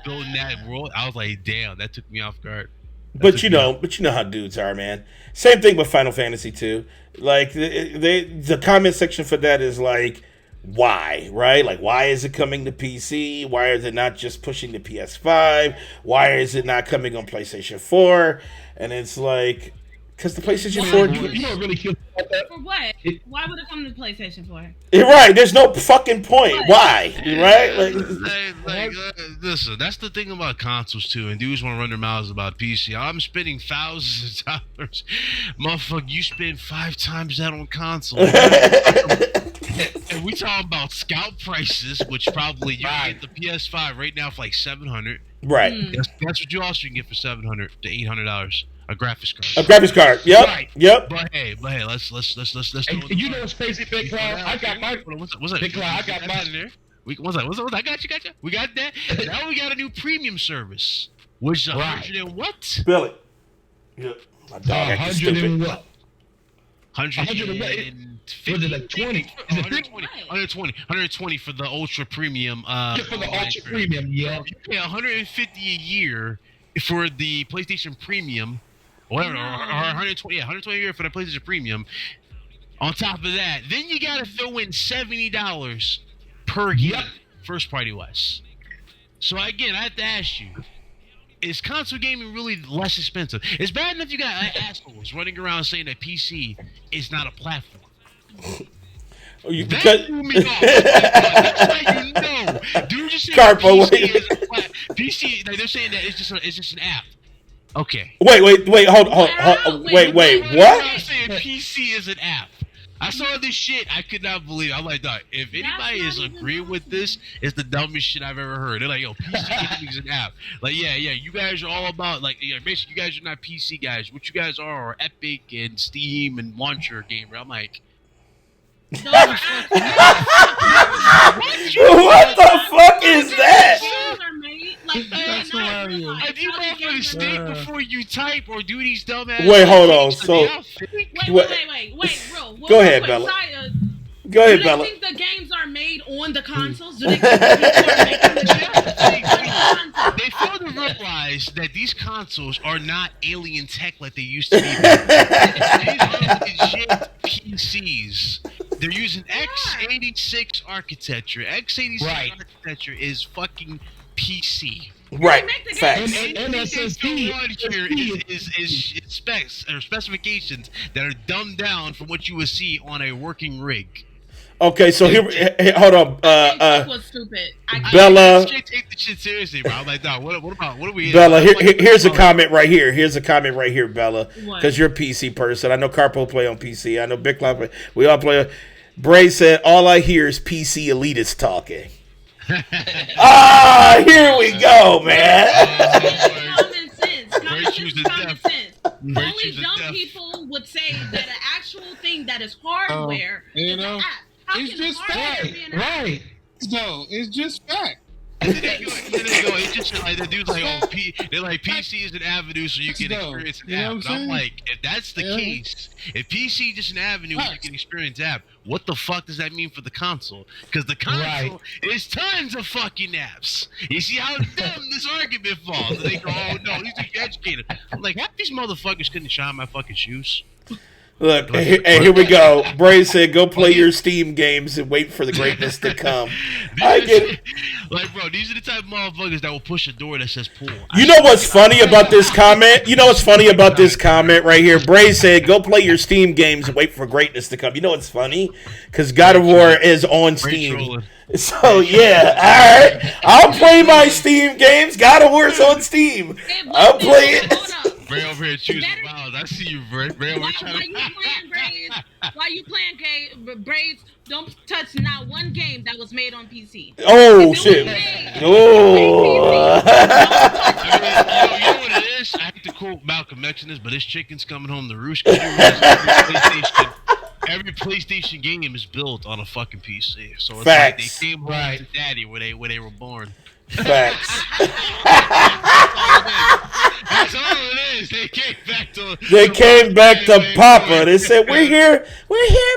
S6: Building that world, I was like, damn, that took me off guard.
S2: But you know how dudes are, man. Same thing with Final Fantasy 2. Like the comment section for that is like, why, right? Like, why is it coming to PC? Why is it not just pushing the PS5? Why is it not coming on PlayStation 4? And it's like, because the PlayStation 4...
S11: You don't really care about that.
S8: For what? Why would it come to PlayStation 4?
S2: Right, there's no fucking point. Why? Right?
S6: Listen, that's the thing about consoles, too, and dudes want to run their mouths about PC. I'm spending thousands of dollars. Motherfucker, you spend 5 times that on consoles. And we talking about scout prices, which probably you can get the PS5 right now for like $700.
S2: Right.
S6: That's what you also can get for $700 to $800. A graphics card.
S2: A graphics card. Yep.
S11: Right.
S2: Yep.
S6: But hey, let's do it.
S11: You know what's crazy, Big Cloud? I got my
S6: What's that?
S11: Big Cloud. I got my
S6: in there. What's that? I got you. We got that. Now we got a new premium service, which is 100 and what?
S2: Billy. Yep. My dog acting
S11: 100
S2: stupid.
S11: and what?
S6: 100
S11: and what? Was it like 20? Is it
S6: 120 for the ultra premium.
S11: For the ultra premium, yeah.
S6: You pay 150 a year for the PlayStation Premium, or whatever, or 120 a year for the PlayStation Premium. On top of that, then you gotta throw in $70 per game, first party wise. So again, I have to ask you: is console gaming really less expensive? It's bad enough you got assholes running around saying that PC is not a platform. That threw me off. That's how you know. Dude just saying
S2: Carpo,
S6: PC is a PC. Like, they're saying that it's just an app. Okay.
S2: Wait, hold on. Wait, what?
S6: I'm saying PC is an app. I saw this shit. I could not believe it. I'm like, dog, if anybody is agreeing with this, it's the dumbest shit I've ever heard. They're like, yo, PC gaming is an app. Like, yeah, you guys are all about, like, basically, you guys are not PC guys. What you guys are Epic and Steam and launcher gamer. I'm like,
S2: what the fuck is that?
S6: That's hilarious. If you motherfuckers think before you type or do these dumbass.
S2: Wait, hold on. So,
S8: wait, bro.
S2: Go ahead, Bella. Go ahead, Bella.
S8: Do they think the games are made on the consoles? Do they think the people are making the games?
S6: They fail to realize that these consoles are not alien tech like they used to be. These are legit PCs they're using x86 architecture. X86
S11: Right.
S6: architecture is fucking PC.
S2: Right.
S8: Make the
S2: Facts.
S8: game.
S11: And SSD
S6: on here is specs or specifications that are dumbed down from what you would see on a working rig.
S2: Okay, so here, hold on.
S8: That was stupid.
S2: Bella.
S6: I can't take the shit seriously, bro. I'm like, dog, what are we?
S2: Bella, here's a comment right here. Here's a comment right here, Bella.
S8: What?
S2: Because you're a PC person. I know Carpo play on PC. I know Big Cloud play. We all play. Bray said, all I hear is PC elitists talking. Here we go, man.
S8: Common sense. Common sense.
S6: Virtues
S8: Is
S6: of
S8: common
S6: death.
S8: sense. Only
S6: Virtues of
S8: dumb
S6: death.
S8: people would say that an actual thing that is hardware
S3: you
S8: is
S3: know,
S8: an app. How
S3: it's
S8: can
S3: just
S8: hardware
S3: fact.
S8: be an app?
S11: Right.
S3: No, it's just fact.
S6: And then they go, it's just like the dude's like, they're like, PC is an avenue so you can experience an
S3: You know
S6: app.
S3: what I'm
S6: And I'm
S3: saying?
S6: like, if that's the
S3: Yeah.
S6: case, if PC is just an avenue where you can experience app, what the fuck does that mean for the console? Because the console is tons of fucking apps. You see how dumb this argument falls? And they go, oh no, these are educated. I'm like, half these motherfuckers couldn't shine my fucking shoes.
S2: Look, hey, here we go. Bray said, go play your Steam games and wait for the greatness to come. I get it.
S6: Like, bro, these are the type of motherfuckers that will push a door that says pull.
S2: You know what's funny about this comment? You know what's funny about this comment right here? Bray said, go play your Steam games and wait for greatness to come. You know what's funny? Because God of War is on Steam. So, yeah, all right. I'll play my Steam games. God of War's on Steam. I'll play it.
S6: Bray over here choosing violence. I see you, Bray. Bray over
S8: While
S6: trying
S8: you playing Braids, while you playing Braids, don't touch not one game that was made on PC.
S2: Oh, shit. Oh.
S6: I mean, you know what it is? I have to quote Malcolm X in this, but his chicken's coming home to roost. Every PlayStation game is built on a fucking PC. So it's
S2: Facts.
S6: like they came home to daddy where they were born.
S2: Facts.
S6: That's all it is. They came back to.
S2: They came back to Papa. They said, we're here,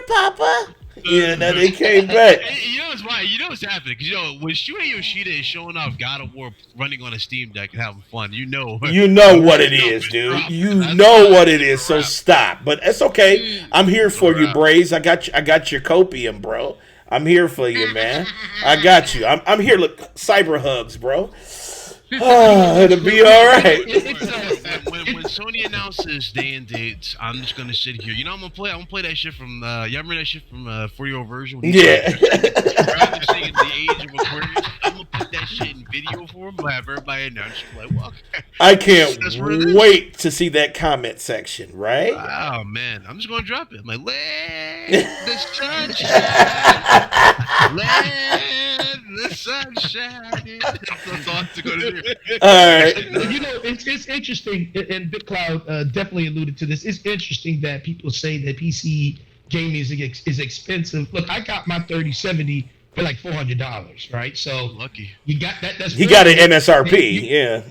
S2: Papa. Yeah, now they came back.
S6: You know what's why? You know what's happening? Because, when Shuhei Yoshida is showing off God of War running on a Steam Deck and having fun, you know
S2: what it is, dude. You know what it is, so stop. But it's okay. I'm here for you, Braze. I got your copium, bro. I'm here for you, man. I got you. I'm here. Look, cyber hugs, bro. It'll be all right.
S6: When Sony announces day and dates, I'm just gonna sit here. I'm gonna play that shit from. Y'all remember that shit from 4-year-old version?
S2: Yeah.
S6: Rather singing the Age of Aquarius, I'm gonna put that shit in video form. But have everybody in there. I'm just like, well, okay.
S2: I can't wait to see that comment section. Right?
S6: Oh man, I'm just gonna drop it. I'm like, let the sun shine. Let the sun shine. That's all to go to do.
S2: All right.
S11: It's interesting, and Big Cloud definitely alluded to this. It's interesting that people say that PC gaming is expensive. Look, I got my 3070 for like $400, right? So
S6: lucky.
S11: You got that. That's
S2: he got an MSRP. Yeah,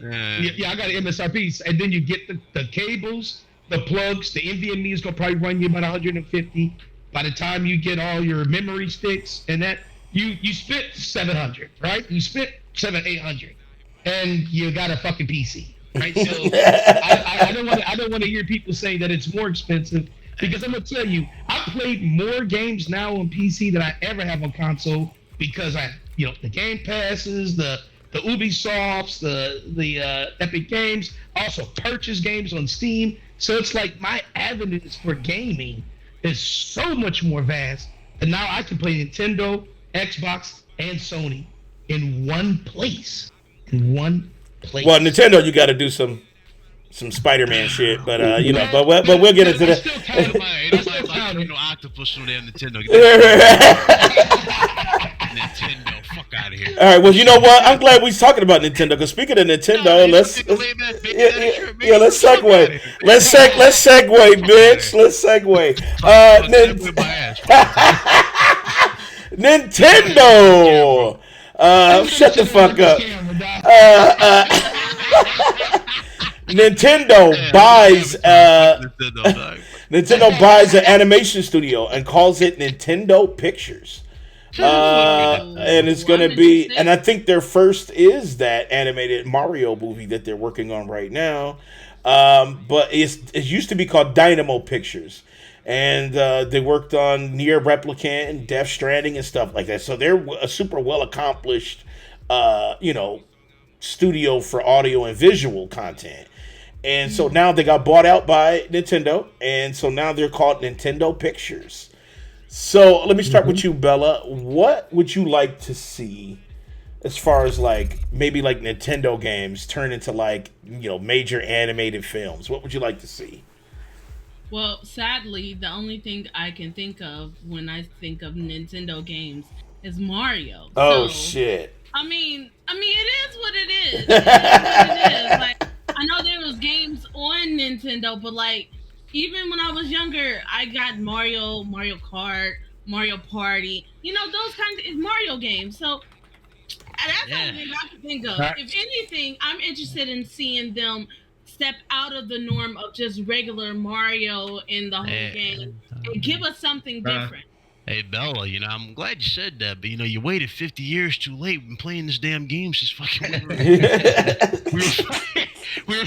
S11: I got an MSRP, and then you get the cables, the plugs, the NVMe is gonna probably run you about 150. By the time you get all your memory sticks and that, you spent 700, right? You spent 800. And you got a fucking PC, right? So I don't want to hear people say that it's more expensive, because I'm gonna tell you, I played more games now on PC than I ever have on console, because the Game Passes, the Ubisofts, the Epic Games, also purchase games on Steam. So it's like my avenues for gaming is so much more vast, and now I can play Nintendo, Xbox, and Sony in one place. Well,
S2: Nintendo, you got to do some Spider-Man shit, but but we'll get into that.
S6: It's like octopus on there, Nintendo. Nintendo, fuck out of here.
S2: All right, well, you know what? I'm glad we're talking about Nintendo, because speaking of Nintendo, let's segue. Let's segue, bitch. Let's segue. Nintendo. Shut the fuck up. Nintendo buys an animation studio and calls it Nintendo Pictures. And it's going to be, and I think their first is that animated Mario movie that they're working on right now. But it used to be called Dynamo Pictures. And they worked on Near Replicant and Death Stranding and stuff like that. So they're a super well accomplished, studio for audio and visual content. And so now they got bought out by Nintendo, and so now they're called Nintendo Pictures. So let me start with you, Bella. What would you like to see as far as like maybe like Nintendo games turn into like, major animated films? What would you like to see?
S8: Well, sadly, the only thing I can think of when I think of Nintendo games is Mario.
S2: Oh, shit.
S8: I mean, it is what it is. It is what it is. Like, I know there was games on Nintendo, but like, even when I was younger, I got Mario Kart, Mario Party. Those kinds of Mario games. So that's the only thing I can think of. If anything, I'm interested in seeing them step out of the norm of just regular Mario in the whole game and give us something different.
S6: Hey, Bella, I'm glad you said that, but, you waited 50 years too late when playing this damn game since fucking... we were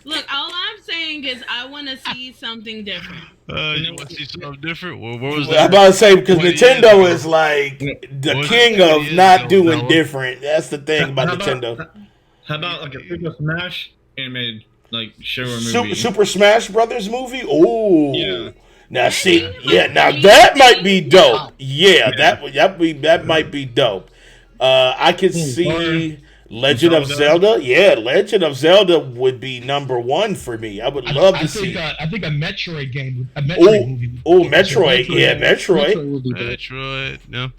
S8: Look, all I'm saying is I want to see something different.
S6: You want to see something different? Well, what was that?
S2: I'm about to say, because Nintendo is like the king of not doing different. That's the thing about Nintendo.
S9: How about like a Super Smash animated show or movie?
S2: Super Smash Brothers movie? Oh.
S9: Yeah.
S2: Now that might be dope. Yeah, that might be dope. I could see Legend of Zelda. Yeah, Legend of Zelda would be number one for me. I would love to see.
S11: I think a Metroid game, a Metroid movie.
S2: Metroid. Yeah, Metroid.
S6: Metroid. No.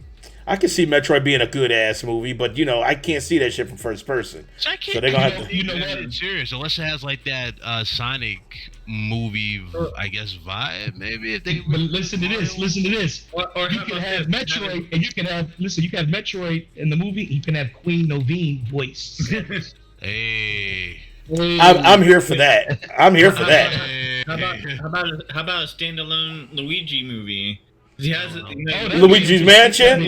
S2: I can see Metroid being a good ass movie, but I can't see that shit from first person.
S6: So
S2: they're gonna have to.
S6: You know what? Serious. Unless it has like that Sonic movie, I guess vibe. Maybe if they.
S11: But listen to this. Or you can have Metroid, and you can have Metroid in the movie. You can have Queen Noveen voice.
S6: Hey.
S2: I'm here for that.
S9: How about a standalone Luigi movie? He has
S2: Luigi's Mansion.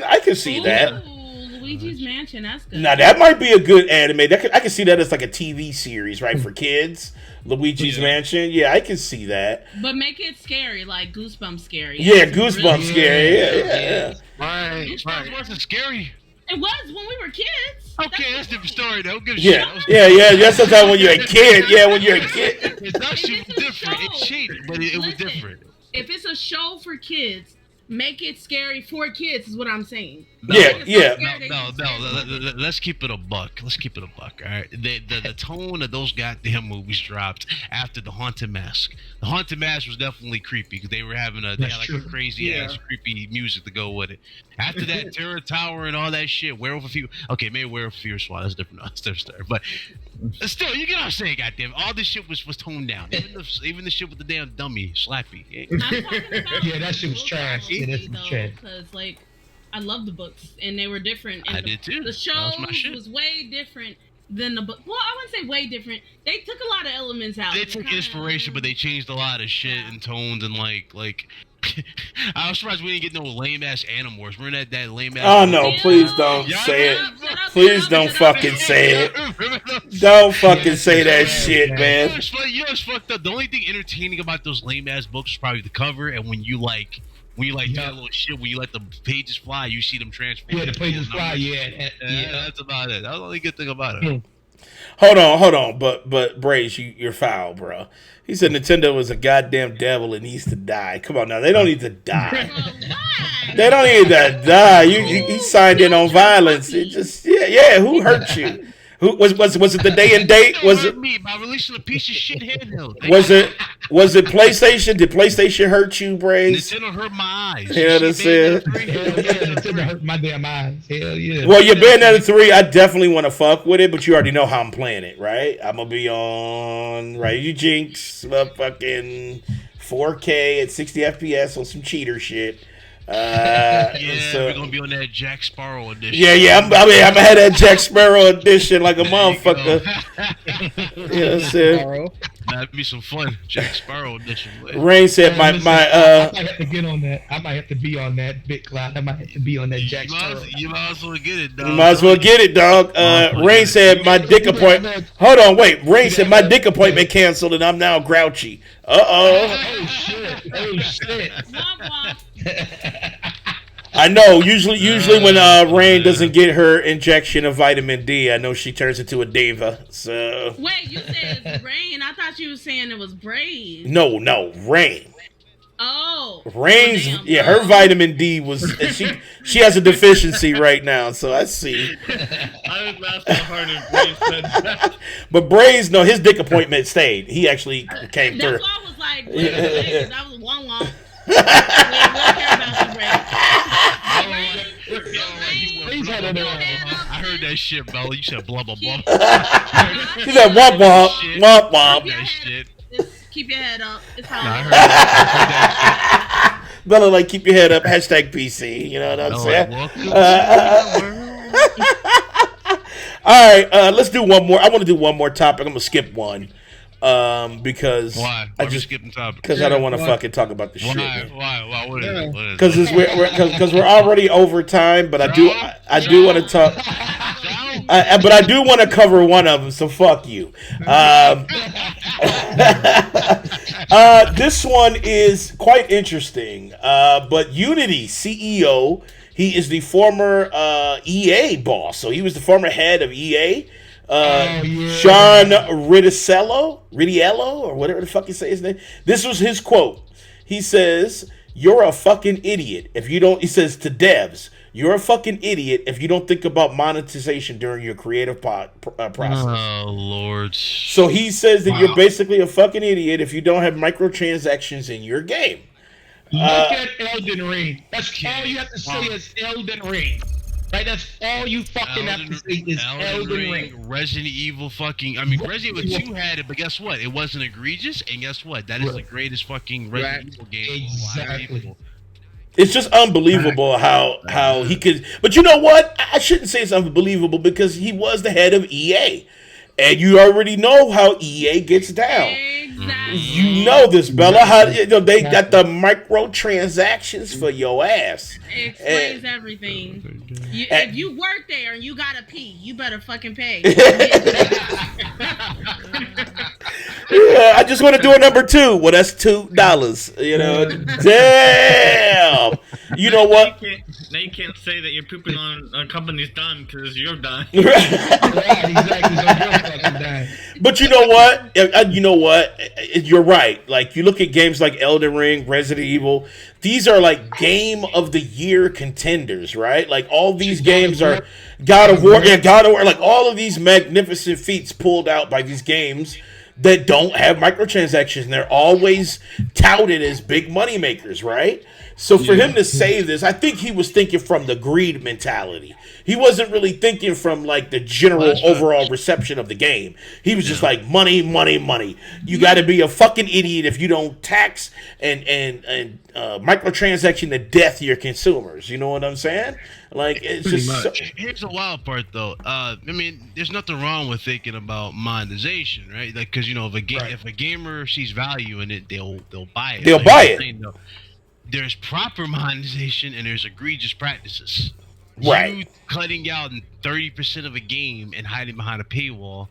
S2: I can see that.
S8: Luigi's Mansion. That's good.
S2: Now that might be a good anime. I can see that as like a TV series, right, for kids. Luigi's Mansion. Yeah, I can see that.
S8: But make it scary, like Goosebumps scary.
S2: Yeah, Goosebumps scary. Yeah.
S6: Right. Goosebumps wasn't scary.
S8: It was when we were kids.
S6: Okay, that's a different story though. Give a
S2: shit.
S6: Yeah.
S2: That's sometimes when you're a kid. Yeah, when you're a kid.
S6: It's actually different. It changed, but it was different.
S8: If it's a show for kids, make it scary for kids is what I'm saying.
S6: No, let's keep it a buck. All right. The tone of those goddamn movies dropped after the Haunted Mask. The Haunted Mask was definitely creepy because they had a crazy ass creepy music to go with it. After that, Terror Tower and all that shit, Werewolf of Fear. Okay, maybe Werewolf of Fear Swat. That's different. That's different story. But still, you get what I'm saying, goddamn. All this shit was toned down. Even the shit with the damn dummy, Slappy.
S11: Yeah, that shit was trash.
S8: Because I love the books and they were different. And
S6: I did too.
S8: The show was way different than the book. Well, I wouldn't say way different. They took a lot of elements out.
S6: They took inspiration, but they changed a lot of shit and tones and like. I was surprised we didn't get no lame ass Animorphs. Remember that lame ass?
S2: Oh no! Please don't say it. Please don't fucking say it. Don't fucking say that shit, man.
S6: You know what's fucked up? The only thing entertaining about those lame ass books is probably the cover, and when you do that little shit, when you let the pages fly, you see them transform.
S11: Yeah, the pages fly. Yeah,
S6: that's about it. That's the only good thing about it.
S2: Hold on, but Brace, you're foul, bro. He said Nintendo is a goddamn devil and needs to die. Come on now, they don't need to die. They don't need to die. He signed in on violence. It just who hurt you? Who was it the day and date? Was it
S6: me by releasing a piece of shit handheld?
S2: Was it PlayStation? Did PlayStation hurt you, Brace?
S6: Nintendo hurt my eyes.
S2: Yeah, that's it.
S11: Nintendo hurt my damn eyes. Hell yeah.
S2: Well, you're Bayonetta 3. I definitely want to fuck with it, but you already know how I'm playing it, right? I'm gonna be on you jinx fucking 4K at 60 FPS on some cheater shit.
S6: We're gonna be on that Jack Sparrow edition.
S2: Yeah. I'm gonna have that Jack Sparrow edition like a motherfucker. Yeah, that's it.
S6: That'd be some fun. Jack Sparrow edition.
S2: Rain said
S11: I
S2: my
S11: might have to get on that. I might have to be on that Big Cloud. I might have to be on that Jack Sparrow.
S6: You might as well get it, dog.
S2: You might as well get it, dog. Rain said my dick appointment. Hold on, wait. Rain said my dick appointment canceled, and I'm now grouchy.
S11: Oh shit! Oh shit!
S2: I know. Usually when Rain doesn't get her injection of vitamin D, I know she turns into a diva. So
S8: wait, you said it's Rain? I thought you were saying it was Brave.
S2: no, Rain.
S8: Oh,
S2: Rain's
S8: damn,
S2: her vitamin D was she has a deficiency right now. So I see.
S9: I was laughing hard as Braves said that.
S2: But Braves, no, his dick appointment stayed. He actually came through.
S8: That's why I was like, wait, that was long. We don't care about the
S6: I heard that shit, Bella. You said blah blah blah.
S2: She said womp womp womp.
S6: That shit.
S8: Keep your head up. It's
S6: Nah, I
S8: hard.
S6: heard that.
S2: Bella, like, keep your head up. Hashtag PC. You know what I'm saying? All right, let's do one more. I want to do one more topic. I'm gonna skip one because
S6: why?
S2: I just
S6: skipping topic
S2: because I don't want to fucking talk about the shit.
S6: Why? What is it?
S2: Because we're already over time, but I do want to talk. But I do want to cover one of them. So fuck you. This one is quite interesting. But Unity CEO, he is the former EA boss. So he was the former head of EA. Sean Ridiello, or whatever the fuck you say his name. This was his quote. He says, "You're a fucking idiot if you don't." He says to devs, "You're a fucking idiot if you don't think about monetization during your creative process."
S6: Oh Lord!
S2: So he says that you're basically a fucking idiot if you don't have microtransactions in your game.
S11: Look at Elden Ring. That's all you have to say is Elden Ring. Right, that's all you fucking have to say is Elden Ring.
S6: Resident Evil fucking... I mean, Resident Evil 2 had it, but guess what? It wasn't egregious, and guess what? That is the greatest fucking Resident Evil game.
S11: Exactly.
S2: It's just unbelievable how he could... But you know what? I shouldn't say it's unbelievable because he was the head of EA. And you already know how EA gets down.
S8: Exactly.
S2: You know this, Bella. How they got the microtransactions for your ass.
S8: It explains everything. If you work there and you gotta pee, you better fucking pay.
S2: Yeah, I just want to do a number 2. Well, that's $2. You know, damn. You know what?
S9: Now you can't say that you're pooping on a company's dime because you're dime.
S2: But you know what? You're right. Like, you look at games like Elden Ring, Resident Evil. These are like game of the year contenders, right? Like all these games are God of War, like all of these magnificent feats pulled out by these games that don't have microtransactions. And they're always touted as big money makers, right? So for him to say this, I think he was thinking from the greed mentality. He wasn't really thinking from like the general overall reception of the game. He was just like money, money, money. You got to be a fucking idiot if you don't tax and microtransaction to death your consumers. You know what I'm saying? Like it's
S6: pretty
S2: just
S6: much. Here's the wild part, though. I mean, there's nothing wrong with thinking about monetization, right? Like, because if a gamer sees value in it, they'll buy it.
S2: They'll buy it.
S6: There's proper monetization and there's egregious practices.
S2: Right.
S6: You cutting out 30% of a game and hiding behind a paywall,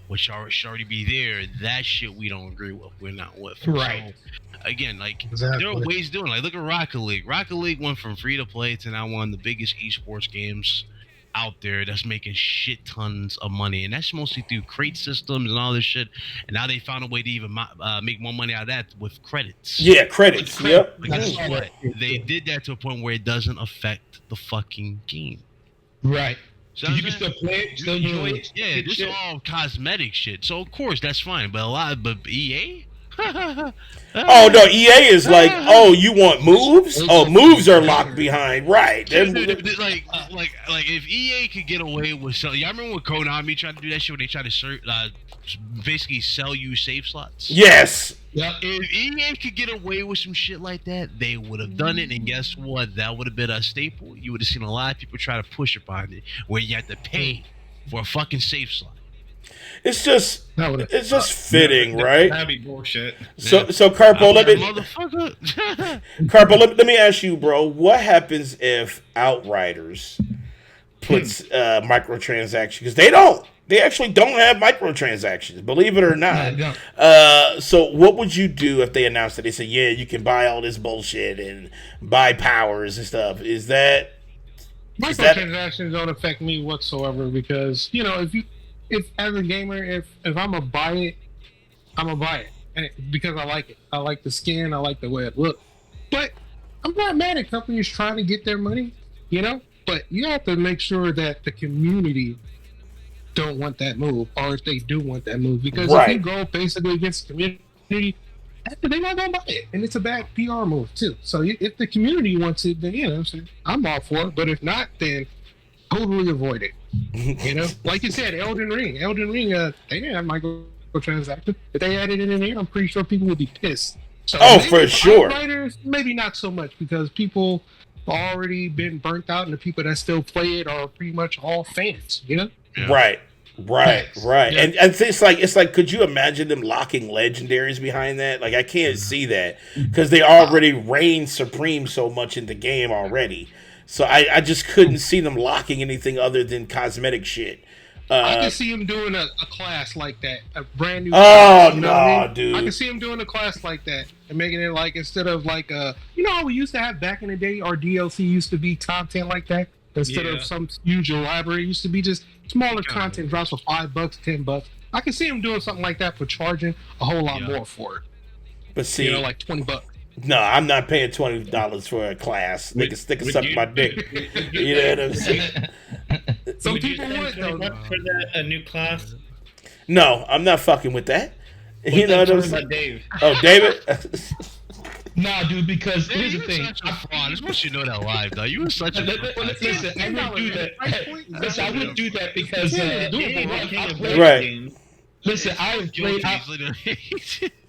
S6: which should already be there, that shit we don't agree with. We're not with.
S11: Right.
S6: So, again, like, there are ways of doing it. Like, look at Rocket League. Rocket League went from free to play to now one of the biggest esports games out there that's making shit tons of money, and that's mostly through crate systems and all this shit. And now they found a way to even make more money out of that with credits.
S2: Yeah, credits. Yep.
S6: But they did that to a point where it doesn't affect the fucking game.
S11: Right.
S6: So
S11: you can still play it, still enjoy it.
S6: Yeah, this is all cosmetic shit. So of course that's fine, but EA.
S2: Oh no, EA is like, oh, you want moves? Oh, moves are locked behind, right?
S6: Like if EA could get away with something, y'all remember when Konami tried to do that shit when they tried to basically sell you save slots?
S2: Yes.
S6: Yeah. If EA could get away with some shit like that, they would have done it, and guess what? That would have been a staple. You would have seen a lot of people try to push upon it, where you had to pay for a fucking save slot.
S2: It's just fitting, right?
S9: That'd be bullshit.
S2: So Carpo, let me
S6: Motherfucker.
S2: Carpo, let me ask you, bro. What happens if Outriders puts microtransactions? Because they actually don't have microtransactions, believe it or not. So what would you do if they announced that they said, yeah, you can buy all this bullshit and buy powers and stuff?
S3: Microtransactions don't affect me whatsoever because if as a gamer, if I'm gonna buy it, I'm gonna buy it because I like it. I like the skin. I like the way it looks. But I'm not mad at companies trying to get their money, But you have to make sure that the community don't want that move, or if they do want that move, because if you go basically against the community, they're not gonna buy it, and it's a bad PR move too. So if the community wants it, then I'm all for it. But if not, then totally avoid it. Like you said, Elden Ring, they didn't have microtransactions. If they added it in there, I'm pretty sure people would be pissed. So
S2: for sure.
S3: Outriders, maybe not so much because people already been burnt out, and the people that still play it are pretty much all fans.
S6: Yeah.
S2: Right. Yeah. And it's like, could you imagine them locking legendaries behind that? Like, I can't see that because they already reign supreme so much in the game already. So I just couldn't see them locking anything other than cosmetic shit.
S3: I can see him doing a class like that, a brand new.
S2: Dude!
S3: I can see him doing a class like that and making it like instead of like how we used to have back in the day. Our DLC used to be content like that instead of some huge library. It used to be just smaller content drops for $5, $10. I can see him doing something like that for charging a whole lot more for it.
S2: But see,
S3: like $20.
S2: No, I'm not paying $20 for a class. They can stick a suck my dick. You know what I'm saying?
S3: Some people would though.
S9: For a new class.
S2: No, I'm not fucking with that. You know what I'm saying?
S9: Dave.
S2: Oh, David.
S11: Nah, dude, because here's the thing.
S6: I just want you to know that live, though. You were such a
S11: listen, I wouldn't do that. Listen, I wouldn't do that because
S2: right.
S11: Listen,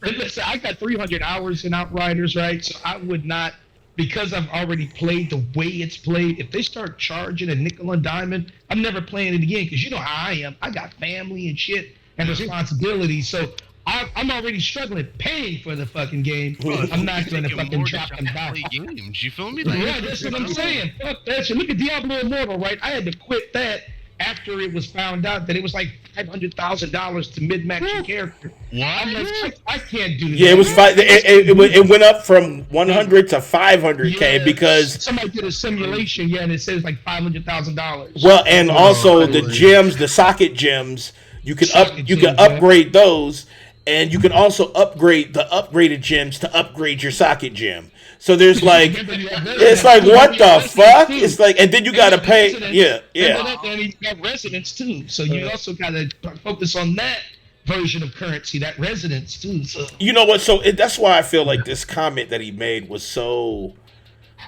S11: listen, I got 300 hours in Outriders, right? So I would not, because I've already played the way it's played. If they start charging a nickel and diamond, I'm never playing it again because you know how I am. I got family and shit and responsibilities, so I'm already struggling paying for the fucking game. I'm not going to fucking drop them back.
S6: Games, you feel me?
S11: Yeah, that's what I'm saying. Fuck that shit. Look at Diablo Immortal, right? I had to quit that after it was found out that it was like $500,000 to mid-max your character.
S6: What?
S11: I can't do that.
S2: Yeah, it was it went up from 100 to 500K because
S11: somebody did a simulation, and it says like $500,000.
S2: Well, and also the gems, the socket gems, you can upgrade those, and you can also upgrade the upgraded gems to upgrade your socket gem. So there's like, it's like, what the fuck? It's like, and then you gotta pay. Yeah.
S11: And you got residence too. So you also gotta focus on that version of currency, that residence too. So
S2: you know what? So that's why I feel like this comment that he made was so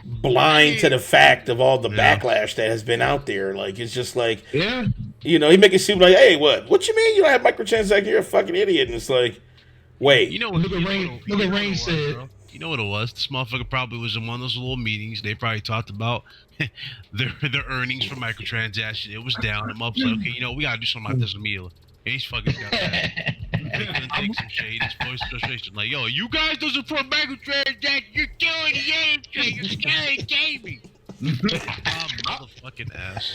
S2: blind to the fact of all the backlash that has been out there. Like, it's just like, he make it seem like, hey, what you mean you don't have microtransactions? You're a fucking idiot. And it's like, wait.
S11: Look at Rain said.
S6: You know what it was? This motherfucker probably was in one of those little meetings. They probably talked about their earnings for microtransaction. It was down. The motherfucker like, okay, we gotta do something about this immediately. And he's fucking got that. He couldn't take some shade. His voice frustration. Like, yo, you guys don't support microtransaction. You're killing the industry. You're scaring gaming. Motherfucking ass.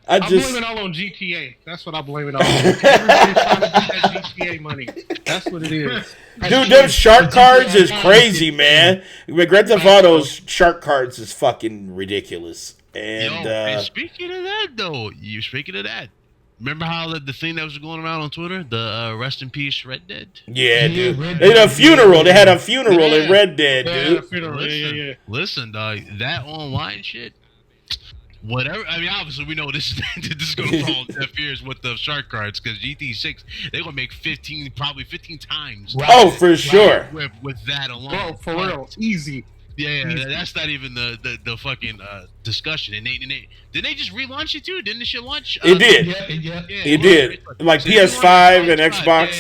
S3: I blame it all on GTA. That's what I blame it all on. Everybody's trying to get that GTA money. That's what it is.
S2: Dude, them shark cards is crazy, man. Grand Theft Auto's shark cards is fucking ridiculous. And
S6: speaking of that, remember how the thing that was going around on Twitter, the rest in peace Red Dead?
S2: Yeah, dude. They had a funeral. They had a funeral in Red Dead, dude.
S6: Listen, dog, that online shit, whatever. I mean, obviously, we know this is going to fall on deaf ears with the shark cards because GT6, they're going to make 15 times.
S2: Right. Oh, for sure.
S6: With that alone.
S3: Bro, for real. Easy.
S6: Yeah, that's not even the fucking discussion. And did they just relaunch it too? Didn't the shit launch?
S2: It did. It did. Like so PS5 and Xbox.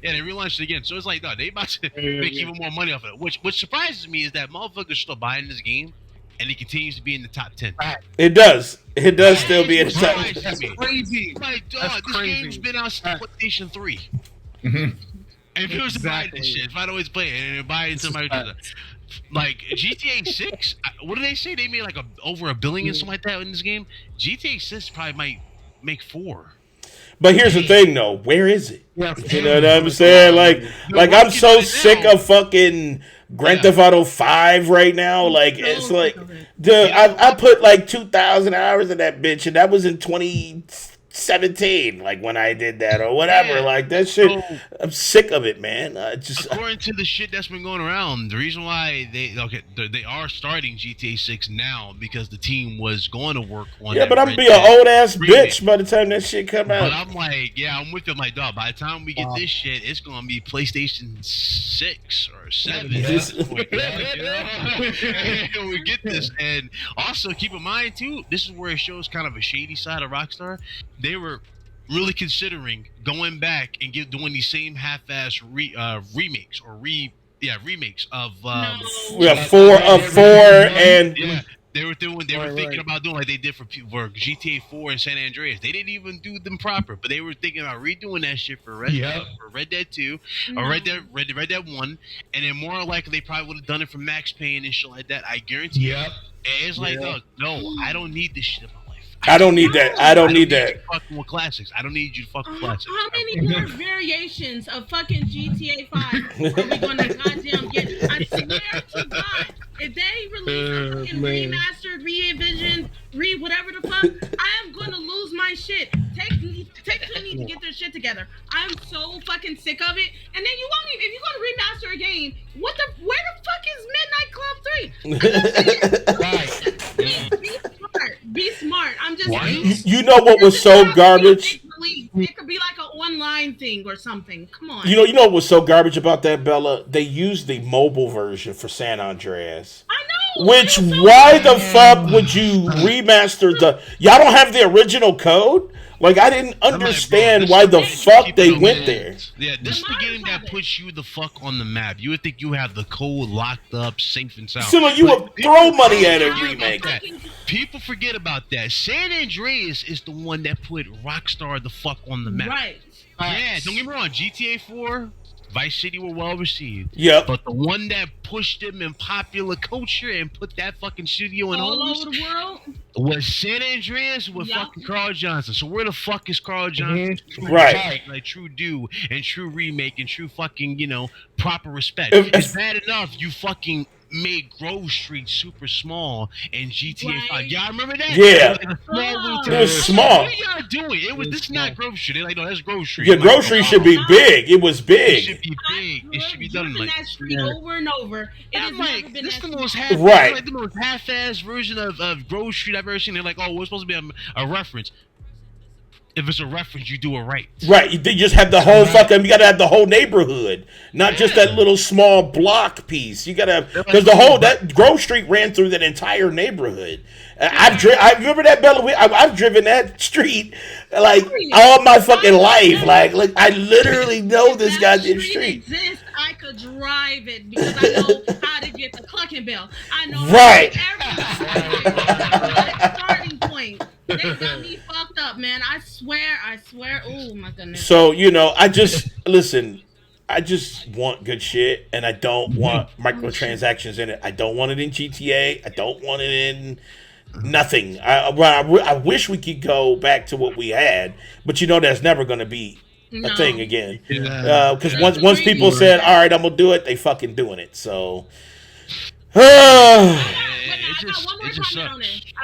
S2: Yeah,
S6: they relaunched it again. So it's like, no, they about to make even more money off of it. Which surprises me is that motherfuckers still buying this game and it continues to be in the top 10.
S2: It does. It does still be in the top.
S3: That's crazy.
S6: My
S3: That's
S6: dog, this
S3: crazy.
S6: game's been out since PlayStation 3.
S9: Mhm.
S6: And if it was to buy
S3: Exactly.
S6: this shit, if I'd always play it and buy it into my like GTA 6, what do they say? They made like over $1 billion something like that in this game. GTA 6 probably might make 4.
S2: But here's the thing, though. Where is it?
S3: Yeah,
S2: You know what I'm saying? Like I'm so sick of fucking Grand Theft Auto 5 right now. Like it's like, dude, I put like 2,000 hours in that bitch, and that was in 2017. Like when I did that or whatever.
S6: Yeah.
S2: Like that shit.
S6: So-
S2: I'm sick of it, man.
S6: According to the shit that's been going around, the reason why they are starting GTA 6 now because the team was going to work on.
S2: Yeah,
S6: that
S2: but I'm
S6: Red
S2: gonna be an
S6: Dead
S2: old ass
S6: remake.
S2: bitch by the time that shit come
S6: But
S2: out.
S6: I'm like, yeah, I'm with you, my dog. By the time we get this shit, it's gonna be PlayStation 6 or 7.
S11: Yeah.
S6: At this point, you know? We get this, and also keep in mind too, this is where it shows kind of a shady side of Rockstar. They were really considering going back and doing these same half-ass remakes or remakes of
S2: We have four and
S6: yeah. They were thinking about doing like they did for GTA 4 and San Andreas. They didn't even do them proper, but they were thinking about redoing that shit for Red Dead 2 or Red Dead 1, and then more likely they probably would have done it for Max Payne and shit like that. I guarantee you. And it's like, look, no, I don't need this shit in my life.
S2: I don't need that. I don't need that.
S6: You fucking with classics. I don't need you to fuck with classics.
S8: How many more variations of fucking GTA 5 are we gonna goddamn get? I swear to God, if they release a fucking remastered, re-envisioned, whatever the fuck, I am gonna lose my shit. Take two need to get their shit together. I'm so fucking sick of it. And then you won't even, if you're gonna remaster a game, where the fuck is Midnight Club 3? Be smart. I'm just saying.
S2: You know what was so garbage?
S8: It could be like an online thing or something. Come on.
S2: You know what was so garbage about that, Bella? They used the mobile version for San Andreas.
S8: I know.
S2: Which, why the fuck would you remaster the... Y'all don't have the original code? Like, I didn't understand why the fuck they went there.
S6: Yeah, this is the game that puts you the fuck on the map. You would think you have the code locked up, safe and sound.
S2: So you would throw money at a remake.
S6: People forget about that. San Andreas is the one that put Rockstar the fuck on the map.
S8: Right.
S6: Yeah, don't get me wrong. GTA 4, Vice City were well received.
S2: Yep.
S6: But the one that pushed them in popular culture and put that fucking studio in
S8: all
S6: homes
S8: over the world
S6: was San Andreas with fucking Carl Johnson. So where the fuck is Carl Johnson?
S2: Right.
S6: Like true do and true remake and true fucking, proper respect.
S2: If-
S6: It's bad enough you fucking made Grove Street super small in GTA 5. Y'all remember that?
S2: Yeah.
S6: It was like a small little
S2: It was small.
S6: What y'all doing? This is not Grove Street. They're like, no, that's Grove Street.
S2: Your
S6: I'm like,
S2: grocery should be big. It was
S6: It
S2: big.
S6: should be big. It should be done
S8: driven
S6: like
S8: that street over and over. It has
S6: I'm
S8: never
S6: like,
S8: been
S6: this is
S8: that
S6: the most
S8: small.
S6: half,
S2: Right.
S6: like the most half-ass version of Grove Street I've ever seen. They're like, oh, we're supposed to be a reference. If it's a reference, you do it right.
S2: Right, they just have the whole fucking. You gotta have the whole neighborhood, not just that little small block piece. You gotta have because the whole that Grove Street ran through that entire neighborhood. I remember that Bella. I've driven that street like all my fucking life. Like I literally know this
S8: If
S2: goddamn
S8: that
S2: street.
S8: exists, I could drive it because I know how to get the Clucking Bell. I know
S2: Right.
S8: every starting point. They got me fucked up, man. I swear. Oh my goodness.
S2: So I just listen. I just want good shit, and I don't want microtransactions in it. I don't want it in GTA. I don't want it in nothing. I wish we could go back to what we had, but that's never going to be a thing again. Because once people said, "All right, I'm gonna do it," they fucking doing it. So.
S8: I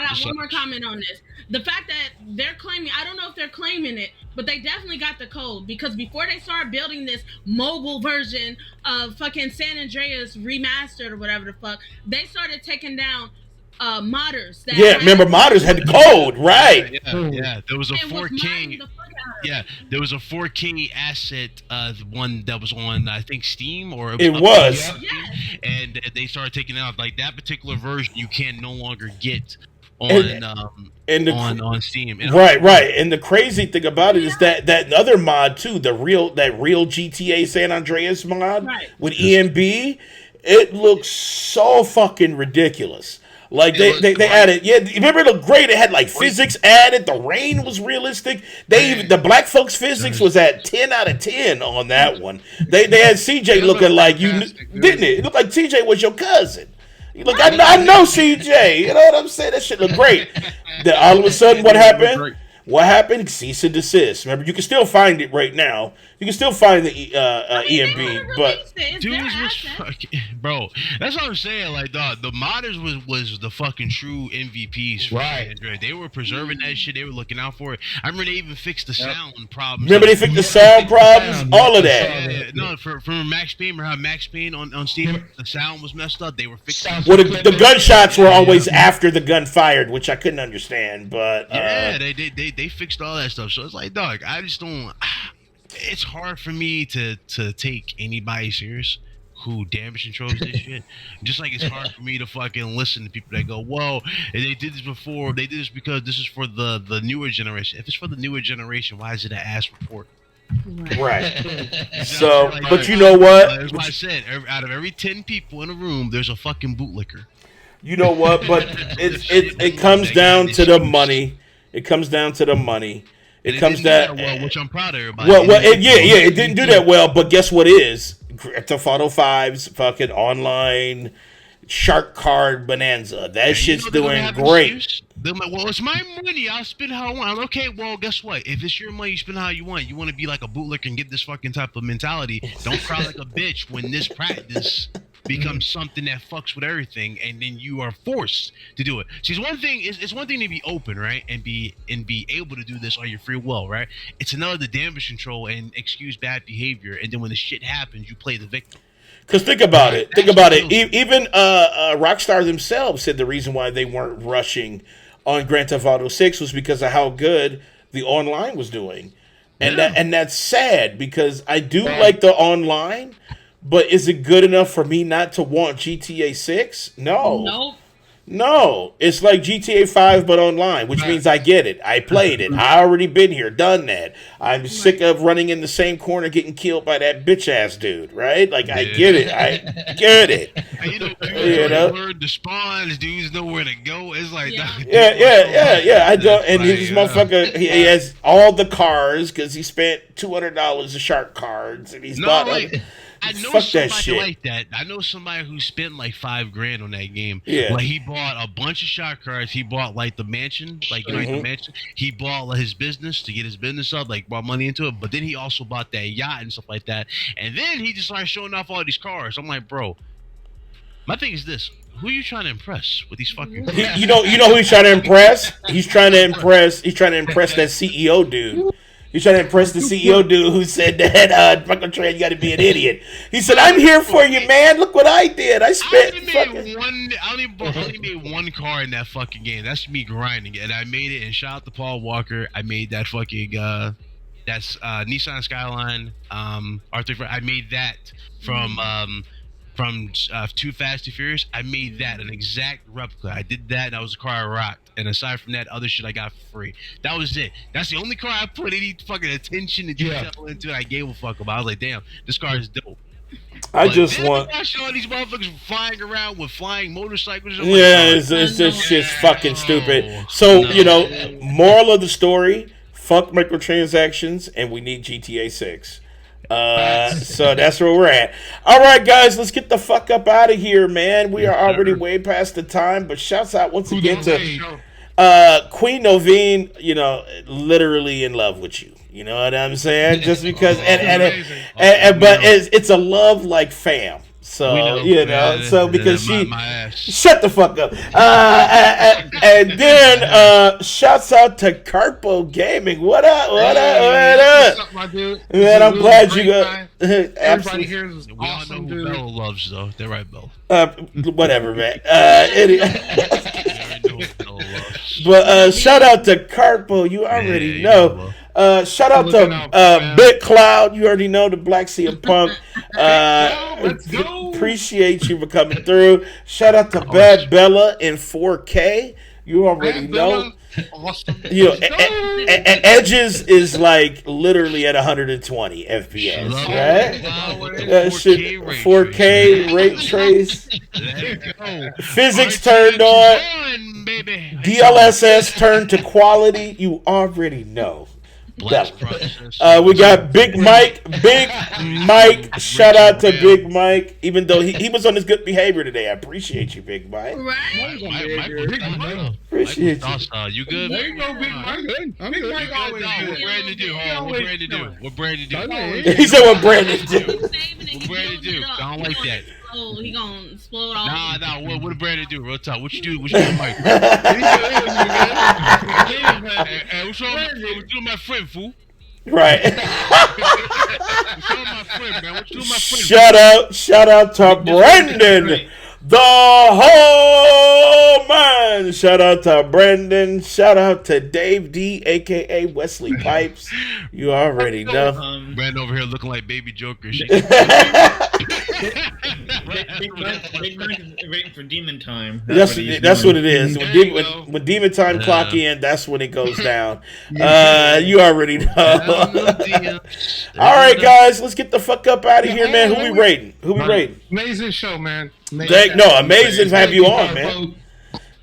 S8: got one more comment on this. The fact that they're claiming, I don't know if they're claiming it, but they definitely got the code because before they started building this mobile version of fucking San Andreas remastered or whatever the fuck, they started taking down modders.
S2: Remember modders had the code, right?
S6: Yeah. There was a 4K. Yeah, there was a 4K asset, the one that was on, I think, Steam or
S2: it was.
S6: And they started taking out like that particular version. You can no longer get on Steam.
S2: Right. And the crazy thing about it is that other mod too, that real GTA San Andreas mod with EMB, it looks so fucking ridiculous. Like they added, remember it looked great. It had like physics added. The rain was realistic. The black folks physics was at 10 out of 10 on that one. They had CJ looking like didn't it? It looked like CJ was your cousin. Look, I know CJ. You know what I'm saying? That shit looked great. Then all of a sudden, what happened? What happened? Cease and desist. Remember, you can still find it right now. You can still find the EMB, but
S6: dudes was fucking, bro. That's what I'm saying. Like the modders was the fucking true MVPs. For Android. They were preserving that shit. They were looking out for it. I remember they even fixed the sound problems.
S2: Remember they fixed the sound problems. All of that.
S6: Yeah, no, for Max Payne. Remember how Max Payne on Steam the sound was messed up. They were fixing.
S2: Well, the gunshots were always after the gun fired, which I couldn't understand. But
S6: they fixed all that stuff. So it's like, dog, I just don't. It's hard for me to take anybody serious who damage controls this shit. Just like it's hard for me to fucking listen to people that go, whoa, and they did this before. They did this because this is for the newer generation. If it's for the newer generation, why is it an ass report?
S2: Right. So, but you know what?
S6: That's why I said, out of every 10 people in a room, there's a fucking bootlicker.
S2: You know what? But it comes down to the money. It comes down to the money. It comes down,
S6: which I'm proud of everybody.
S2: It didn't do that well, but guess what is? Grand Theft Auto 5's fucking online shark card bonanza. That shit's doing great.
S6: They're like, well, it's my money. I'll spend how I want. I'm like, okay, well, guess what? If it's your money, you spend how you want. You want to be like a bootlicker and get this fucking type of mentality. Don't cry like a bitch when this practice becomes something that fucks with everything, and then you are forced to do it. See, it's one thing to be open, right, and be able to do this on your free will, right? It's another to damage control and excuse bad behavior, and then when the shit happens, you play the victim.
S2: Because think about it. Even Rockstar themselves said the reason why they weren't rushing on Grand Theft Auto 6 was because of how good the online was doing, and that's sad because I do like the online. But is it good enough for me not to want GTA 6? No. No. It's like GTA 5 but online, which means I get it. I played it. I already been here, done that. I'm sick of running in the same corner getting killed by that bitch-ass dude, right? Like, I get it.
S6: You know? Where the spawns, dudes know where to go. It's like...
S2: Yeah. I don't... And this motherfucker, he has all the cars because he spent $200 of shark cards, and he's bought...
S6: I know somebody like that. I know somebody who spent like $5,000 on that game.
S2: Yeah.
S6: Like he bought a bunch of shot cards. He bought like the mansion, like you know, the mansion. He bought like, his business to get his business up, like brought money into it. But then he also bought that yacht and stuff like that. And then he just started showing off all these cars. I'm like, bro, my thing is this: who are you trying to impress with these fucking cars?
S2: You know who he's trying to impress? He's trying to impress that CEO dude. He's trying to impress the CEO dude who said that, Michael Tran, you got to be an idiot. He said, I'm here for you, man. Look what I did. I
S6: only made one car in that fucking game. That's me grinding it. And I made it, and shout out to Paul Walker. I made that fucking, that's Nissan Skyline, R34. I made that from Too Fast, Too Furious. I made that, an exact replica. I did that, and that was a car I rocked. And aside from that, other shit I got for free. That was it. That's the only car I put any fucking attention and detail into. And I gave a fuck about. I was like, damn, this car is dope.
S2: I just want.
S6: I saw these motherfuckers flying around with flying motorcycles.
S2: It's just shit's fucking stupid. So moral of the story: fuck microtransactions, and we need GTA 6. So that's where we're at. All right, guys, let's get the fuck up out of here, man. We are already way past the time, but shouts out once again to Queen Noveen. Literally in love with you. You know what I'm saying? Just because, but it's a love like fam. So because shut the fuck up. And then shouts out to Carpo Gaming. What up?
S3: What's up, my dude?
S2: Man, I'm glad you got.
S3: Everybody here is
S6: we
S3: awesome,
S6: all know who Bell loves, though. They're right, Bell.
S2: Whatever, man. But shout out to Carpo. You already know. Shout out to Big Cloud. You already know the Black Sea of Punk.
S3: Let's go.
S2: Appreciate you for coming through. Shout out to Bad Bella in 4K. You already know.
S3: Awesome.
S2: You know, Edges is like literally at 120 FPS,
S6: Love
S2: right?
S6: it.
S2: That shit, 4K ray trace, physics turned on,
S6: baby.
S2: DLSS turned to quality. You already know.
S6: Blast
S2: That-
S6: process.
S2: we got Big Mike. Big Mike. Shout out to Big Mike. Even though he was on his good behavior today. I appreciate you, Big Mike.
S8: Right?
S2: Appreciate you.
S6: You good?
S3: There you go, Big Mike.
S10: I'm
S3: Big
S10: good.
S3: Mike always
S6: What
S3: good.
S6: Brandon do? Hold on, what Brandon do? What Brandon do?
S2: He said what Brandon do.
S8: Saving it,
S6: What
S8: he
S6: Brandon
S8: building
S6: do?
S8: it up.
S6: I don't like that.
S8: Oh, he gonna explode all.
S6: Nah. What did Brandon do? Real talk. What you do? What you do, Mike? Hey, what's wrong with my friend, fool?
S2: Right.
S6: What's wrong with my friend, man? What you do, my friend?
S2: Shout out to Brandon, the whole man. Shout out to Brandon. Shout out to Dave D, aka Wesley Pipes. You already know.
S6: Brandon over here looking like Baby Joker.
S9: Big Mike is waiting for demon time.
S2: That's what it is.
S6: There you go.
S2: When demon time clock in, that's when it goes down. You already know. All right, guys, let's get the fuck up out of here, man. Who we rating?
S3: Amazing show, man.
S2: Amazing to have you on, man.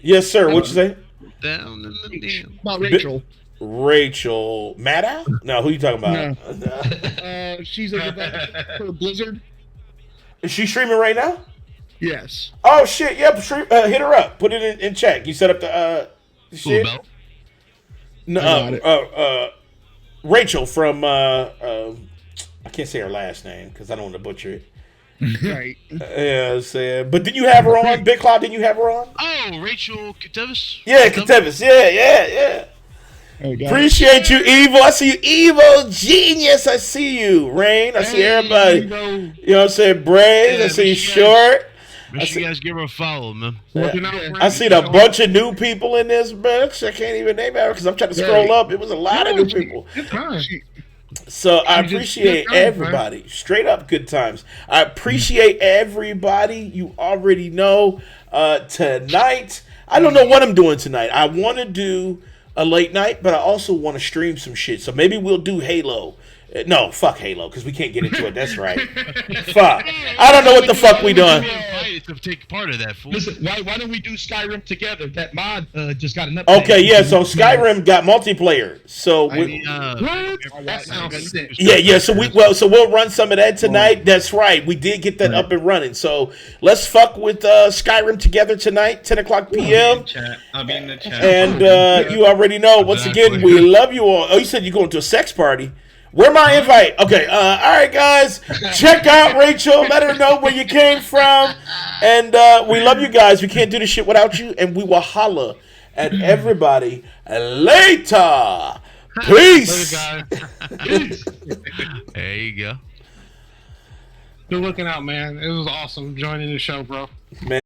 S2: Yes, sir. What you say?
S6: Down in the deal.
S10: About Rachel.
S2: Rachel Maddow? No, who you talking about?
S10: She's for Blizzard.
S2: Is she streaming right now?
S10: Yes.
S2: Oh shit! Yep. Hit her up. Put it in chat. You set up the shit. No. Rachel from I can't say her last name because I don't want to butcher it.
S10: Right.
S2: Yeah, but did you have her on? Big Cloud, didn't you have her on?
S6: Oh, Rachel Katevis?
S2: Yeah, Katevis. Yeah. Appreciate you, Evil. I see you, Evil Genius. I see you, Rain. I see everybody. You know what I'm saying? Braves. I see Short.
S6: Make sure you guys give her a follow, man.
S2: I seen a bunch of new people in this bitch. I can't even name it because I'm trying to scroll up. It was a lot of new people. So I appreciate everybody. Straight up good times. I appreciate everybody. You already know. Tonight, I don't know what I'm doing tonight. I want to do a late night, but I also want to stream some shit. So maybe we'll do Halo. No, fuck Halo, because we can't get into it. That's right. Fuck. I don't know what the fuck we doing.
S6: To take part of that, fool.
S11: Listen, why don't we do Skyrim together? That mod just got an update.
S2: Okay, yeah. So Skyrim got multiplayer. So we,
S3: That sounds sick.
S2: yeah. So we'll run some of that tonight. That's right. We did get that up and running. So let's fuck with Skyrim together tonight, 10:00 p.m.
S9: I'll be in the chat.
S2: And you already know. Once again, we love you all. Oh, you said you're going to a sex party. Where my invite? Okay, all right, guys. Check out Rachel. Let her know where you came from. And we love you guys. We can't do this shit without you. And we will holla at everybody later. Peace.
S6: There you go.
S3: Good looking out, man. It was awesome joining the show, bro.
S2: Man.